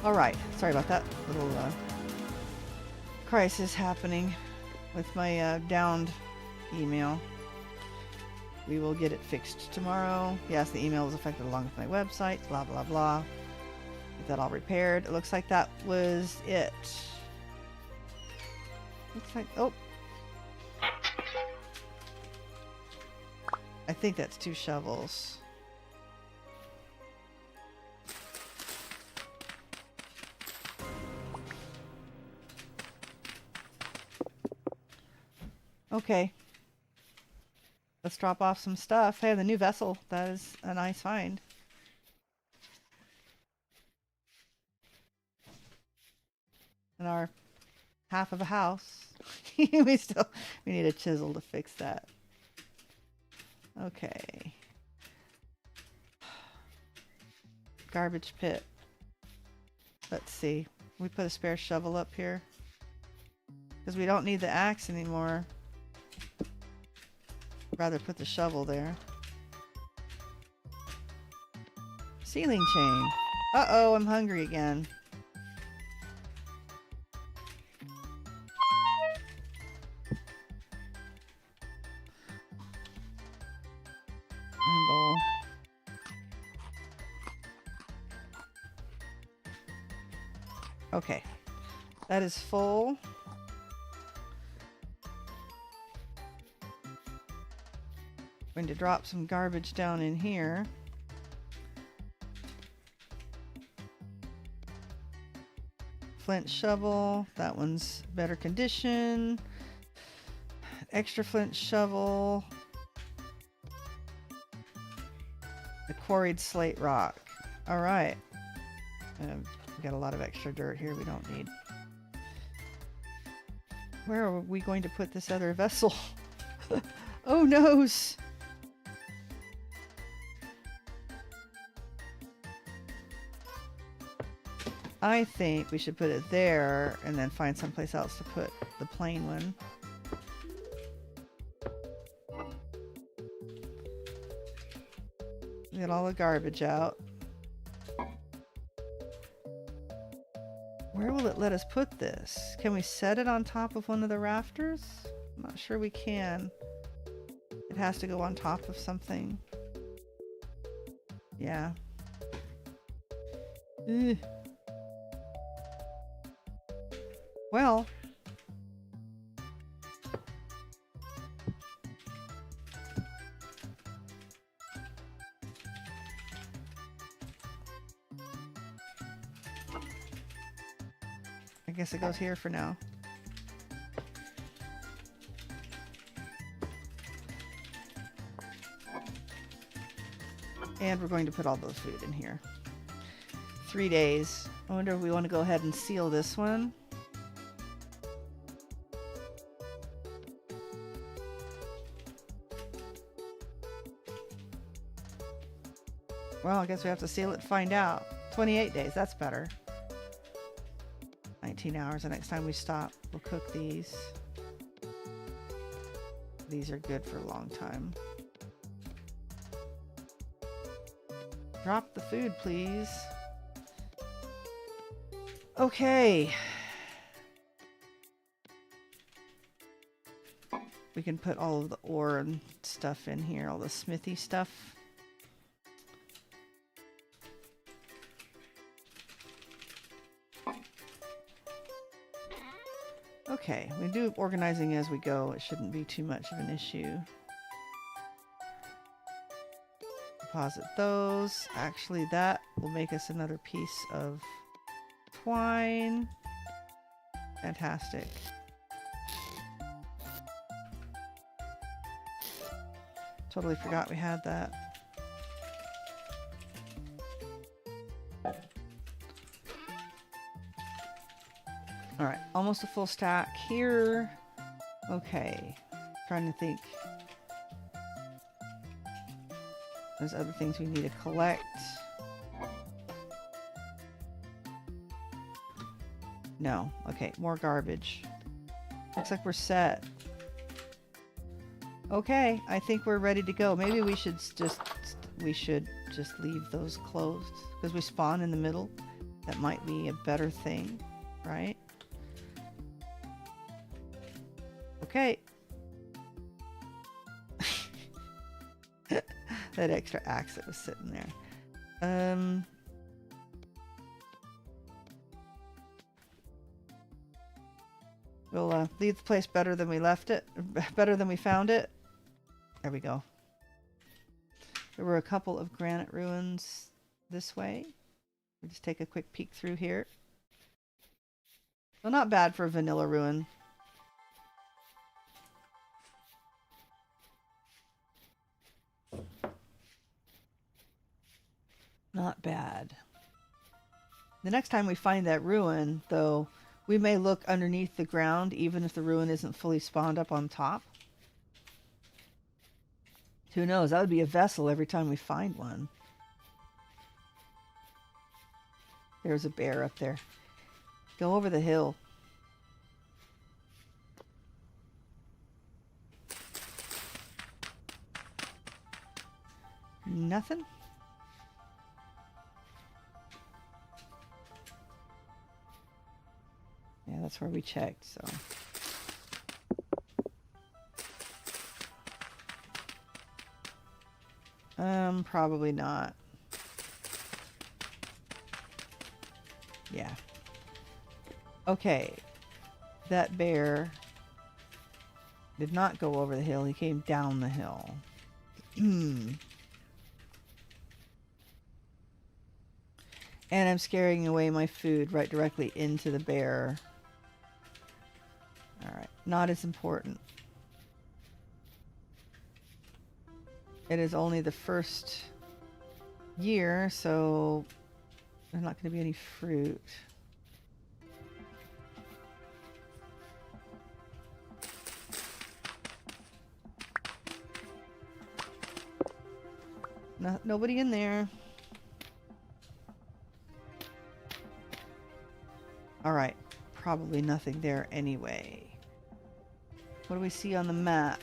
Alright, sorry about that little crisis happening with my downed email. We will get it fixed tomorrow. Yes, the email was affected along with my website, blah blah blah. Get that all repaired. It looks like that was it. Looks like, oh. I think that's 2 shovels. Okay. Let's drop off some stuff. Hey, the new vessel. That is a nice find. And our half of a house. we need a chisel to fix that. Okay. garbage pit. Let's see. We put a spare shovel up here. Because we don't need the axe anymore. I'd rather put the shovel there. Ceiling chain. Uh-oh, I'm hungry again. Bowl. Okay. That is full. Going to drop some garbage down in here. Flint shovel. That one's better condition. Extra flint shovel. The quarried slate rock. Alright. We got a lot of extra dirt here we don't need. Where are we going to put this other vessel? Oh noes! I think we should put it there and then find someplace else to put the plain one. Get all the garbage out. Where will it let us put this? Can we set it on top of one of the rafters? I'm not sure we can. It has to go on top of something. Yeah. Ugh. Well. I guess it goes here for now. And we're going to put all those food in here. 3 days. I wonder if we want to go ahead and seal this one. Well, I guess we have to seal it to find out. 28 days, that's better. 19 hours. The next time we stop, we'll cook these. These are good for a long time. Drop the food, please. Okay. We can put all of the ore and stuff in here, all the smithy stuff. Okay, we do organizing as we go. It shouldn't be too much of an issue. Deposit those. Actually, that will make us another piece of twine. Fantastic. Totally forgot we had that. Alright, almost a full stack here. Okay, trying to think. There's other things we need to collect. No, okay, more garbage. Looks like we're set. Okay, I think we're ready to go. Maybe we should just leave those closed because we spawn in the middle. That might be a better thing, right? Okay. That extra axe that was sitting there. We'll leave the place better than we left it, better than we found it. There we go. There were a couple of granite ruins this way. We'll just take a quick peek through here. Well, not bad for a vanilla ruin. Not bad. The next time we find that ruin, though, we may look underneath the ground, even if the ruin isn't fully spawned up on top. Who knows? That would be a vessel every time we find one. There's a bear up there. Go over the hill. Nothing? Yeah, that's where we checked, so. Probably not. Yeah. Okay. That bear did not go over the hill. He came down the hill. And I'm scaring away my food right directly into the bear. Alright. Not as important. It is only the first year, so there's not going to be any fruit. Nobody in there. Alright, probably nothing there anyway. What do we see on the map?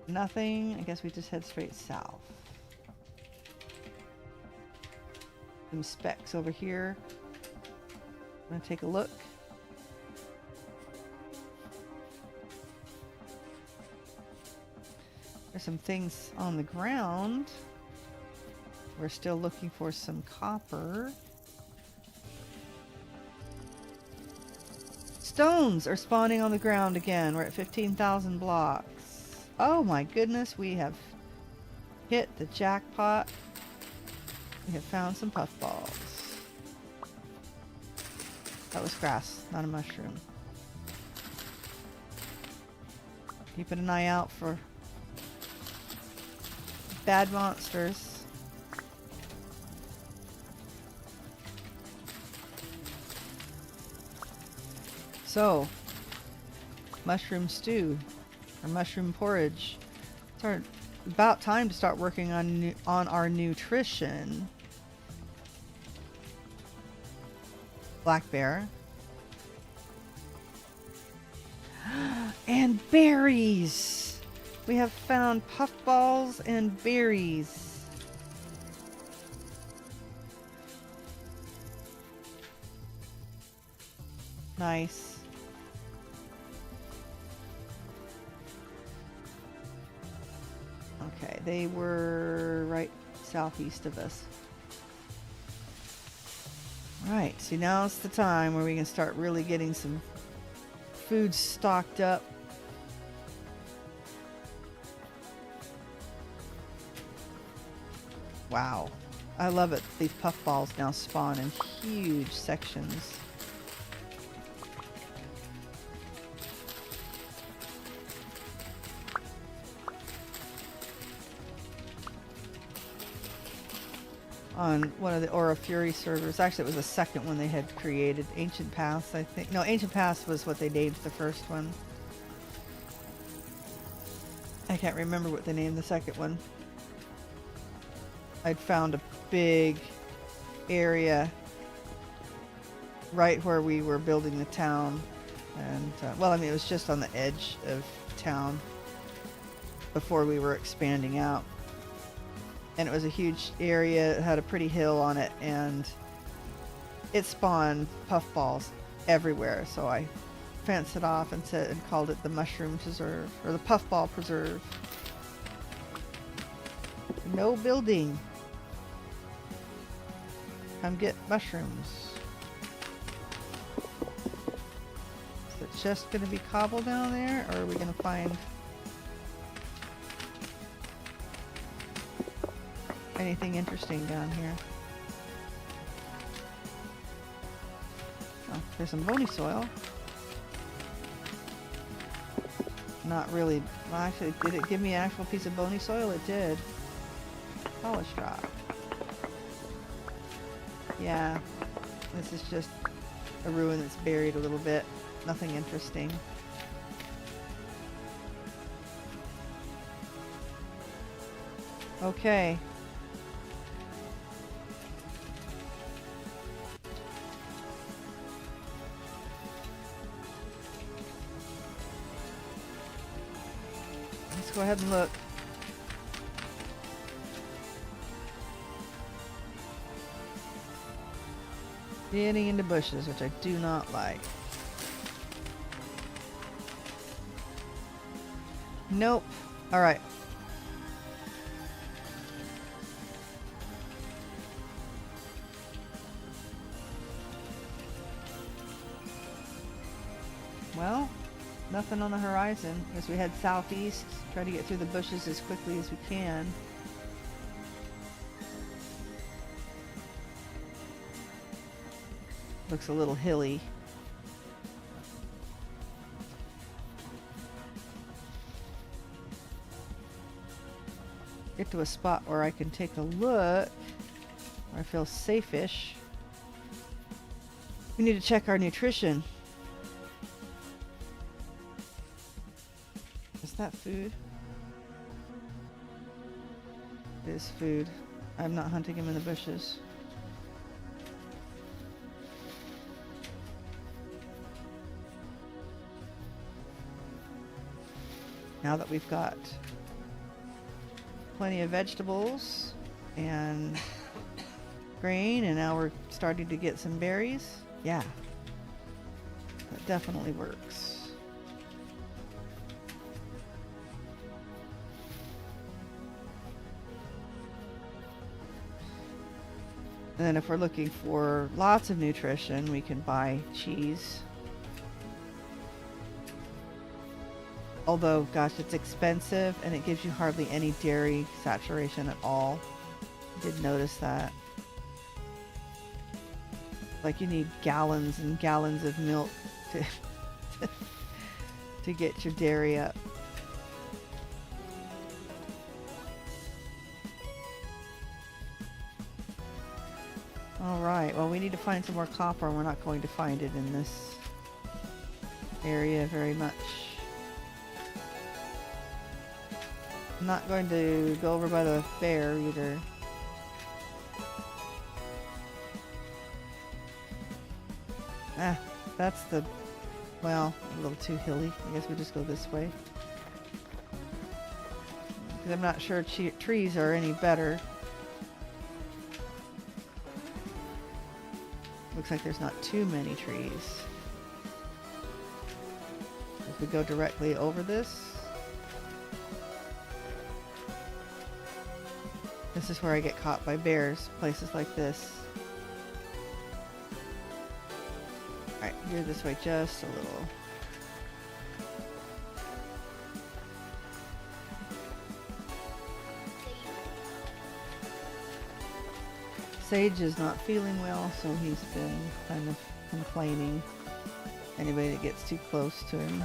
Nothing. I guess we just head straight south. Some specks over here. I'm gonna take a look. There's some things on the ground. We're still looking for some copper. Stones are spawning on the ground again. We're at 15,000 blocks. Oh my goodness, we have hit the jackpot. We have found some puffballs. That was grass, not a mushroom. Keeping an eye out for bad monsters. So, mushroom stew. Or mushroom porridge. It's about time to start working on our nutrition. Black bear. And berries! We have found puffballs and berries. Nice. Okay, they were right southeast of us. Right, see, now's the time where we can start really getting some food stocked up. Wow, I love it. These puffballs now spawn in huge sections. On one of the Aura Fury servers. Actually, it was the second one they had created. Ancient Paths, I think. No, Ancient Paths was what they named the first one. I can't remember what they named the second one. I'd found a big area right where we were building the town. And, well, I mean, it was just on the edge of town before we were expanding out. And it was a huge area. It had a pretty hill on it, and it spawned puffballs everywhere. So I fenced it off and called it the Mushroom Preserve, or the Puffball Preserve. No building. Come get mushrooms. Is it just going to be cobble down there, or are we going to find anything interesting down here? Oh, there's some bony soil. Not really. Well, actually, did it give me an actual piece of bony soil? It did. Polish rock. Yeah. This is just a ruin that's buried a little bit. Nothing interesting. Okay. go ahead and look. Getting into bushes, which I do not like. Nope. Alright. Well, nothing on the horizon. As we head southeast, try to get through the bushes as quickly as we can. Looks a little hilly. Get to a spot where I can take a look, where I feel safe-ish. We need to check our nutrition. Is that food? It is food. I'm not hunting him in the bushes. Now that we've got plenty of vegetables and grain, and now we're starting to get some berries. Yeah, that definitely works. And then if we're looking for lots of nutrition, we can buy cheese. Although, gosh, it's expensive and it gives you hardly any dairy saturation at all. I did notice that. Like you need gallons and gallons of milk to get your dairy up. Alright, well we need to find some more copper. We're not going to find it in this area very much. I'm not going to go over by the fair either. Ah, that's the, well, a little too hilly. I guess we just go this way. Because I'm not sure trees are any better. Looks like there's not too many trees. If we go directly over this. This is where I get caught by bears, places like this. Alright, veer this way just a little. Sage is not feeling well, so he's been kind of complaining. Anybody that gets too close to him.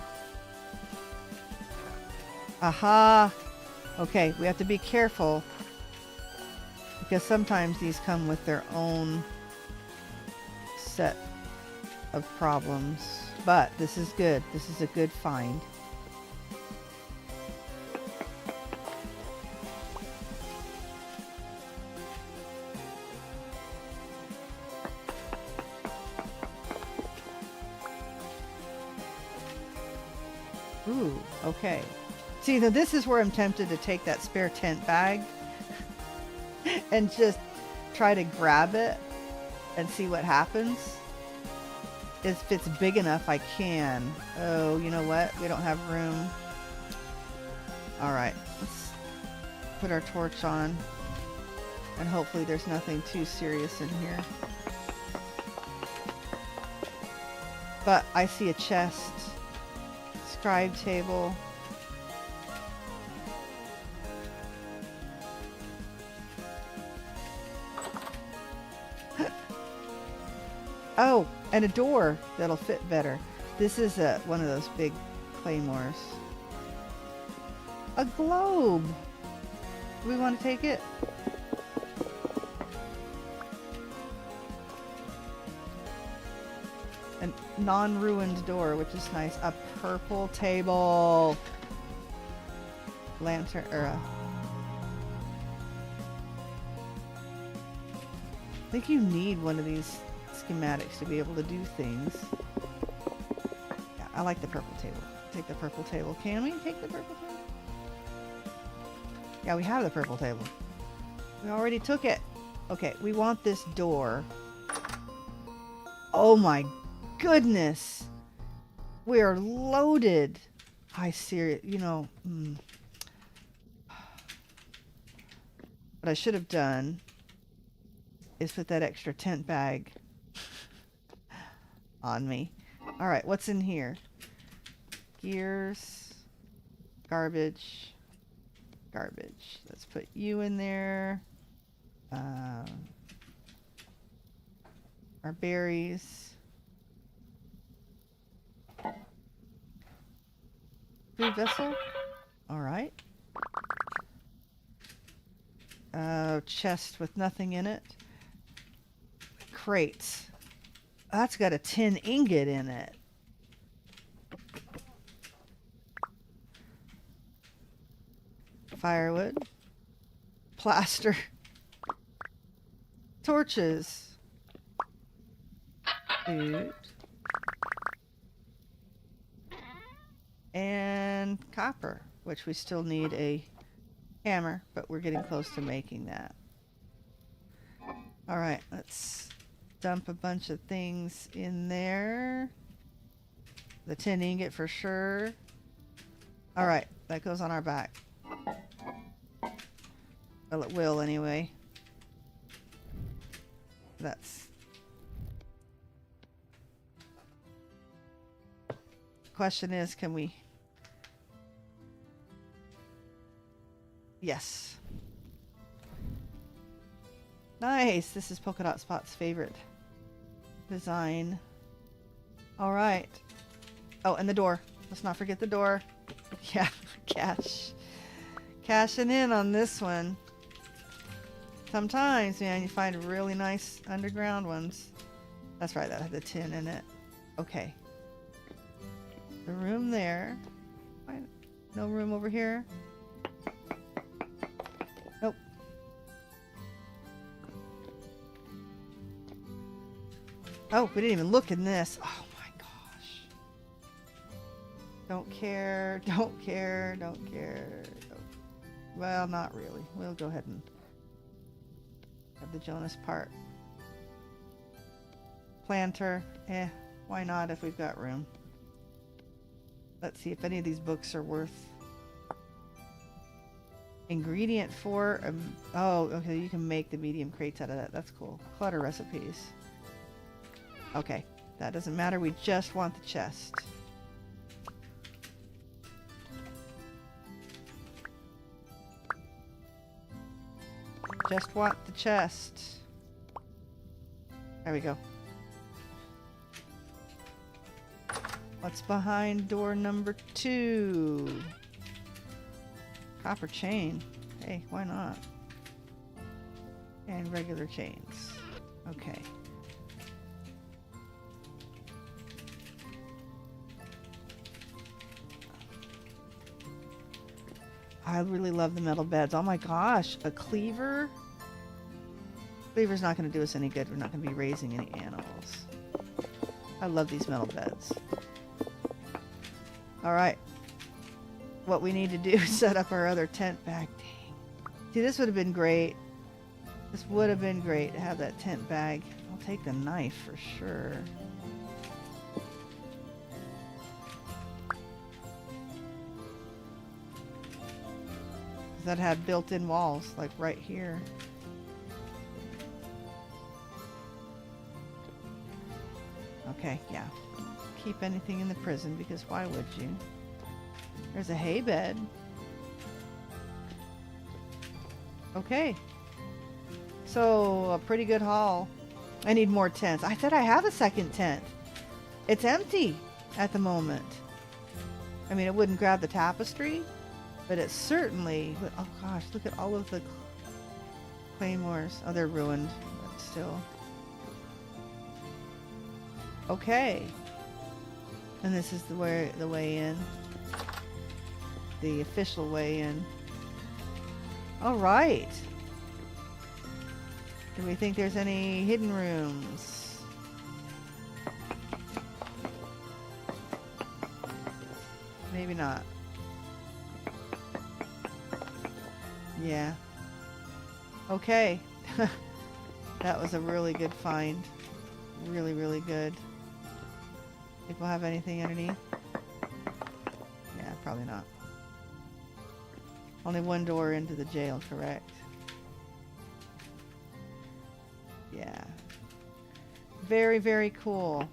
Aha! Okay, we have to be careful. Because sometimes these come with their own set of problems. But this is good. This is a good find. Ooh, okay. See, now this is where I'm tempted to take that spare tent bag and just try to grab it and see what happens. If it's big enough, I can. Oh, you know what? We don't have room. Alright, let's put our torch on. And hopefully there's nothing too serious in here. But I see a chest. Scribe table. Oh, and a door that'll fit better. This is one of those big claymores. A globe. Do we want to take it? A non-ruined door, which is nice. A purple table. Lantern, or I think you need one of these schematics to be able to do things. Yeah, I like the purple table. Take the purple table. Can we take the purple table? Yeah, we have the purple table. We already took it. Okay, we want this door. Oh my goodness. We are loaded. I serious, you know. What I should have done is put that extra tent bag on me. All right, what's in here? Gears, garbage, garbage. Let's put you in there. Our berries. Food vessel. All right. Chest with nothing in it. Crates. That's got a tin ingot in it. Firewood. Plaster. Torches. Food. And copper, which we still need a hammer, but we're getting close to making that. All right, let's dump a bunch of things in there. The tin ingot for sure. All right, that goes on our back. Well, it will anyway. That's... Question is, can we... Yes. Nice. This is Polka Dot Spot's favorite design. All right. Oh, and the door. Let's not forget the door. Yeah, cash. Cashing in on this one. Sometimes, man, you find really nice underground ones. That's right, that had the tin in it. Okay. The room there. No room over here. Nope. Oh, we didn't even look in this. Oh my gosh. Don't care, don't care, don't care. Well, not really. We'll go ahead and have the Jonas part. Planter. Why not if we've got room? Let's see if any of these books are worth... Ingredient for... oh, okay, you can make the medium crates out of that. That's cool. Clutter recipes. Okay, that doesn't matter. We just want the chest. Just want the chest. There we go. What's behind door number 2? Copper chain. Hey, why not? And regular chains. Okay. I really love the metal beds. Oh my gosh, a cleaver? Cleaver's not going to do us any good. We're not going to be raising any animals. I love these metal beds. Alright. What we need to do is set up our other tent bag. Dang. See, this would have been great. This would have been great to have that tent bag. I'll take the knife for sure. That had built-in walls, like right here. Okay, yeah. Keep anything in the prison, because why would you? There's a hay bed. Okay. So, a pretty good haul. I need more tents. I said I have a second tent. It's empty at the moment. I mean, it wouldn't grab the tapestry, but it certainly... Oh gosh, look at all of the claymores. Oh, they're ruined, but still. Okay. And this is the way in. The official way in. Alright. Do we think there's any hidden rooms? Maybe not. Yeah. Okay. That was a really good find. Really, really good. Think we'll have anything underneath? Yeah, probably not. Only one door into the jail, correct? Yeah. Very, very cool.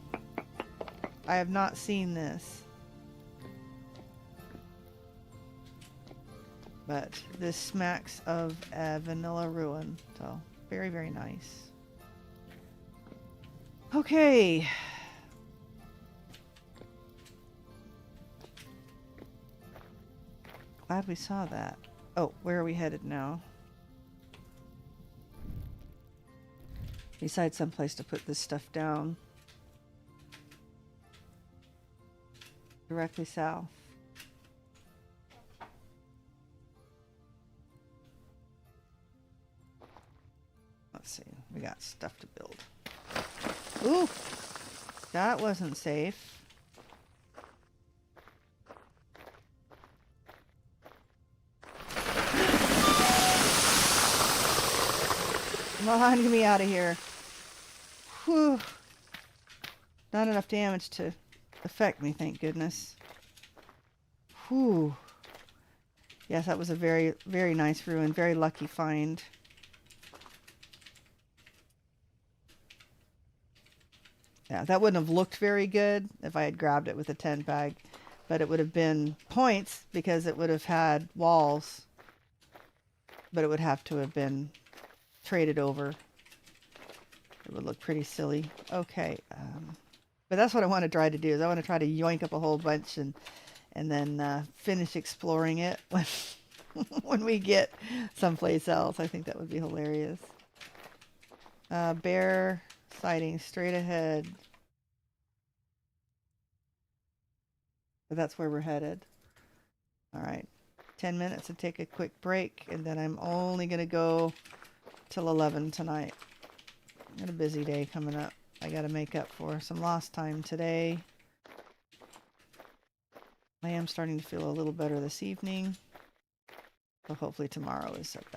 I have not seen this. But this smacks of a vanilla ruin. So, very, very nice. Okay. Glad we saw that. Oh, where are we headed now? Decide someplace to put this stuff down. Directly south. Let's see. We got stuff to build. Ooh! That wasn't safe. Come on, get me out of here. Whew. Not enough damage to affect me, thank goodness. Whew. Yes, that was a very, very nice ruin. Very lucky find. Yeah, that wouldn't have looked very good if I had grabbed it with a 10 bag. But it would have been points because it would have had walls. But it would have to have been traded over. It would look pretty silly. Okay. But that's what I want to try to do. Is I want to try to yoink up a whole bunch and then finish exploring it when, when we get someplace else. I think that would be hilarious. Bear sighting straight ahead. But that's where we're headed. All right. 10 minutes to take a quick break, and then I'm only going to go till 11 tonight. Got a busy day coming up. I got to make up for some lost time today. I am starting to feel a little better this evening. So hopefully tomorrow is a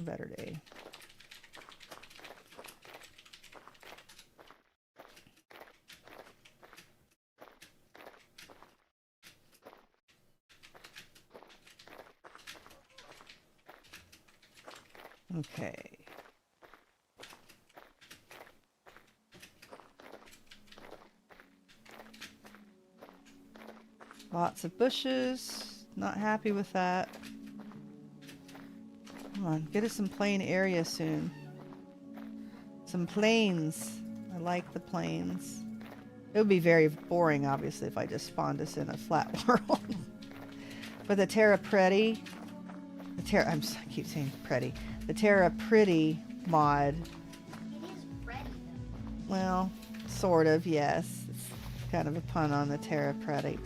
better day. Okay. Lots of bushes. Not happy with that. Come on, get us some plain area soon. Some plains. I like the plains. It would be very boring, obviously, if I just spawned us in a flat world. But the TerraPretty, I keep saying pretty. The TerraPretty mod. It is ready though. Well, sort of, yes. It's kind of a pun on the TerraPretty.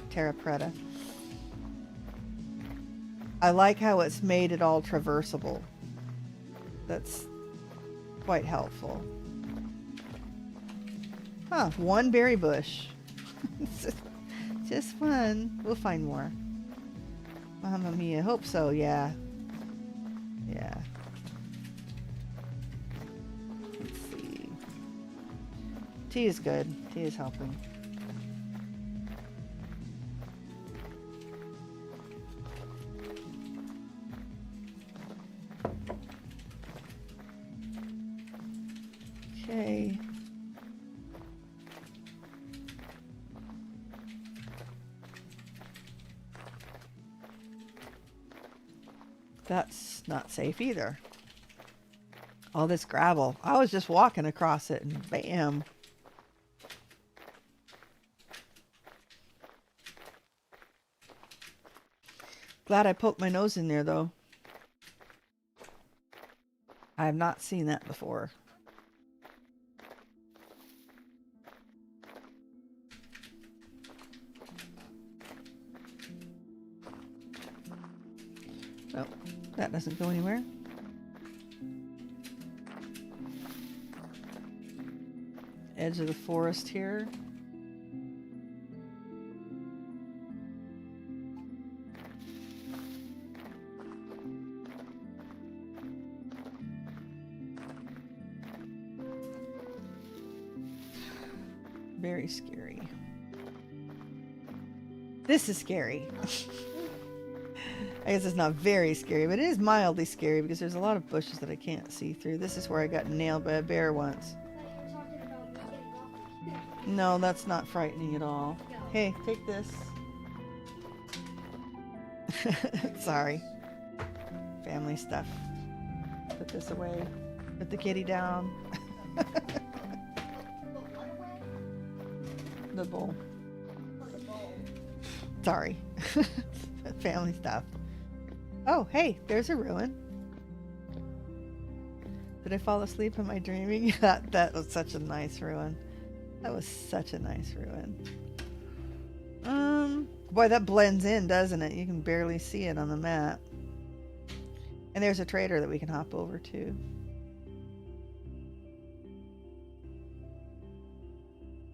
I like how it's made it all traversable. That's quite helpful. Huh, one berry bush. Just one. We'll find more. Mamma mia, hope so, yeah. Yeah. Let's see. Tea is good. Tea is helping. Okay. That's not safe either. All this gravel. I was just walking across it and bam. Glad I poked my nose in there though. I have not seen that before. Well, that doesn't go anywhere. Edge of the forest here. very scary. This is scary. I guess it's not very scary, but it is mildly scary because there's a lot of bushes that I can't see through. This is where I got nailed by a bear once. I thought you were talking about me getting off. No, that's not frightening at all. No. Hey, take this. Sorry. Family stuff. Put this away. Put the kitty down. Put what away? The bowl. Oh, the bowl. Sorry. Family stuff. Oh, hey, there's a ruin. Did I fall asleep? Am I dreaming? That was such a nice ruin. That was such a nice ruin. Boy, that blends in, doesn't it? You can barely see it on the map. And there's a trader that we can hop over to.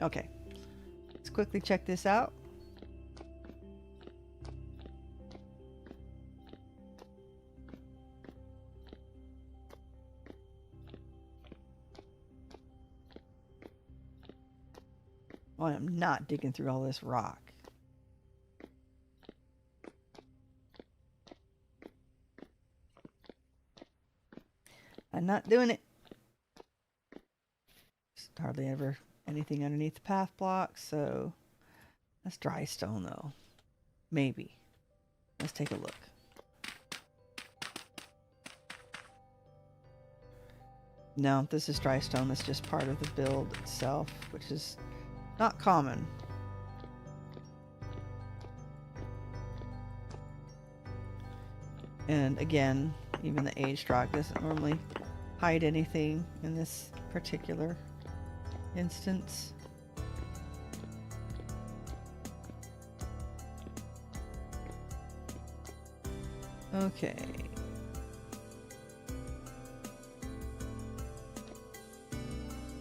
Okay. Let's quickly check this out. Oh, I'm not digging through all this rock. I'm not doing it. There's hardly ever anything underneath the path blocks, so that's dry stone though. Maybe. Let's take a look. No, this is dry stone. That's just part of the build itself, which is not common. And again, even the aged rock doesn't normally hide anything in this particular instance. Okay.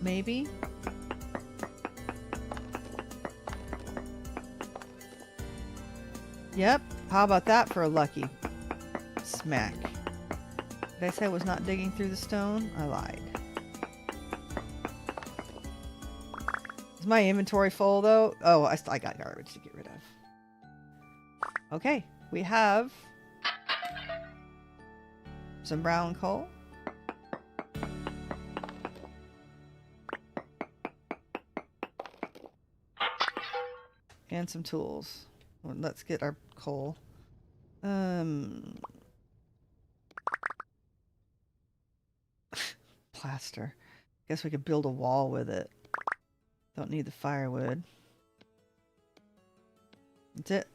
Maybe. Yep. How about that for a lucky smack? Did I say I was not digging through the stone? I lied. Is my inventory full though? Oh, I got garbage to get rid of. Okay, we have some brown coal. And some tools. Well, let's get our coal. Plaster. Guess we could build a wall with it. Don't need the firewood. That's it.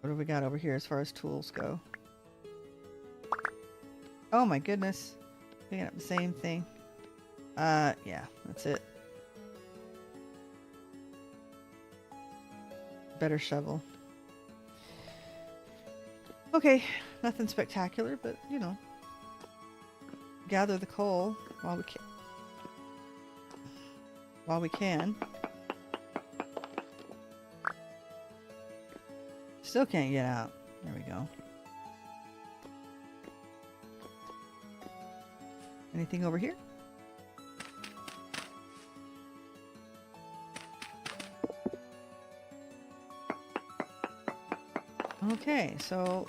What have we got over here as far as tools go? Oh my goodness. Picking up the same thing. Yeah, that's it. Better shovel. Okay, nothing spectacular, but you know. Gather the coal while we can. Still can't get out. There we go. Anything over here? Okay, so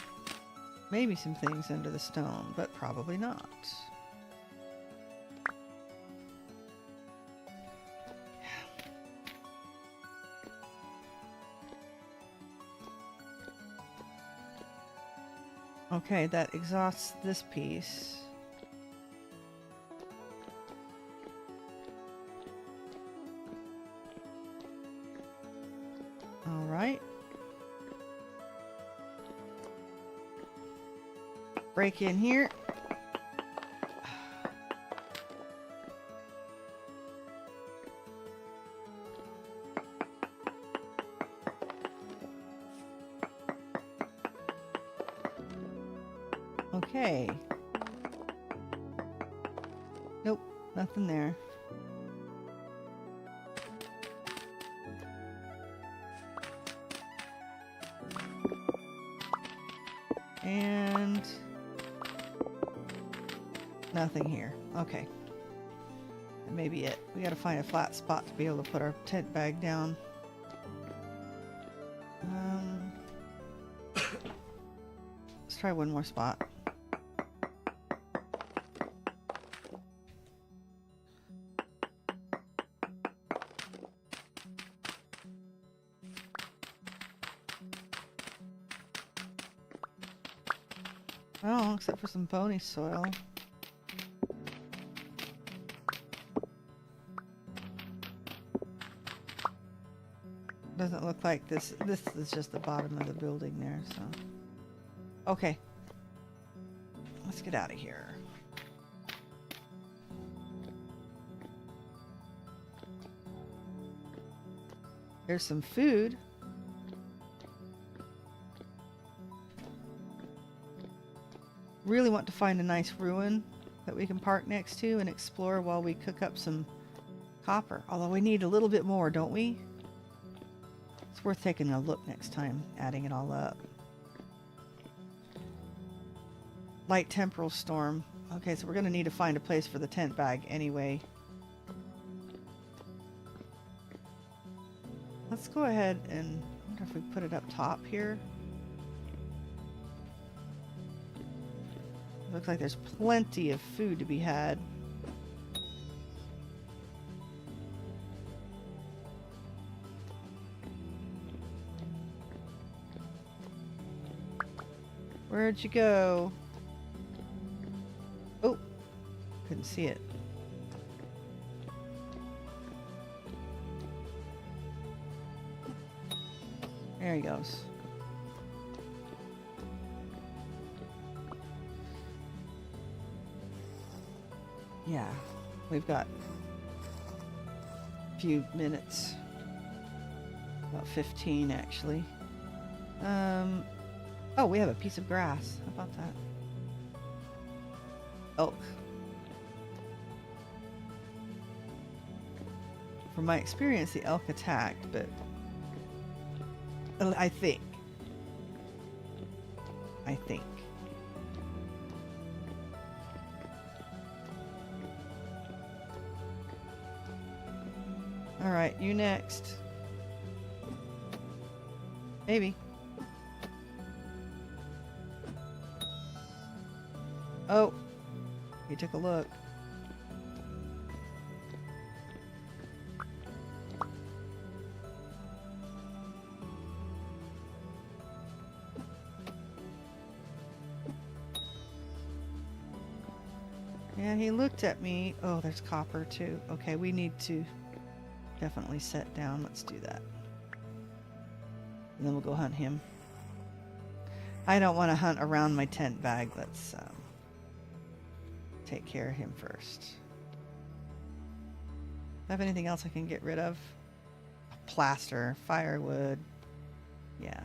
maybe some things under the stone, but probably not. Okay, that exhausts this piece. All right. Break in here. Okay. Nope, nothing there. And nothing here. Okay. That may be it. We gotta find a flat spot to be able to put our tent bag down. Let's try one more spot. Oh, except for some bony soil. Doesn't look like this. This is just the bottom of the building there, so. Okay. Let's get out of here. There's some food. Really want to find a nice ruin that we can park next to and explore while we cook up some copper. Although we need a little bit more, don't we? It's worth taking a look next time, adding it all up. Light temporal storm. Okay, so we're going to need to find a place for the tent bag anyway. Let's go ahead and I wonder if we put it up top here. Looks like there's plenty of food to be had. Where'd you go? Oh, couldn't see it. There he goes. Yeah, we've got a few minutes. About 15 actually. Oh, we have a piece of grass. How about that? Elk. From my experience, the elk attacked, but I think. All right, you next. Maybe. Oh, he took a look. Yeah, he looked at me. Oh, there's copper too. Okay, we need to definitely set down. Let's do that. And then we'll go hunt him. I don't want to hunt around my tent bag. Let's take care of him first. Do I have anything else I can get rid of? Plaster, firewood. Yeah.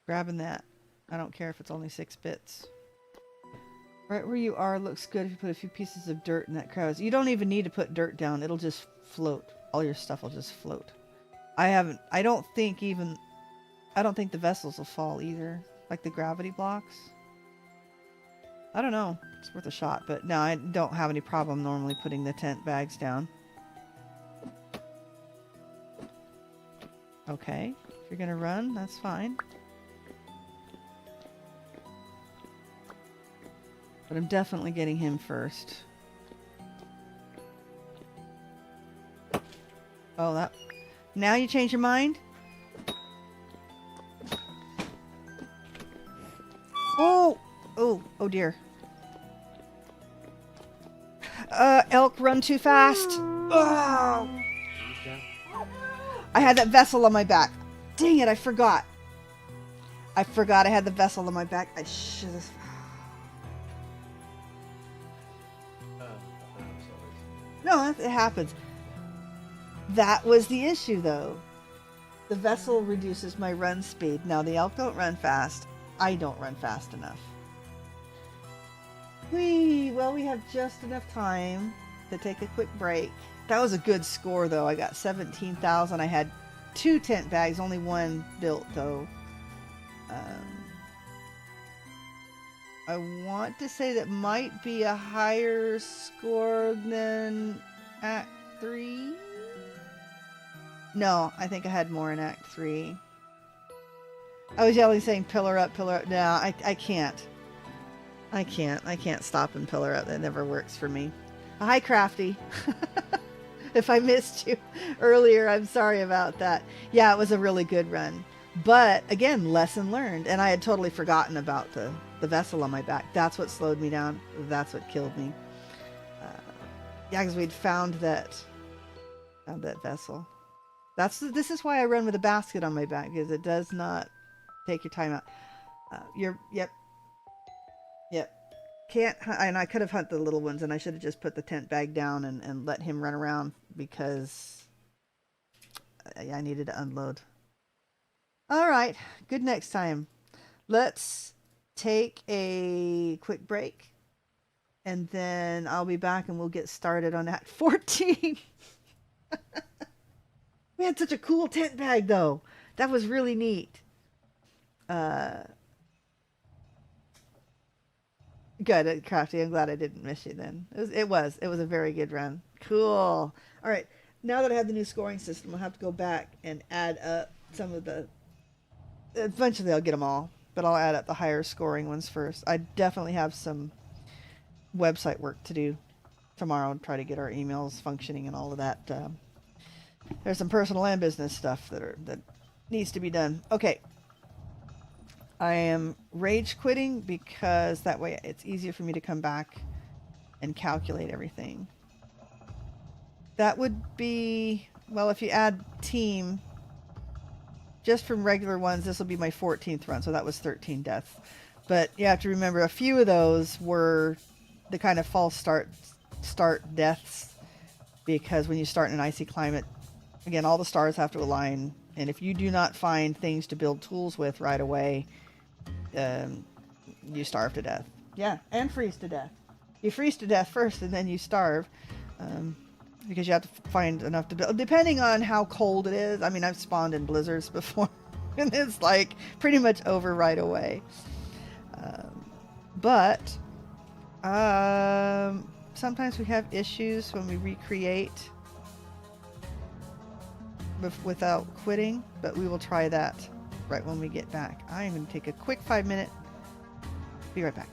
Grabbing that. I don't care if it's only 6 bits. Right where you are looks good if you put a few pieces of dirt in that crevice. You don't even need to put dirt down. It'll just float. All your stuff will just float. I don't think the vessels will fall either. Like the gravity blocks. I don't know. It's worth a shot. But no, I don't have any problem normally putting the tent bags down. Okay. If you're gonna run, that's fine. But I'm definitely getting him first. Oh, that... Now you change your mind? Oh! Oh, oh dear. Elk run too fast. Oh! I had that vessel on my back. Dang it, I forgot. I forgot I had the vessel on my back. I should have... No, it happens. That was the issue, though. The vessel reduces my run speed. Now, the elk don't run fast. I don't run fast enough. Whee! Well, we have just enough time to take a quick break. That was a good score, though. I got 17,000. I had 2 tent bags, only 1 built, though. I want to say that might be a higher score than Act 3. No, I think I had more in Act 3. I was yelling saying pillar up, pillar up. No, I can't. I can't stop and pillar up. That never works for me. Hi, Crafty. If I missed you earlier, I'm sorry about that. Yeah, it was a really good run. But again, lesson learned. And I had totally forgotten about the vessel on my back. That's what slowed me down. That's what killed me. Yeah, because we'd found that vessel. This is why I run with a basket on my back, because it does not take your time out. Yep. Can't, and I could have hunted the little ones, and I should have just put the tent bag down and let him run around, because I needed to unload. All right, good next time. Let's take a quick break, and then I'll be back and we'll get started on Act 14. We had such a cool tent bag, though. That was really neat. Good, Crafty. I'm glad I didn't miss you then. It was a very good run. Cool. All right. Now that I have the new scoring system, I'll have to go back and add up some of the... Eventually I'll get them all, but I'll add up the higher scoring ones first. I definitely have some website work to do tomorrow and try to get our emails functioning and all of that. There's some personal and business stuff that needs to be done. Okay. I am rage quitting because that way it's easier for me to come back and calculate everything. That would be, well, if you add team, just from regular ones, this will be my 14th run, so that was 13 deaths. But you have to remember, a few of those were the kind of false start deaths, because when you start in an icy climate, again, all the stars have to align, and if you do not find things to build tools with right away, you starve to death. Yeah, and freeze to death. You freeze to death first, and then you starve, because you have to find enough to build. Depending on how cold it is. I mean, I've spawned in blizzards before, and it's like pretty much over right away. But sometimes we have issues when we recreate without quitting, but we will try that right when we get back. I'm going to take a quick 5-minute. Be right back.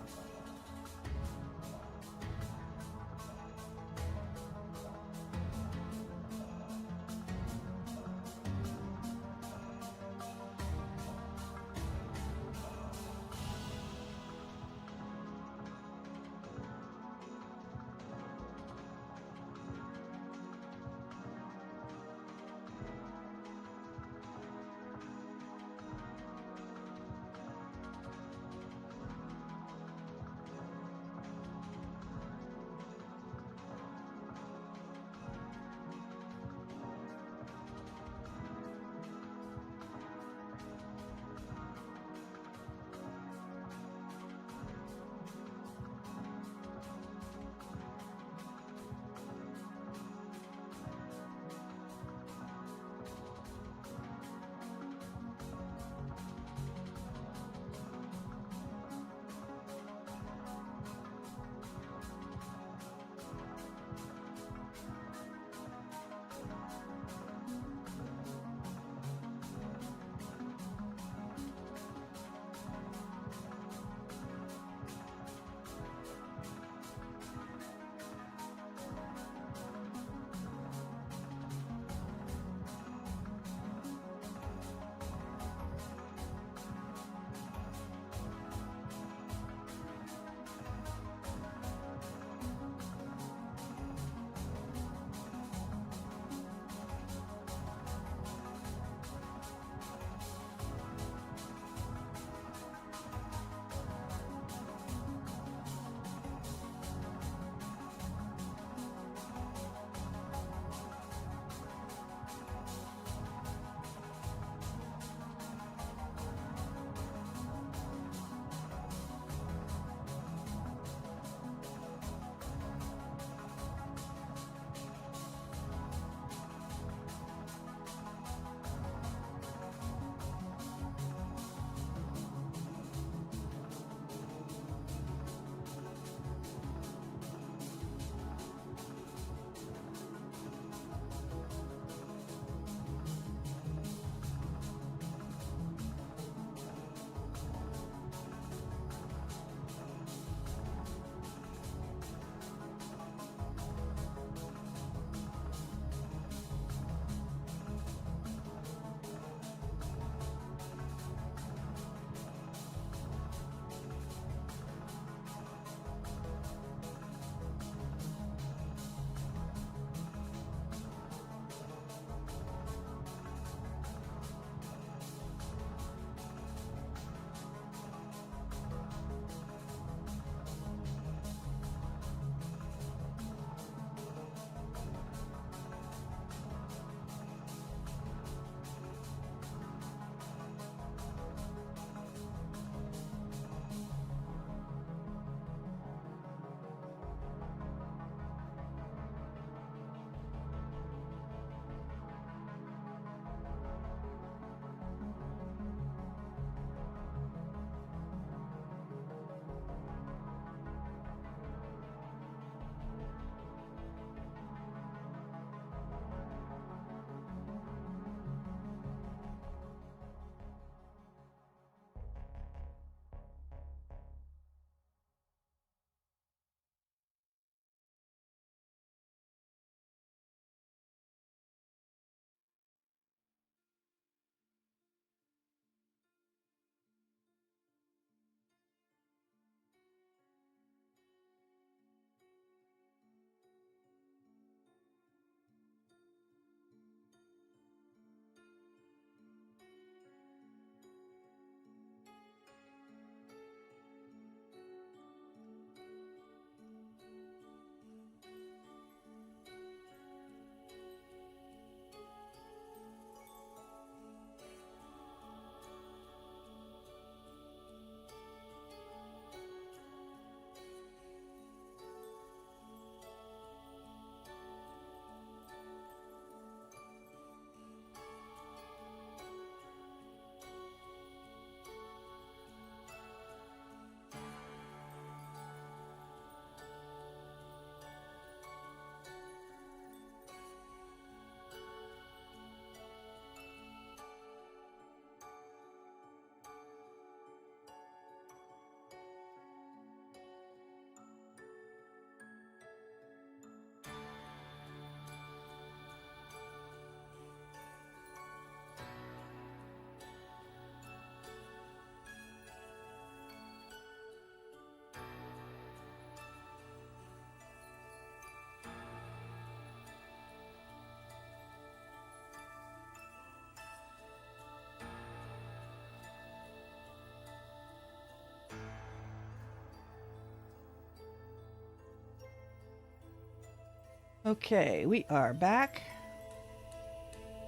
Okay, we are back.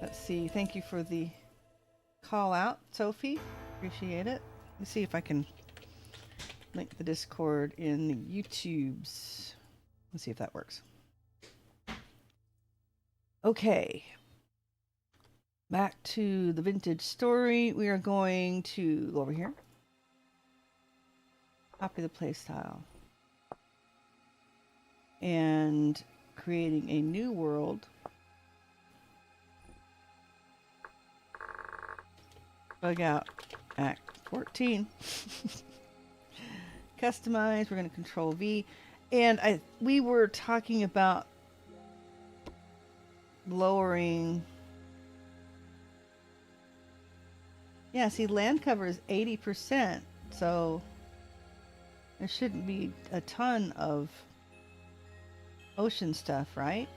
Let's see. Thank you for the call out, Sophie. Appreciate it. Let's see if I can link the Discord in the YouTubes. Let's see if that works. Okay. Back to the vintage story. We are going to go over here. Copy the playstyle. And creating a new world. Bug out Act 14. Customize. We're going to Control V. And we were talking about lowering. Yeah, see, land cover is 80%, so there shouldn't be a ton of ocean stuff, right?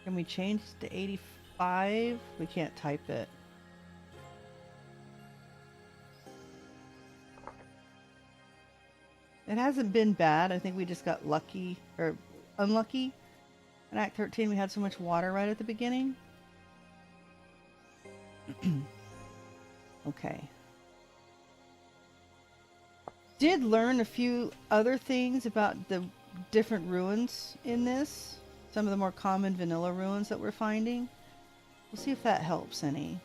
Can we change to 85? We can't type it. It hasn't been bad. I think we just got lucky, or unlucky. In Act 13, we had so much water right at the beginning. Okay. Did learn a few other things about the different ruins in this. Some of the more common vanilla ruins that we're finding. We'll see if that helps any.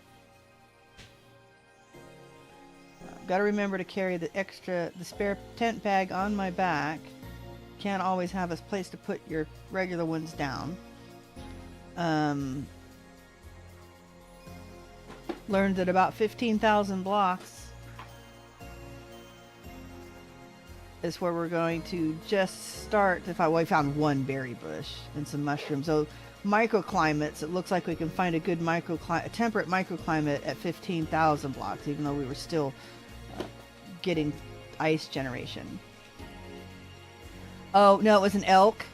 Got to remember to carry the spare tent bag on my back. Can't always have a place to put your regular ones down. Learned that about 15,000 blocks is where we're going to just start. We found one berry bush and some mushrooms. So microclimates, it looks like we can find a good temperate microclimate at 15,000 blocks, even though we were still getting ice generation. Oh, no, it was an elk,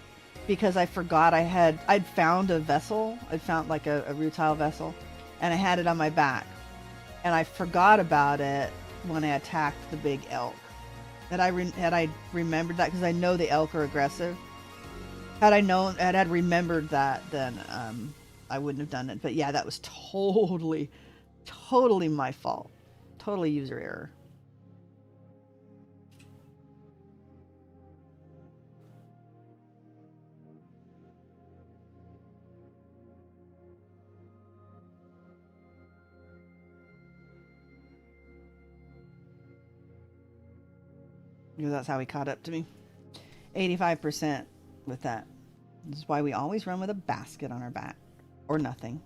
because I forgot I'd found a vessel. I'd found like a rutile vessel, and I had it on my back. And I forgot about it when I attacked the big elk. Had I remembered that, because I know the elk are aggressive. Had I remembered that, then I wouldn't have done it. But yeah, that was totally my fault. Totally user error. Because that's how he caught up to me. 85% with that. This is why we always run with a basket on our back. Or nothing.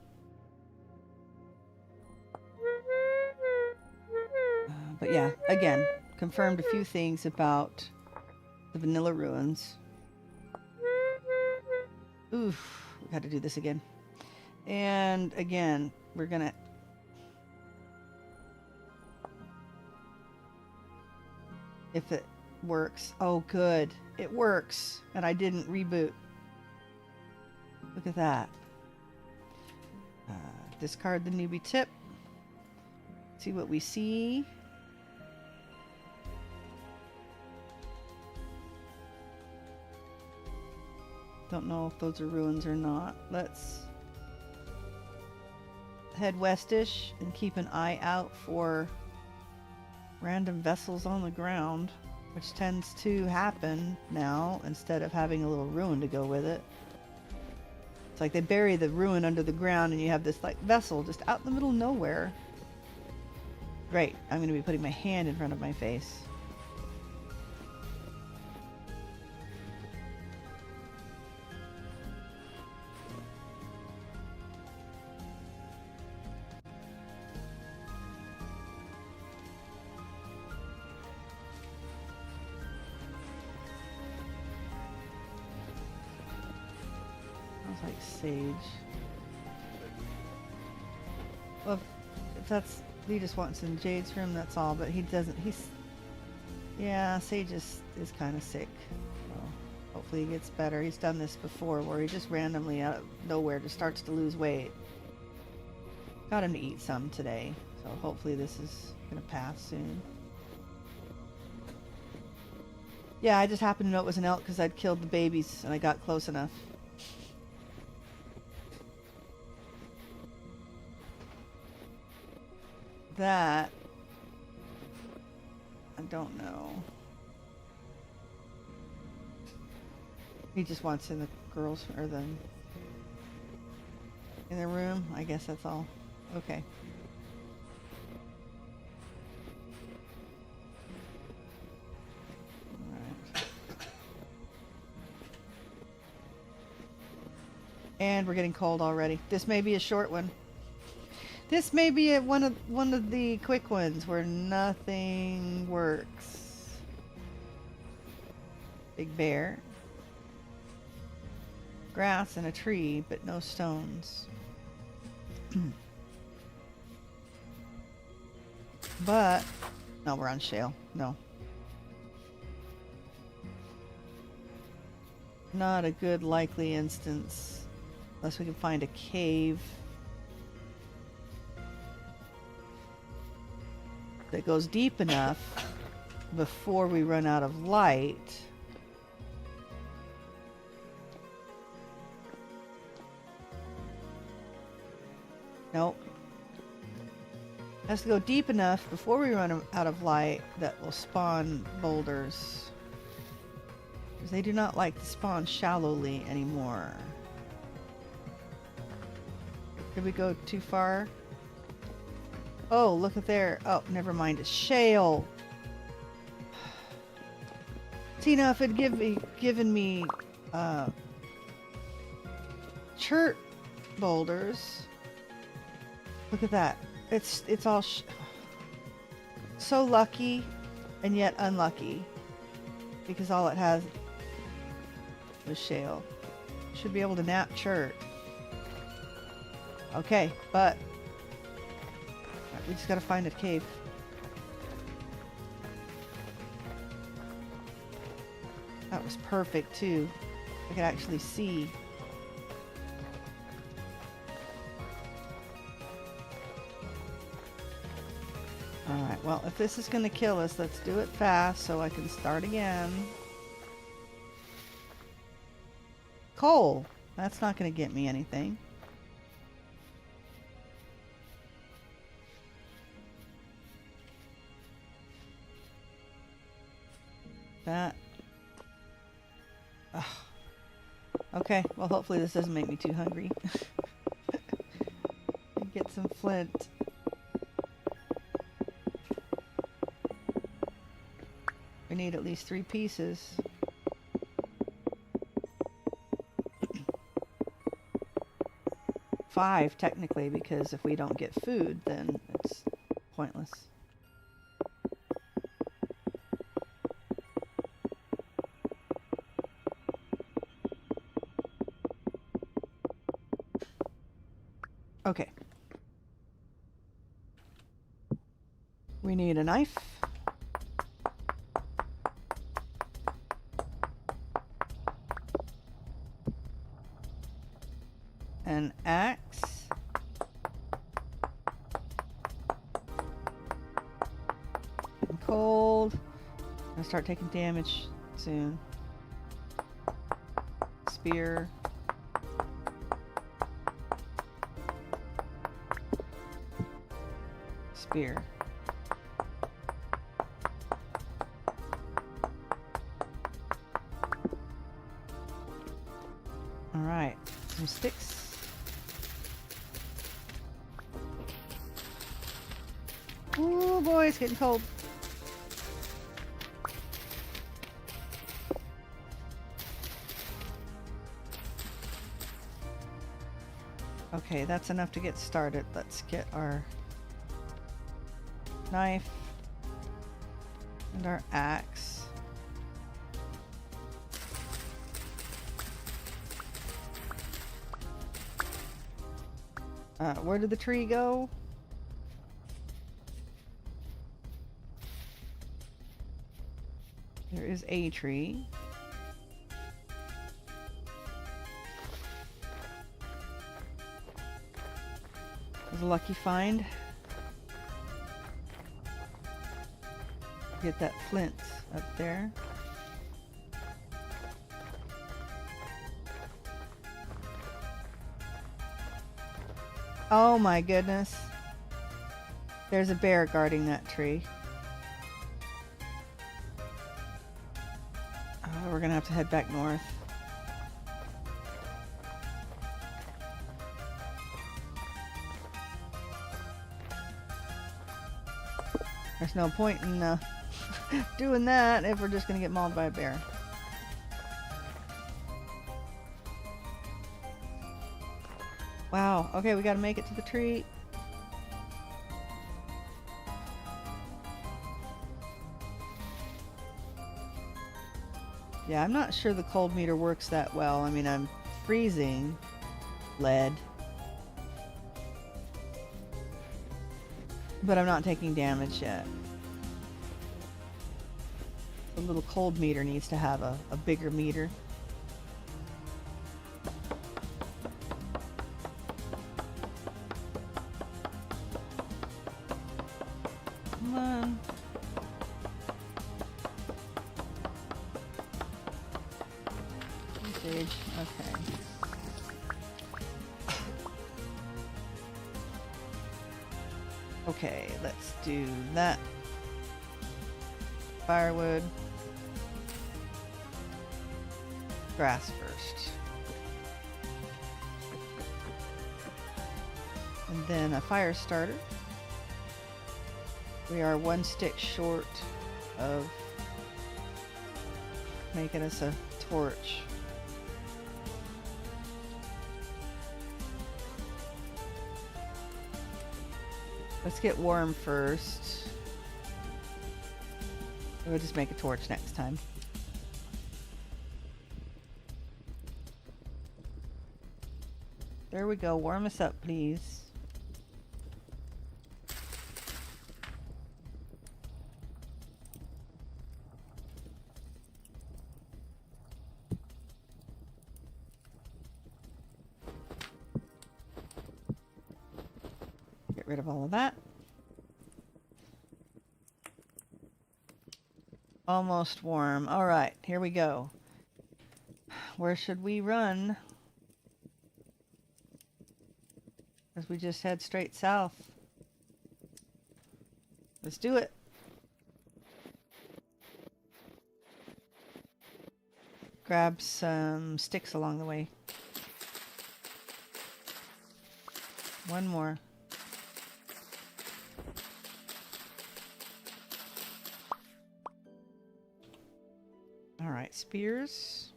But yeah, again, confirmed a few things about the vanilla ruins. Oof, we got to do this again. And again, we're gonna... If it works. Oh, good. It works. And I didn't reboot. Look at that. Discard the newbie tip. See what we see. Don't know if those are ruins or not. Let's head westish and keep an eye out for random vessels on the ground, which tends to happen now instead of having a little ruin to go with it. It's like they bury the ruin under the ground and you have this like vessel just out in the middle of nowhere. Great, I'm going to be putting my hand in front of my face. Like sage. Well, if that's, he just wants in Jade's room, that's all, but he doesn't, yeah, Sage is kind of sick. So hopefully he gets better. He's done this before where he just randomly out of nowhere just starts to lose weight. Got him to eat some today, so hopefully this is gonna pass soon. Yeah, I just happened to know it was an elk because I'd killed the babies and I got close enough. That... I don't know. He just wants in the girls, or the... in the room. I guess that's all. Okay. And we're getting cold already. This may be a short one. This may be one of the quick ones where nothing works. Big bear. Grass and a tree, but no stones. But no, we're on shale. No. Not a good likely instance. Unless we can find a cave that goes deep enough before we run out of light. Nope. Has to go deep enough before we run out of light that will spawn boulders. Because they do not like to spawn shallowly anymore. Did we go too far? Oh, look at there. Oh, never mind. It's shale. Tina, if it given me chert boulders. Look at that. It's all so lucky and yet unlucky because all it has was shale. Should be able to nap chert. Okay, but we just gotta find a cave. That was perfect too. I could actually see. Alright, well, if this is gonna kill us, let's do it fast so I can start again. Coal! That's not gonna get me anything. That. Ugh. Okay, well hopefully this doesn't make me too hungry. Get some flint. We need at least 3 pieces. Five technically, because if we don't get food then it's pointless. Okay. We need a knife. An axe. Getting cold. I'm gonna start taking damage soon. Spear. Spear. All right, some sticks. Ooh, boy, it's getting cold. Okay, that's enough to get started. Let's get our knife and our axe. Where did the tree go? There is a tree. It was a lucky find. Get that flint up there. Oh my goodness. There's a bear guarding that tree. Oh, we're gonna have to head back north. There's no point in doing that if we're just gonna get mauled by a bear. Wow, okay, we gotta make it to the tree. Yeah, I'm not sure the cold meter works that well. I mean, I'm freezing lead, but I'm not taking damage yet. The little cold meter needs to have a bigger meter. Come on. Stage. Okay. Okay, let's do that. Firewood. Grass first. And then a fire starter. We are 1 stick short of making us a torch. Let's get warm first. We'll just make a torch next time. There we go. Warm us up, please. Get rid of all of that. Almost warm. All right, here we go. Where should we run? Because we just head straight south. Let's do it. Grab some sticks along the way. One more. All right, spears.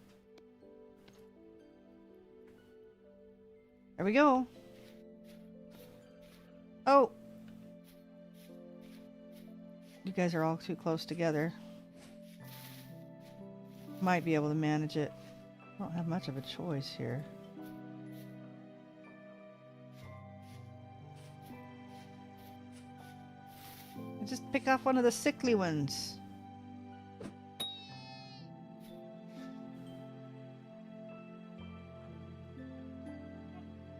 There we go. Oh! You guys are all too close together. Might be able to manage it. I don't have much of a choice here. Just pick off one of the sickly ones.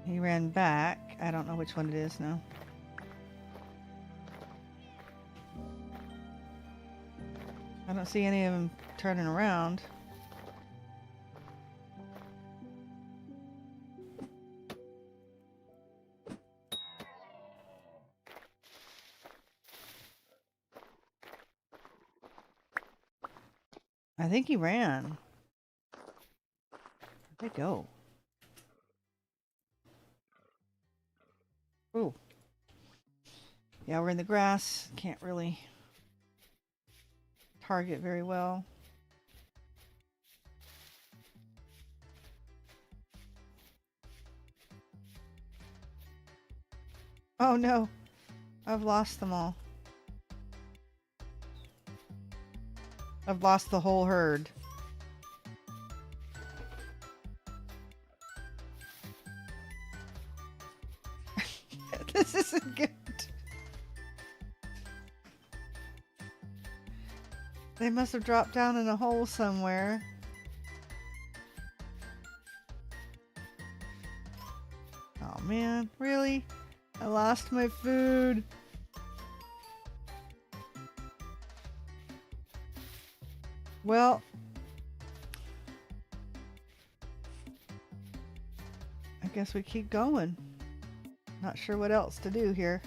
He ran back. I don't know which one it is now. I don't see any of them turning around. I think he ran. Where'd they go? Ooh. Yeah, we're in the grass. Can't really target very well. Oh no, I've lost them all. I've lost the whole herd. This isn't good. They must have dropped down in a hole somewhere. Oh man, really? I lost my food. Well, I guess we keep going. Not sure what else to do here.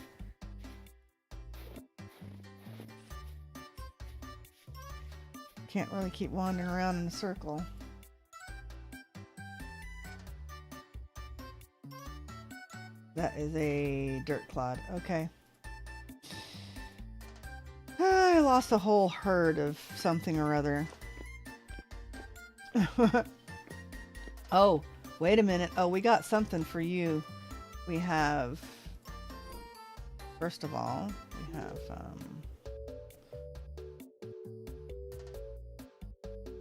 Can't really keep wandering around in a circle. That is a dirt clod. Okay. I lost a whole herd of something or other. Oh, wait a minute. Oh, we got something for you. We have, first of all, we have,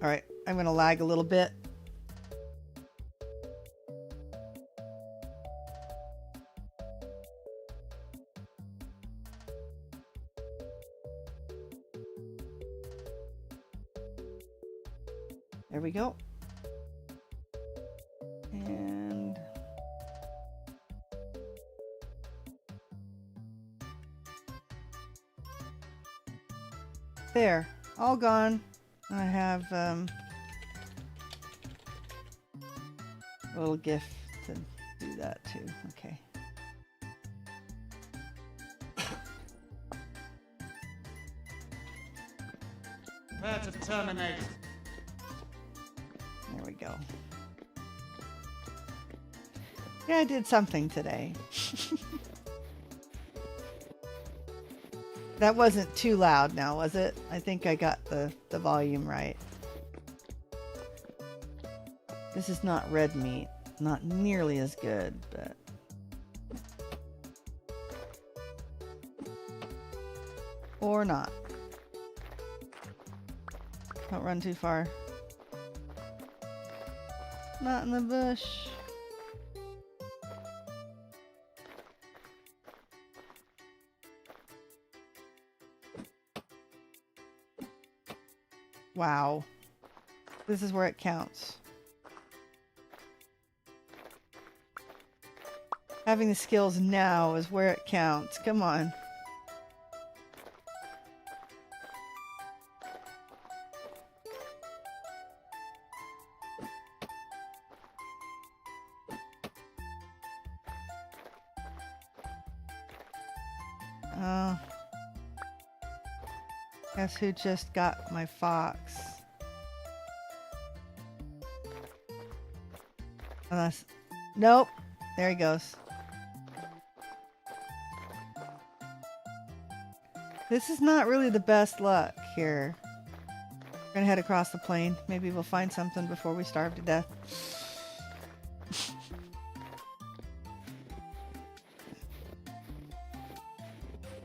all right, I'm going to lag a little bit. There we go. And there, all gone. I have a little GIF to do that too. Okay. Prepare to terminate. There we go. Yeah, I did something today. That wasn't too loud now, was it? I think I got the volume right. This is not red meat. Not nearly as good, but... Or not. Don't run too far. Not in the bush. Wow. This is where it counts. Having the skills now is where it counts. Come on. Oh. Guess who just got my fox? Unless... Nope. There he goes. This is not really the best luck here. We're gonna head across the plain. Maybe we'll find something before we starve to death.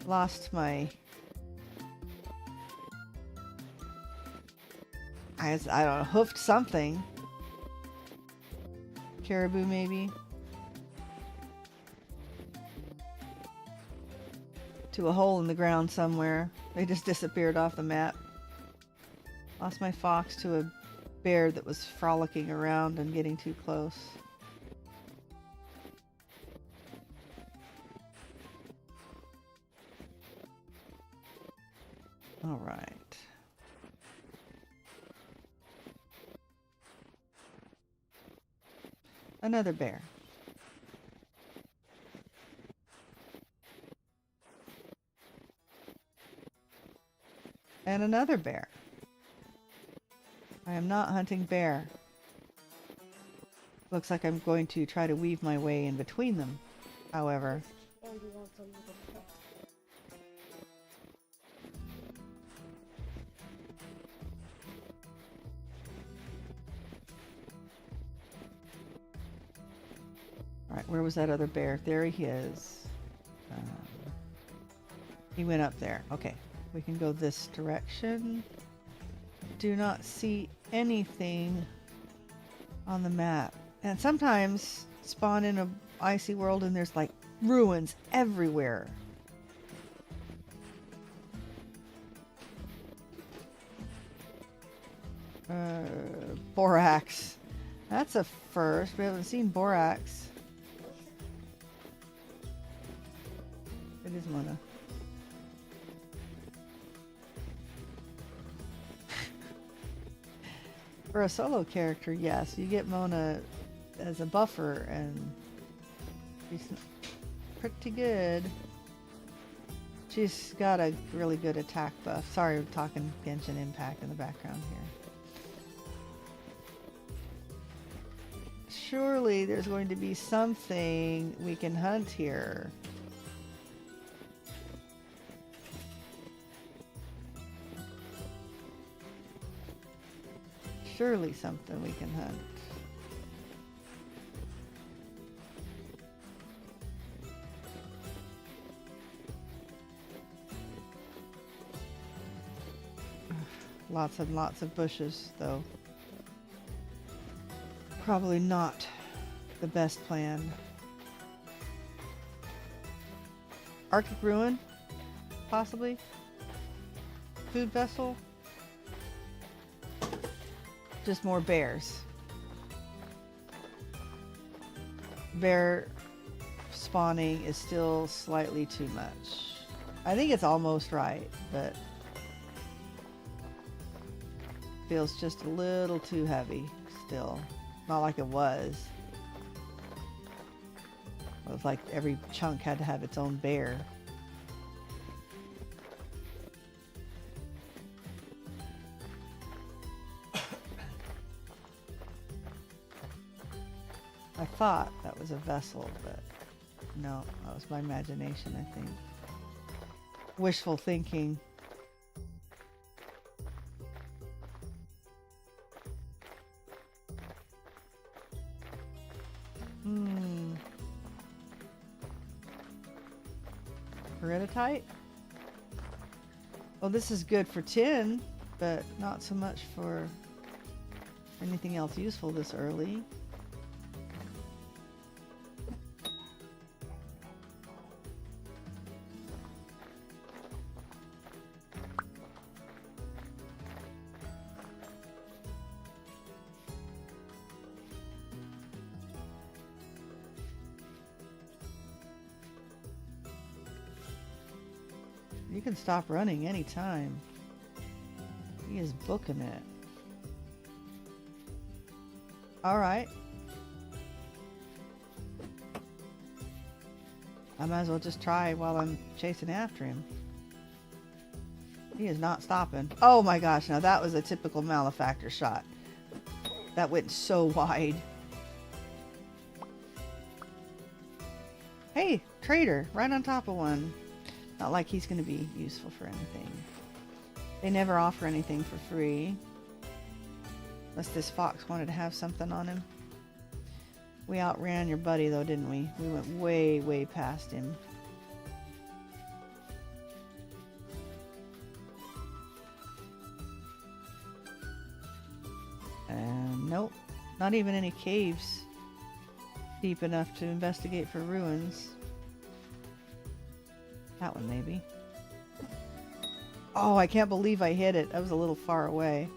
Lost my... I don't know, hoofed something. Caribou, maybe. To a hole in the ground somewhere. They just disappeared off the map. Lost my fox to a bear that was frolicking around and getting too close. All right. Another bear. And another bear. I am not hunting bear. Looks like I'm going to try to weave my way in between them, however. And he wants a little pet. Alright, where was that other bear? There he is. He went up there. Okay, we can go this direction. Do not see anything on the map. And sometimes spawn in a icy world and there's like ruins everywhere. Borax. That's a first. We haven't seen borax. It is Mona. For a solo character, yes, you get Mona as a buffer, and she's pretty good. She's got a really good attack buff. Sorry, we're talking Genshin Impact in the background here. Surely there's going to be something we can hunt here. Surely something we can hunt. Lots and lots of bushes, though. Probably not the best plan. Arctic Ruin? Possibly? Food vessel? Just more bears. Bear spawning is still slightly too much. I think it's almost right, but feels just a little too heavy still. Not like it was. It was like every chunk had to have its own bear. I thought that was a vessel, but no, that was my imagination, I think. Wishful thinking. Hereditite? Well, this is good for tin, but not so much for anything else useful this early. You can stop running anytime. He is booking it. Alright. I might as well just try while I'm chasing after him. He is not stopping. Oh my gosh, now that was a typical malefactor shot. That went so wide. Hey, trader, right on top of one. Not like he's going to be useful for anything. They never offer anything for free. Unless this fox wanted to have something on him. We outran your buddy though, didn't we? We went way, way past him. And nope, not even any caves deep enough to investigate for ruins. That one maybe. Oh, I can't believe I hit it. I was a little far away.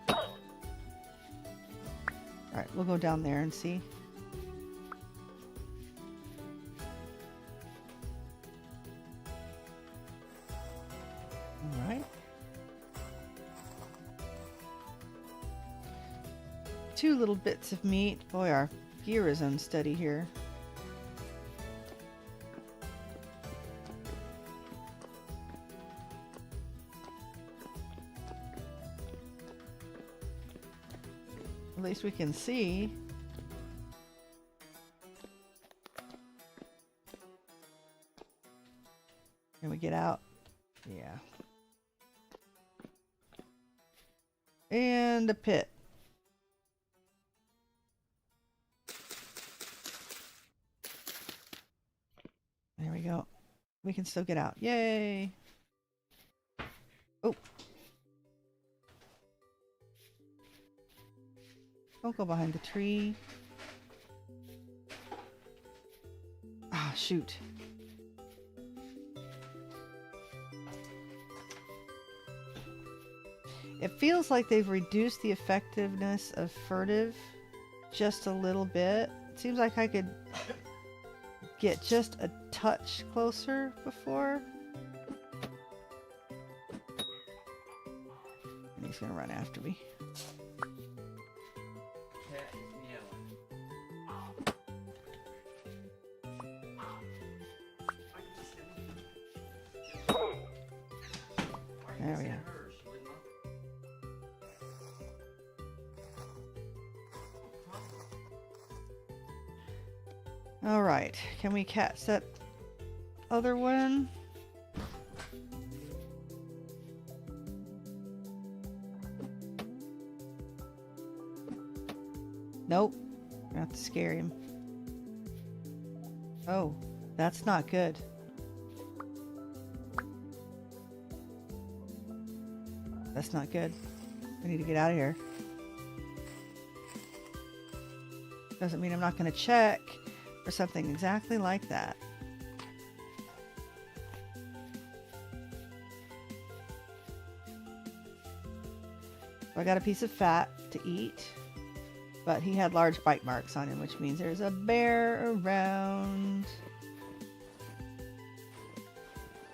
Alright, we'll go down there and see. Alright. 2 little bits of meat. Boy, our gear is unsteady here. At least we can see. Can we get out? Yeah. And a pit. There we go. We can still get out. Yay! Oh. Don't go behind the tree. Ah, shoot. It feels like they've reduced the effectiveness of furtive just a little bit. It seems like I could get just a touch closer before. And he's gonna run after me. There we go. All right, can we catch that other one? Nope, I have to scare him. Oh, that's not good. That's not good. We need to get out of here. Doesn't mean I'm not going to check for something exactly like that. I got a piece of fat to eat, but he had large bite marks on him, which means there's a bear around.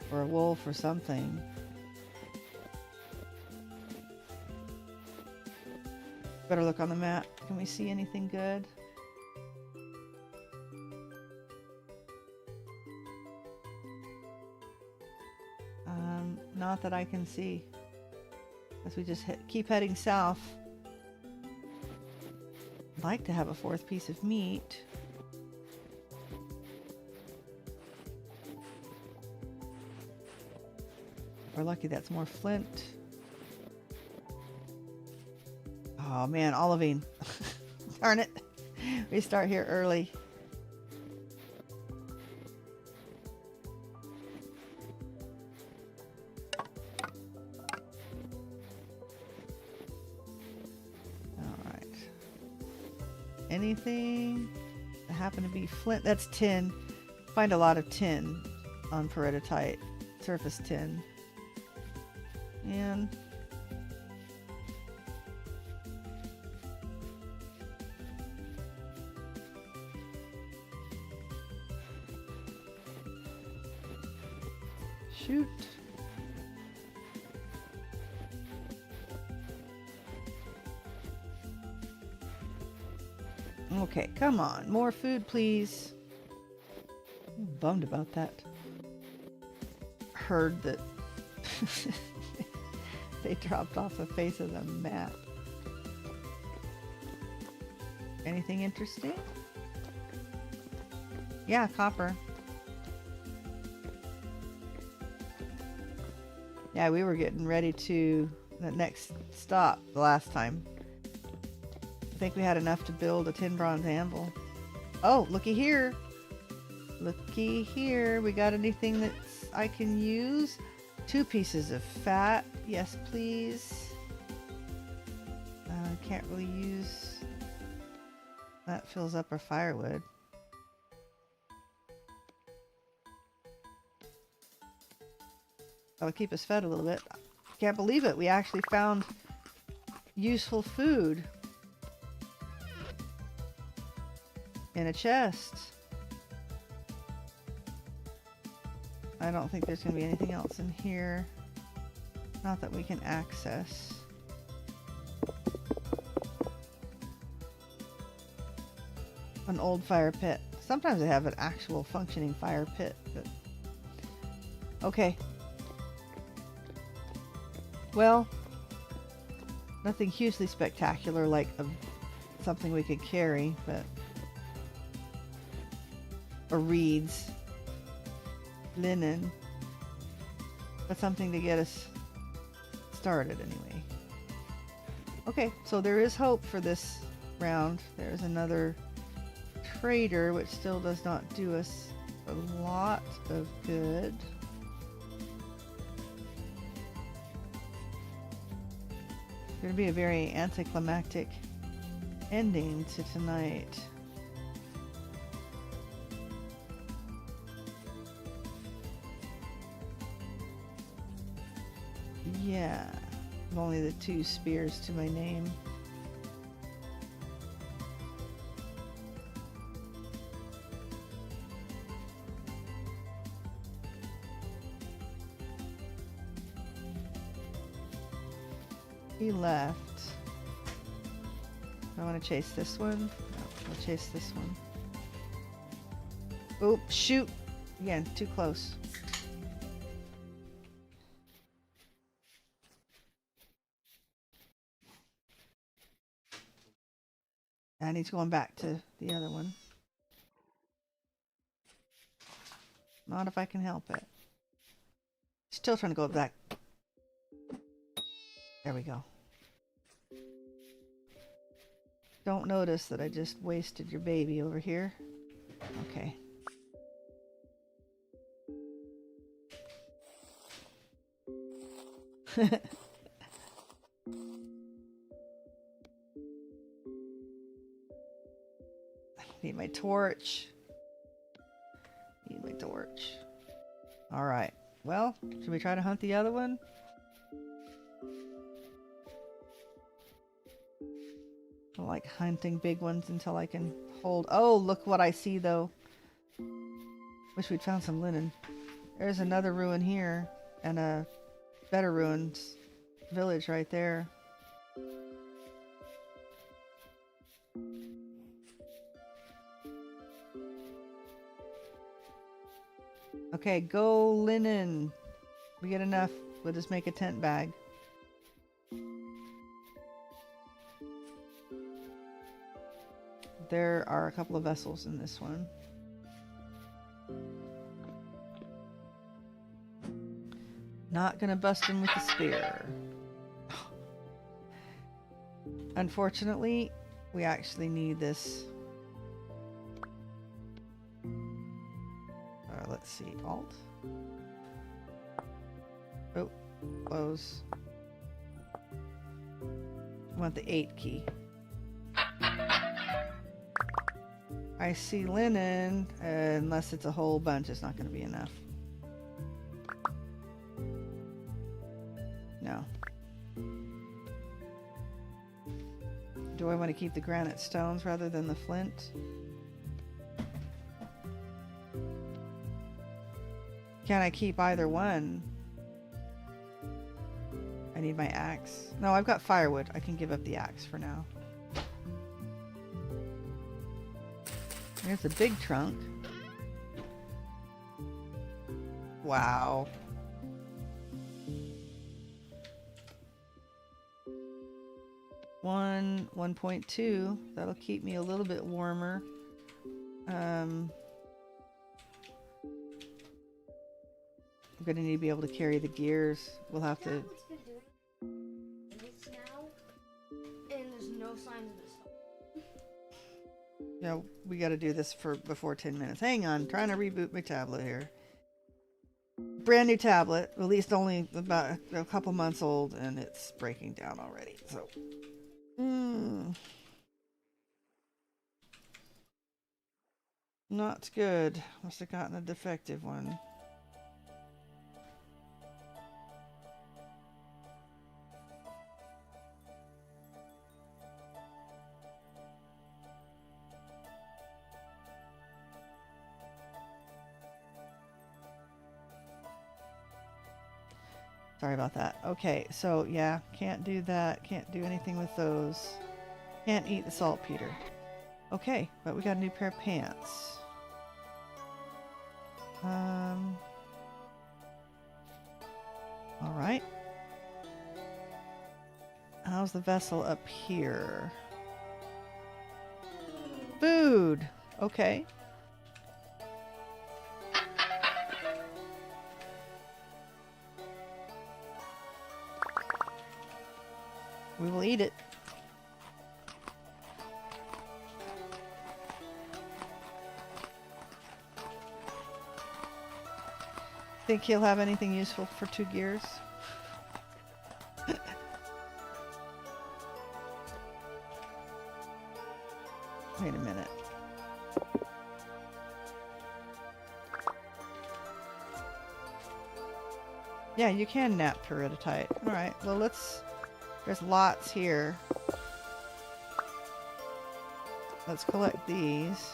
Or a wolf or something. Better look on the map. Can we see anything good? Not that I can see. As we just keep heading south. I'd like to have a fourth piece of meat. If we're lucky, that's more flint. Oh man, olivine. Darn it. We start here early. Alright. Anything that happen to be flint? That's tin. Find a lot of tin on peridotite. Surface tin. And shoot. Okay, come on. More food, please. I'm bummed about that herd that they dropped off the face of the map. Anything interesting? Yeah, copper. Yeah, we were getting ready to the next stop the last time. I think we had enough to build a tin bronze anvil. Oh, looky here. Looky here. We got anything that I can use? 2 pieces of fat. Yes, please. Can't really use... That fills up our firewood. That'll keep us fed a little bit. Can't believe it. We actually found useful food in a chest. I don't think there's going to be anything else in here. Not that we can access. An old fire pit. Sometimes they have an actual functioning fire pit, but okay. Well, nothing hugely spectacular like something we could carry, but or reeds, linen, but something to get us started anyway. Okay, so there is hope for this round. There's another trader, which still does not do us a lot of good. It's going to be a very anticlimactic ending to tonight. Yeah, only the 2 spears to my name. He left. I want to chase this one. No, I'll chase this one. Oop, shoot! Again, too close. And he's going back to the other one. Not if I can help it. Still trying to go back. There we go. Don't notice that I just wasted your baby over here. Okay. Need my torch. Need my torch. Alright. Well, should we try to hunt the other one? I like hunting big ones until I can hold... Oh, look what I see though. Wish we'd found some linen. There's another ruin here. And a better ruins village right there. Okay, go linen. We get enough. We'll just make a tent bag. There are a couple of vessels in this one. Not gonna bust him with the spear. Unfortunately, we actually need this. Let's see, Alt. Oh, close. I want the 8 key. I see linen, unless it's a whole bunch, it's not going to be enough. No. Do I want to keep the granite stones rather than the flint? Can I keep either one? I need my axe. No, I've got firewood. I can give up the axe for now. There's a big trunk. Wow. One, 1.2. That'll keep me a little bit warmer. I'm gonna need to be able to carry the gears. We'll have to. What's been doing this now, and there's no signs of this. Yeah, we got to do this for before 10 minutes. Hang on, trying to reboot my tablet here. Brand new tablet, at least only about a couple months old, and it's breaking down already. So, not good. Must have gotten a defective one. Sorry about that. Okay, so yeah, can't do that. Can't do anything with those. Can't eat the saltpeter. Okay, but we got a new pair of pants. Alright. How's the vessel up here? Food! Okay. We will eat it. Think he'll have anything useful for 2 gears? Wait a minute. Yeah, you can nap peridotite. Alright, well let's... There's lots here. Let's collect these.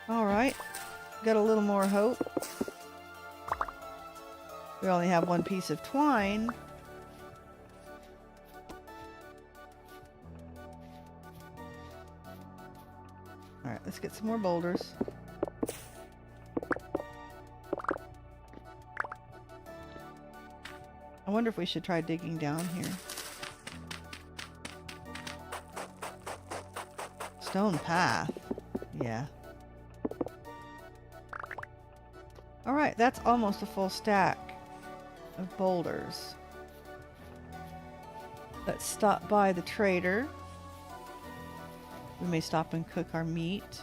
Alright. Got a little more hope. We only have 1 piece of twine. Alright, let's get some more boulders. I wonder if we should try digging down here. Stone path. Yeah. Alright, that's almost a full stack of boulders. Let's stop by the trader. We may stop and cook our meat.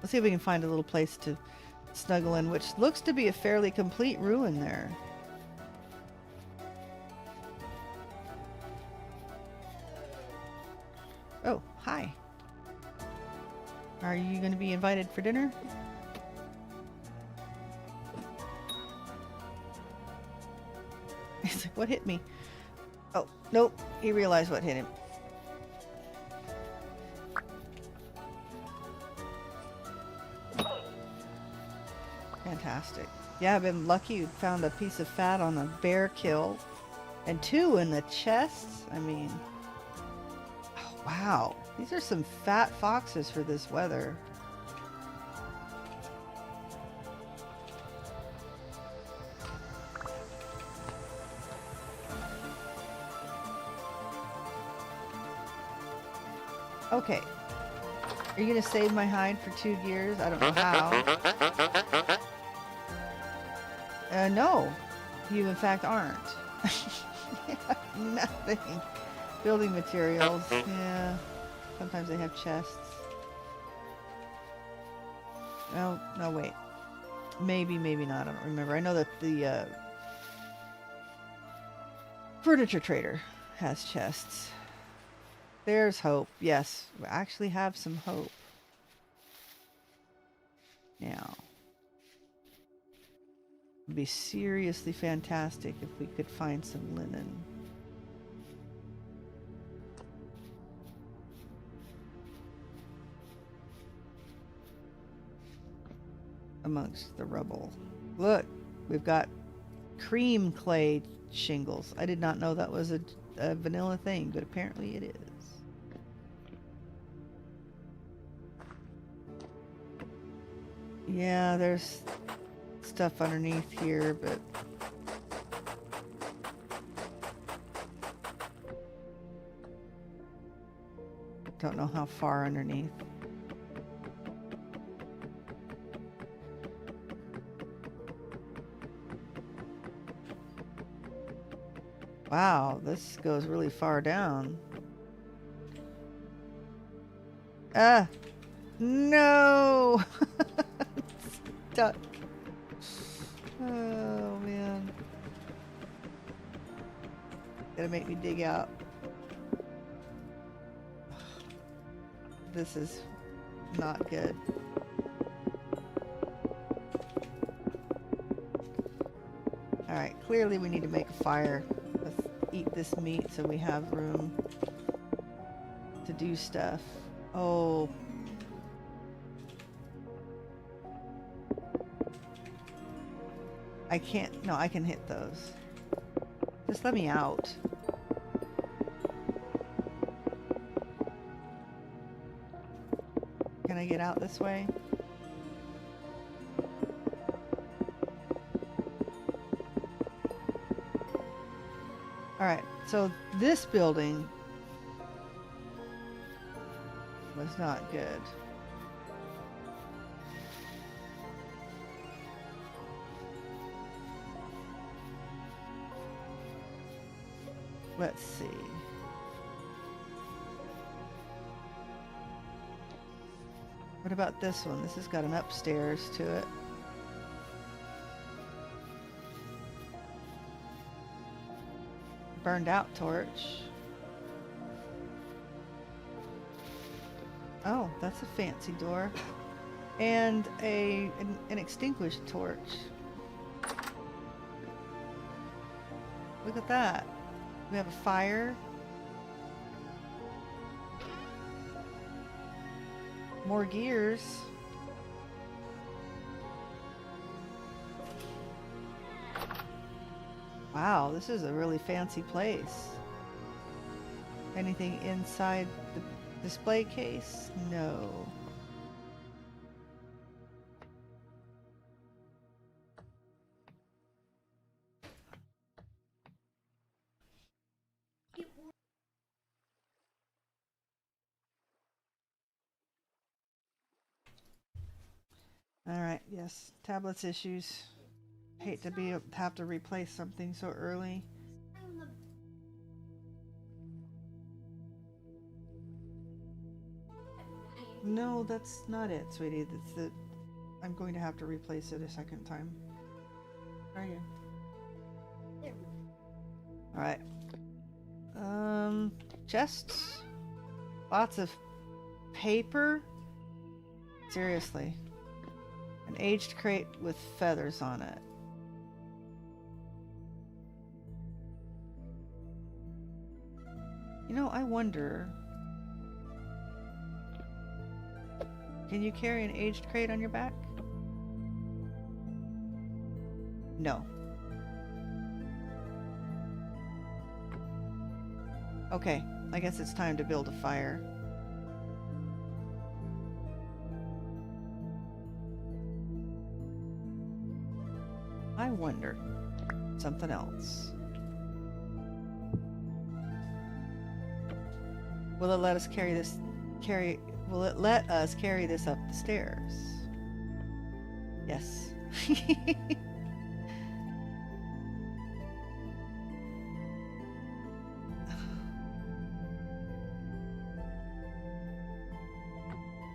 Let's see if we can find a little place to snuggle in, which looks to be a fairly complete ruin there. Oh, hi. Are you going to be invited for dinner? He's like, what hit me? Oh, nope. He realized what hit him. Fantastic. Yeah, I've been lucky. Found a piece of fat on a bear kill. And 2 in the chests. I mean... Oh, wow. These are some fat foxes for this weather. Okay. Are you going to save my hide for 2 gears? I don't know how. No. You in fact aren't. Nothing. Building materials. Yeah. Sometimes they have chests. Oh, no, wait. Maybe, maybe not. I don't remember. I know that the furniture trader has chests. There's hope. Yes, we actually have some hope. Now, it would be seriously fantastic if we could find some linen. Amongst the rubble. Look, we've got cream clay shingles. I did not know that was a vanilla thing, but apparently it is. Yeah, there's stuff underneath here, but don't know how far underneath. Wow, this goes really far down. Ah! No! Stuck. Oh, man. Gonna make me dig out. This is not good. Alright, clearly we need to make a fire. Let's eat this meat so we have room to do stuff. Oh. I can't. No, I can hit those. Just let me out. Can I get out this way? Alright, so this building was not good. Let's see. What about this one? This has got an upstairs to it. Burned out torch. Oh, that's a fancy door. And an extinguished torch. Look at that. We have a fire. More gears. Wow, this is a really fancy place. Anything inside the display case? No. Alright, yes. Tablets issues. Hate to have to replace something so early. No, that's not it, sweetie. That's the. I'm going to have to replace it a second time. Where are you? Alright. Chests. Lots of paper. Seriously. An aged crate with feathers on it. You know, I wonder... Can you carry an aged crate on your back? No. Okay, I guess it's time to build a fire. I wonder. Something else. Will it let us carry this will it let us carry this up the stairs? Yes.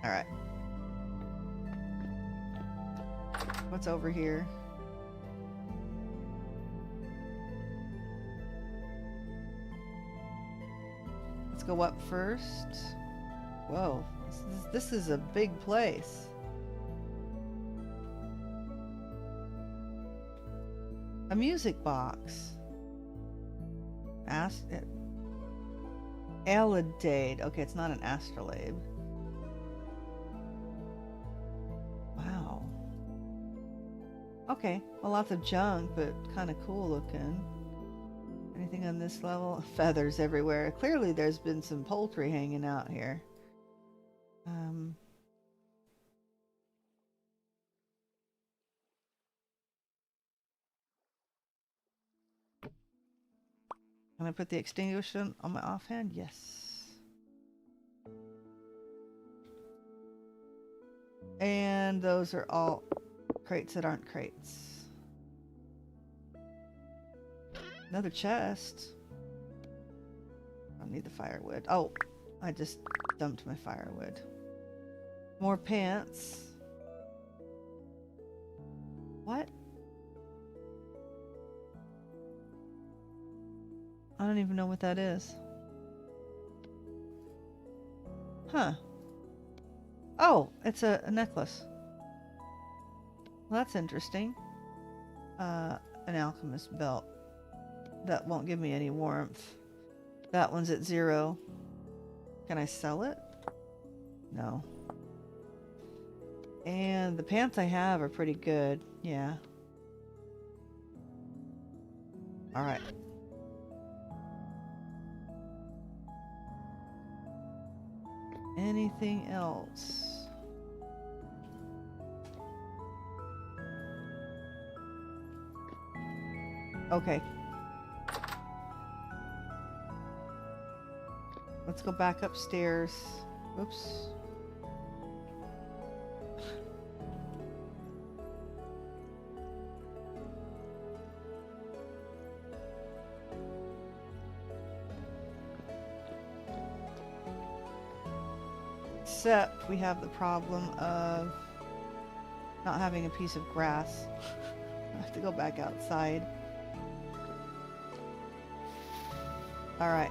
All right. What's over here? Let's go up first. Whoa, this is a big place. A music box. Alidade. Okay, it's not an astrolabe. Wow. Okay, well, lots of junk, but kind of cool looking. Anything on this level? Feathers everywhere. Clearly there's been some poultry hanging out here. Can I put the extinguisher on my offhand? Yes. And those are all crates that aren't crates. Another chest. I don't need the firewood. Oh, I just dumped my firewood. More pants. What? I don't even know what that is. Huh. Oh, it's a necklace. Well, that's interesting. An alchemist belt. That won't give me any warmth. That one's at 0. Can I sell it? No. And the pants I have are pretty good. Yeah. Alright. Anything else? Okay. Let's go back upstairs. Oops. Except we have the problem of not having a piece of grass. I have to go back outside. Alright.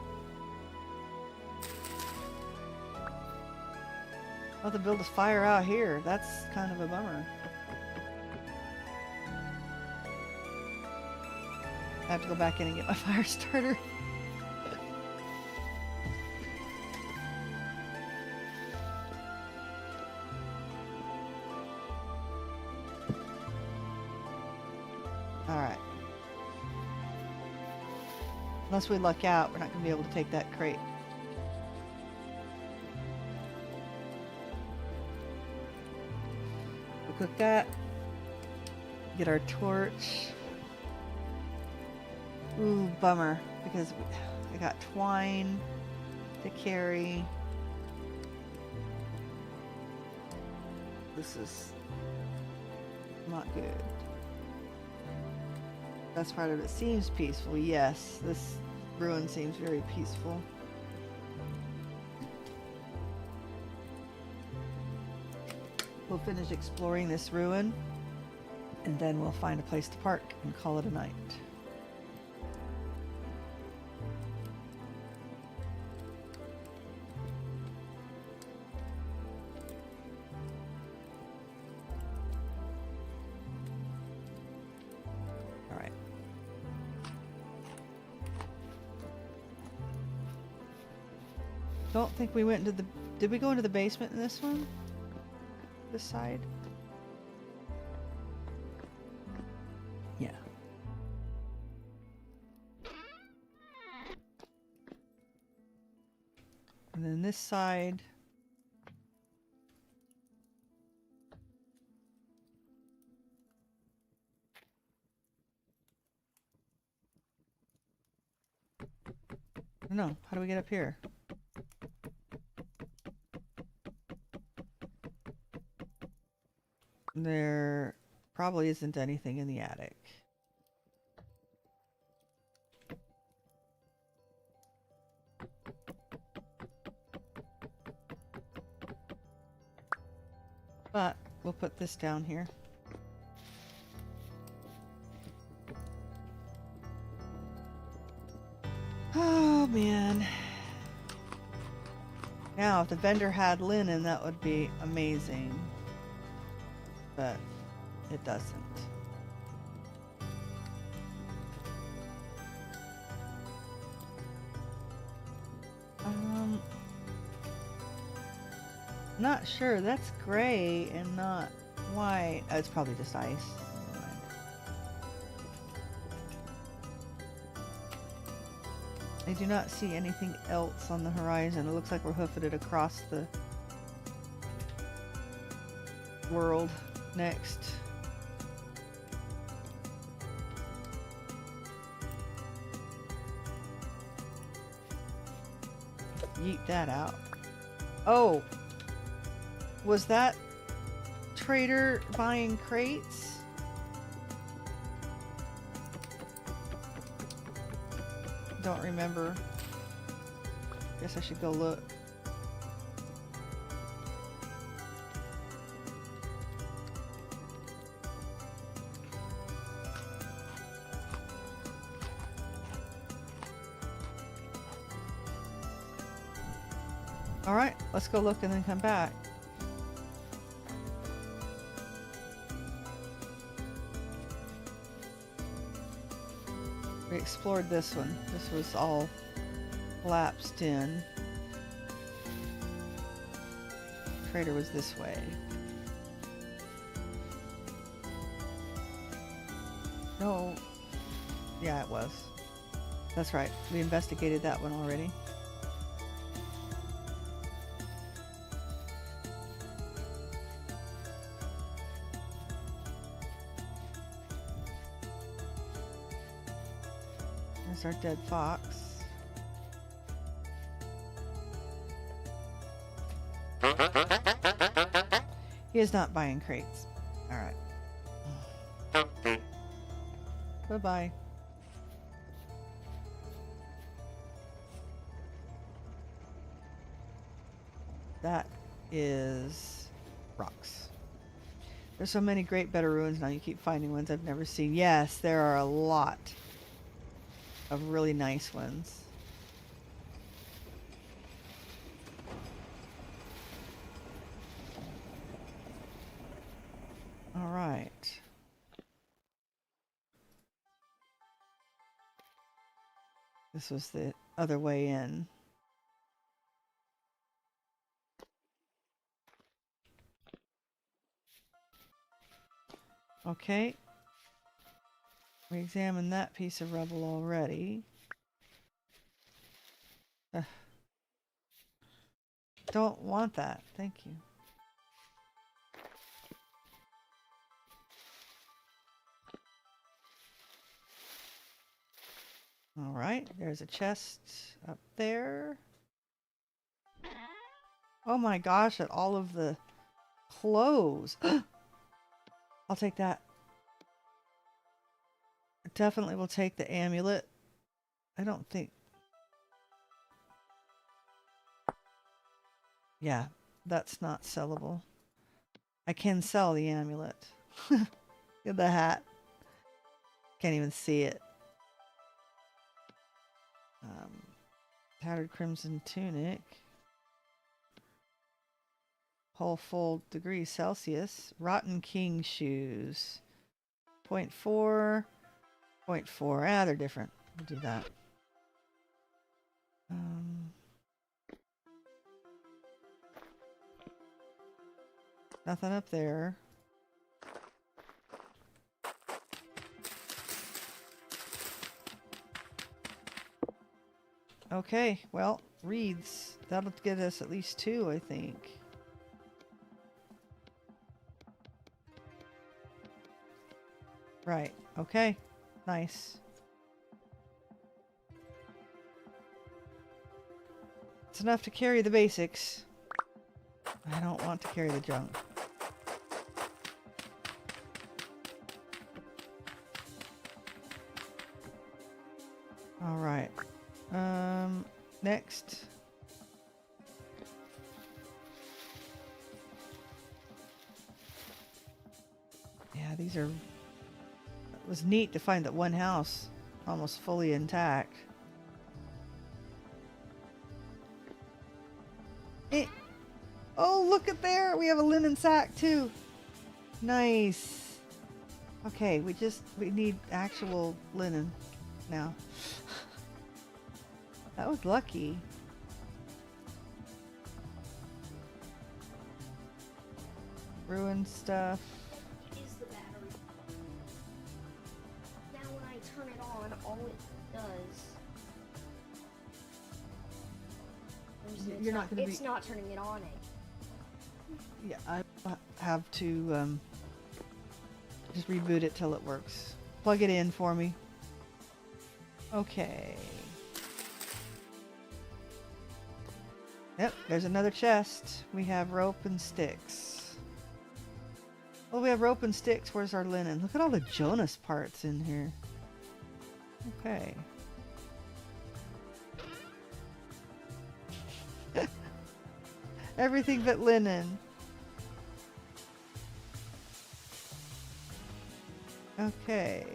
I'll have to build a fire out here. That's kind of a bummer. I have to go back in and get my fire starter. Alright. Unless we luck out, we're not going to be able to take that crate. We'll cook that. Get our torch. Ooh, bummer. Because I got twine to carry. This is Not good. That's part of it. Seems peaceful. Yes, this ruin seems very peaceful. We'll finish exploring this ruin, and then we'll find a place to park and call it a night. All right. Don't think we went into the... Did we go into the basement in this one? This side? Yeah. And then this side. No, how do we get up here? There probably isn't anything in the attic. But we'll put this down here. Oh man. Now, if the vendor had linen, that would be amazing. But it doesn't. Not sure. That's gray and not white. Oh, it's probably just ice. Never mind. I do not see anything else on the horizon. It looks like we're hoofing it across the world next. Yeet that out. Oh! Was that trader buying crates? Don't remember. Guess I should go look. Alright, let's go look and then come back. We explored this one. This was all collapsed in. Trader was this way. No. Yeah, it was. That's right. We investigated that one already. There's our dead fox. He is not buying crates. Alright. Bye-bye. That is rocks. There's so many great better ruins now. You keep finding ones I've never seen. Yes, there are a lot of really nice ones. All right. This was the other way in. Okay. We examined that piece of rubble already. Don't want that. Thank you. All right, there's a chest up there. Oh my gosh, at all of the clothes. I'll take that. Definitely will take the amulet. I don't think... Yeah, that's not sellable. I can sell the amulet. Get the hat. Can't even see it. Tattered crimson tunic. Whole full degrees Celsius. Rotten king shoes. 0.4. 0.4. Ah, they're different. We'll do that. Nothing up there. Okay, well, reeds. That'll get us at least 2, I think. Right, okay. Nice. It's enough to carry the basics. I don't want to carry the junk. Alright. Next. Yeah, these are... It was neat to find that one house almost fully intact. Oh, look at there! We have a linen sack too! Nice! Okay, we need actual linen now. That was lucky. Ruined stuff. Is the battery. Now when I turn it on, all it does... You're not going to be... It's not turning it on. Yeah, I have to just reboot it till it works. Plug it in for me. Okay. Yep, there's another chest. We have rope and sticks. Well, we have rope and sticks. Where's our linen? Look at all the Jonas parts in here. Okay. Everything but linen. Okay.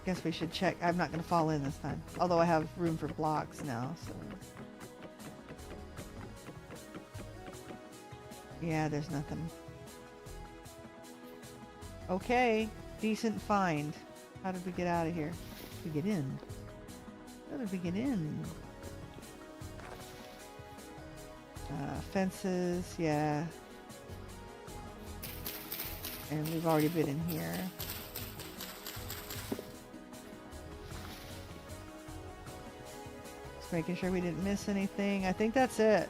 Guess we should check. I'm not going to fall in this time. Although I have room for blocks now, so. Yeah, there's nothing. Okay. Decent find. How did we get out of here? How did we get in? How did we get in? Fences, yeah. And we've already been in here. Just making sure we didn't miss anything. I think that's it.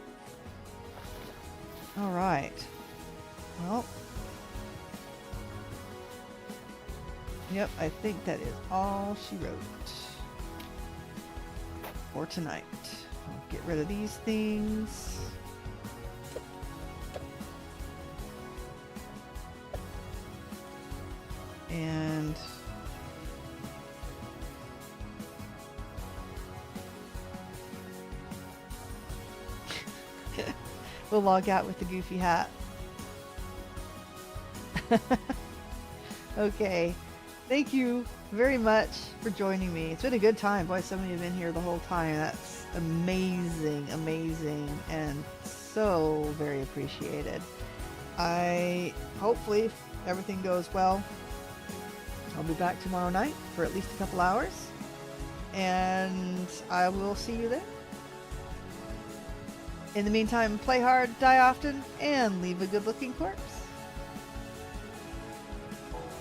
All right. Well. Yep, I think that is all she wrote for tonight. I'll get rid of these things. And we'll log out with the goofy hat. Okay. Thank you very much for joining me. It's been a good time. Boy, some of you have been here the whole time. That's amazing, amazing, and so very appreciated. Hopefully, if everything goes well, I'll be back tomorrow night for at least a couple hours, and I will see you there. In the meantime, play hard, die often, and leave a good-looking corpse.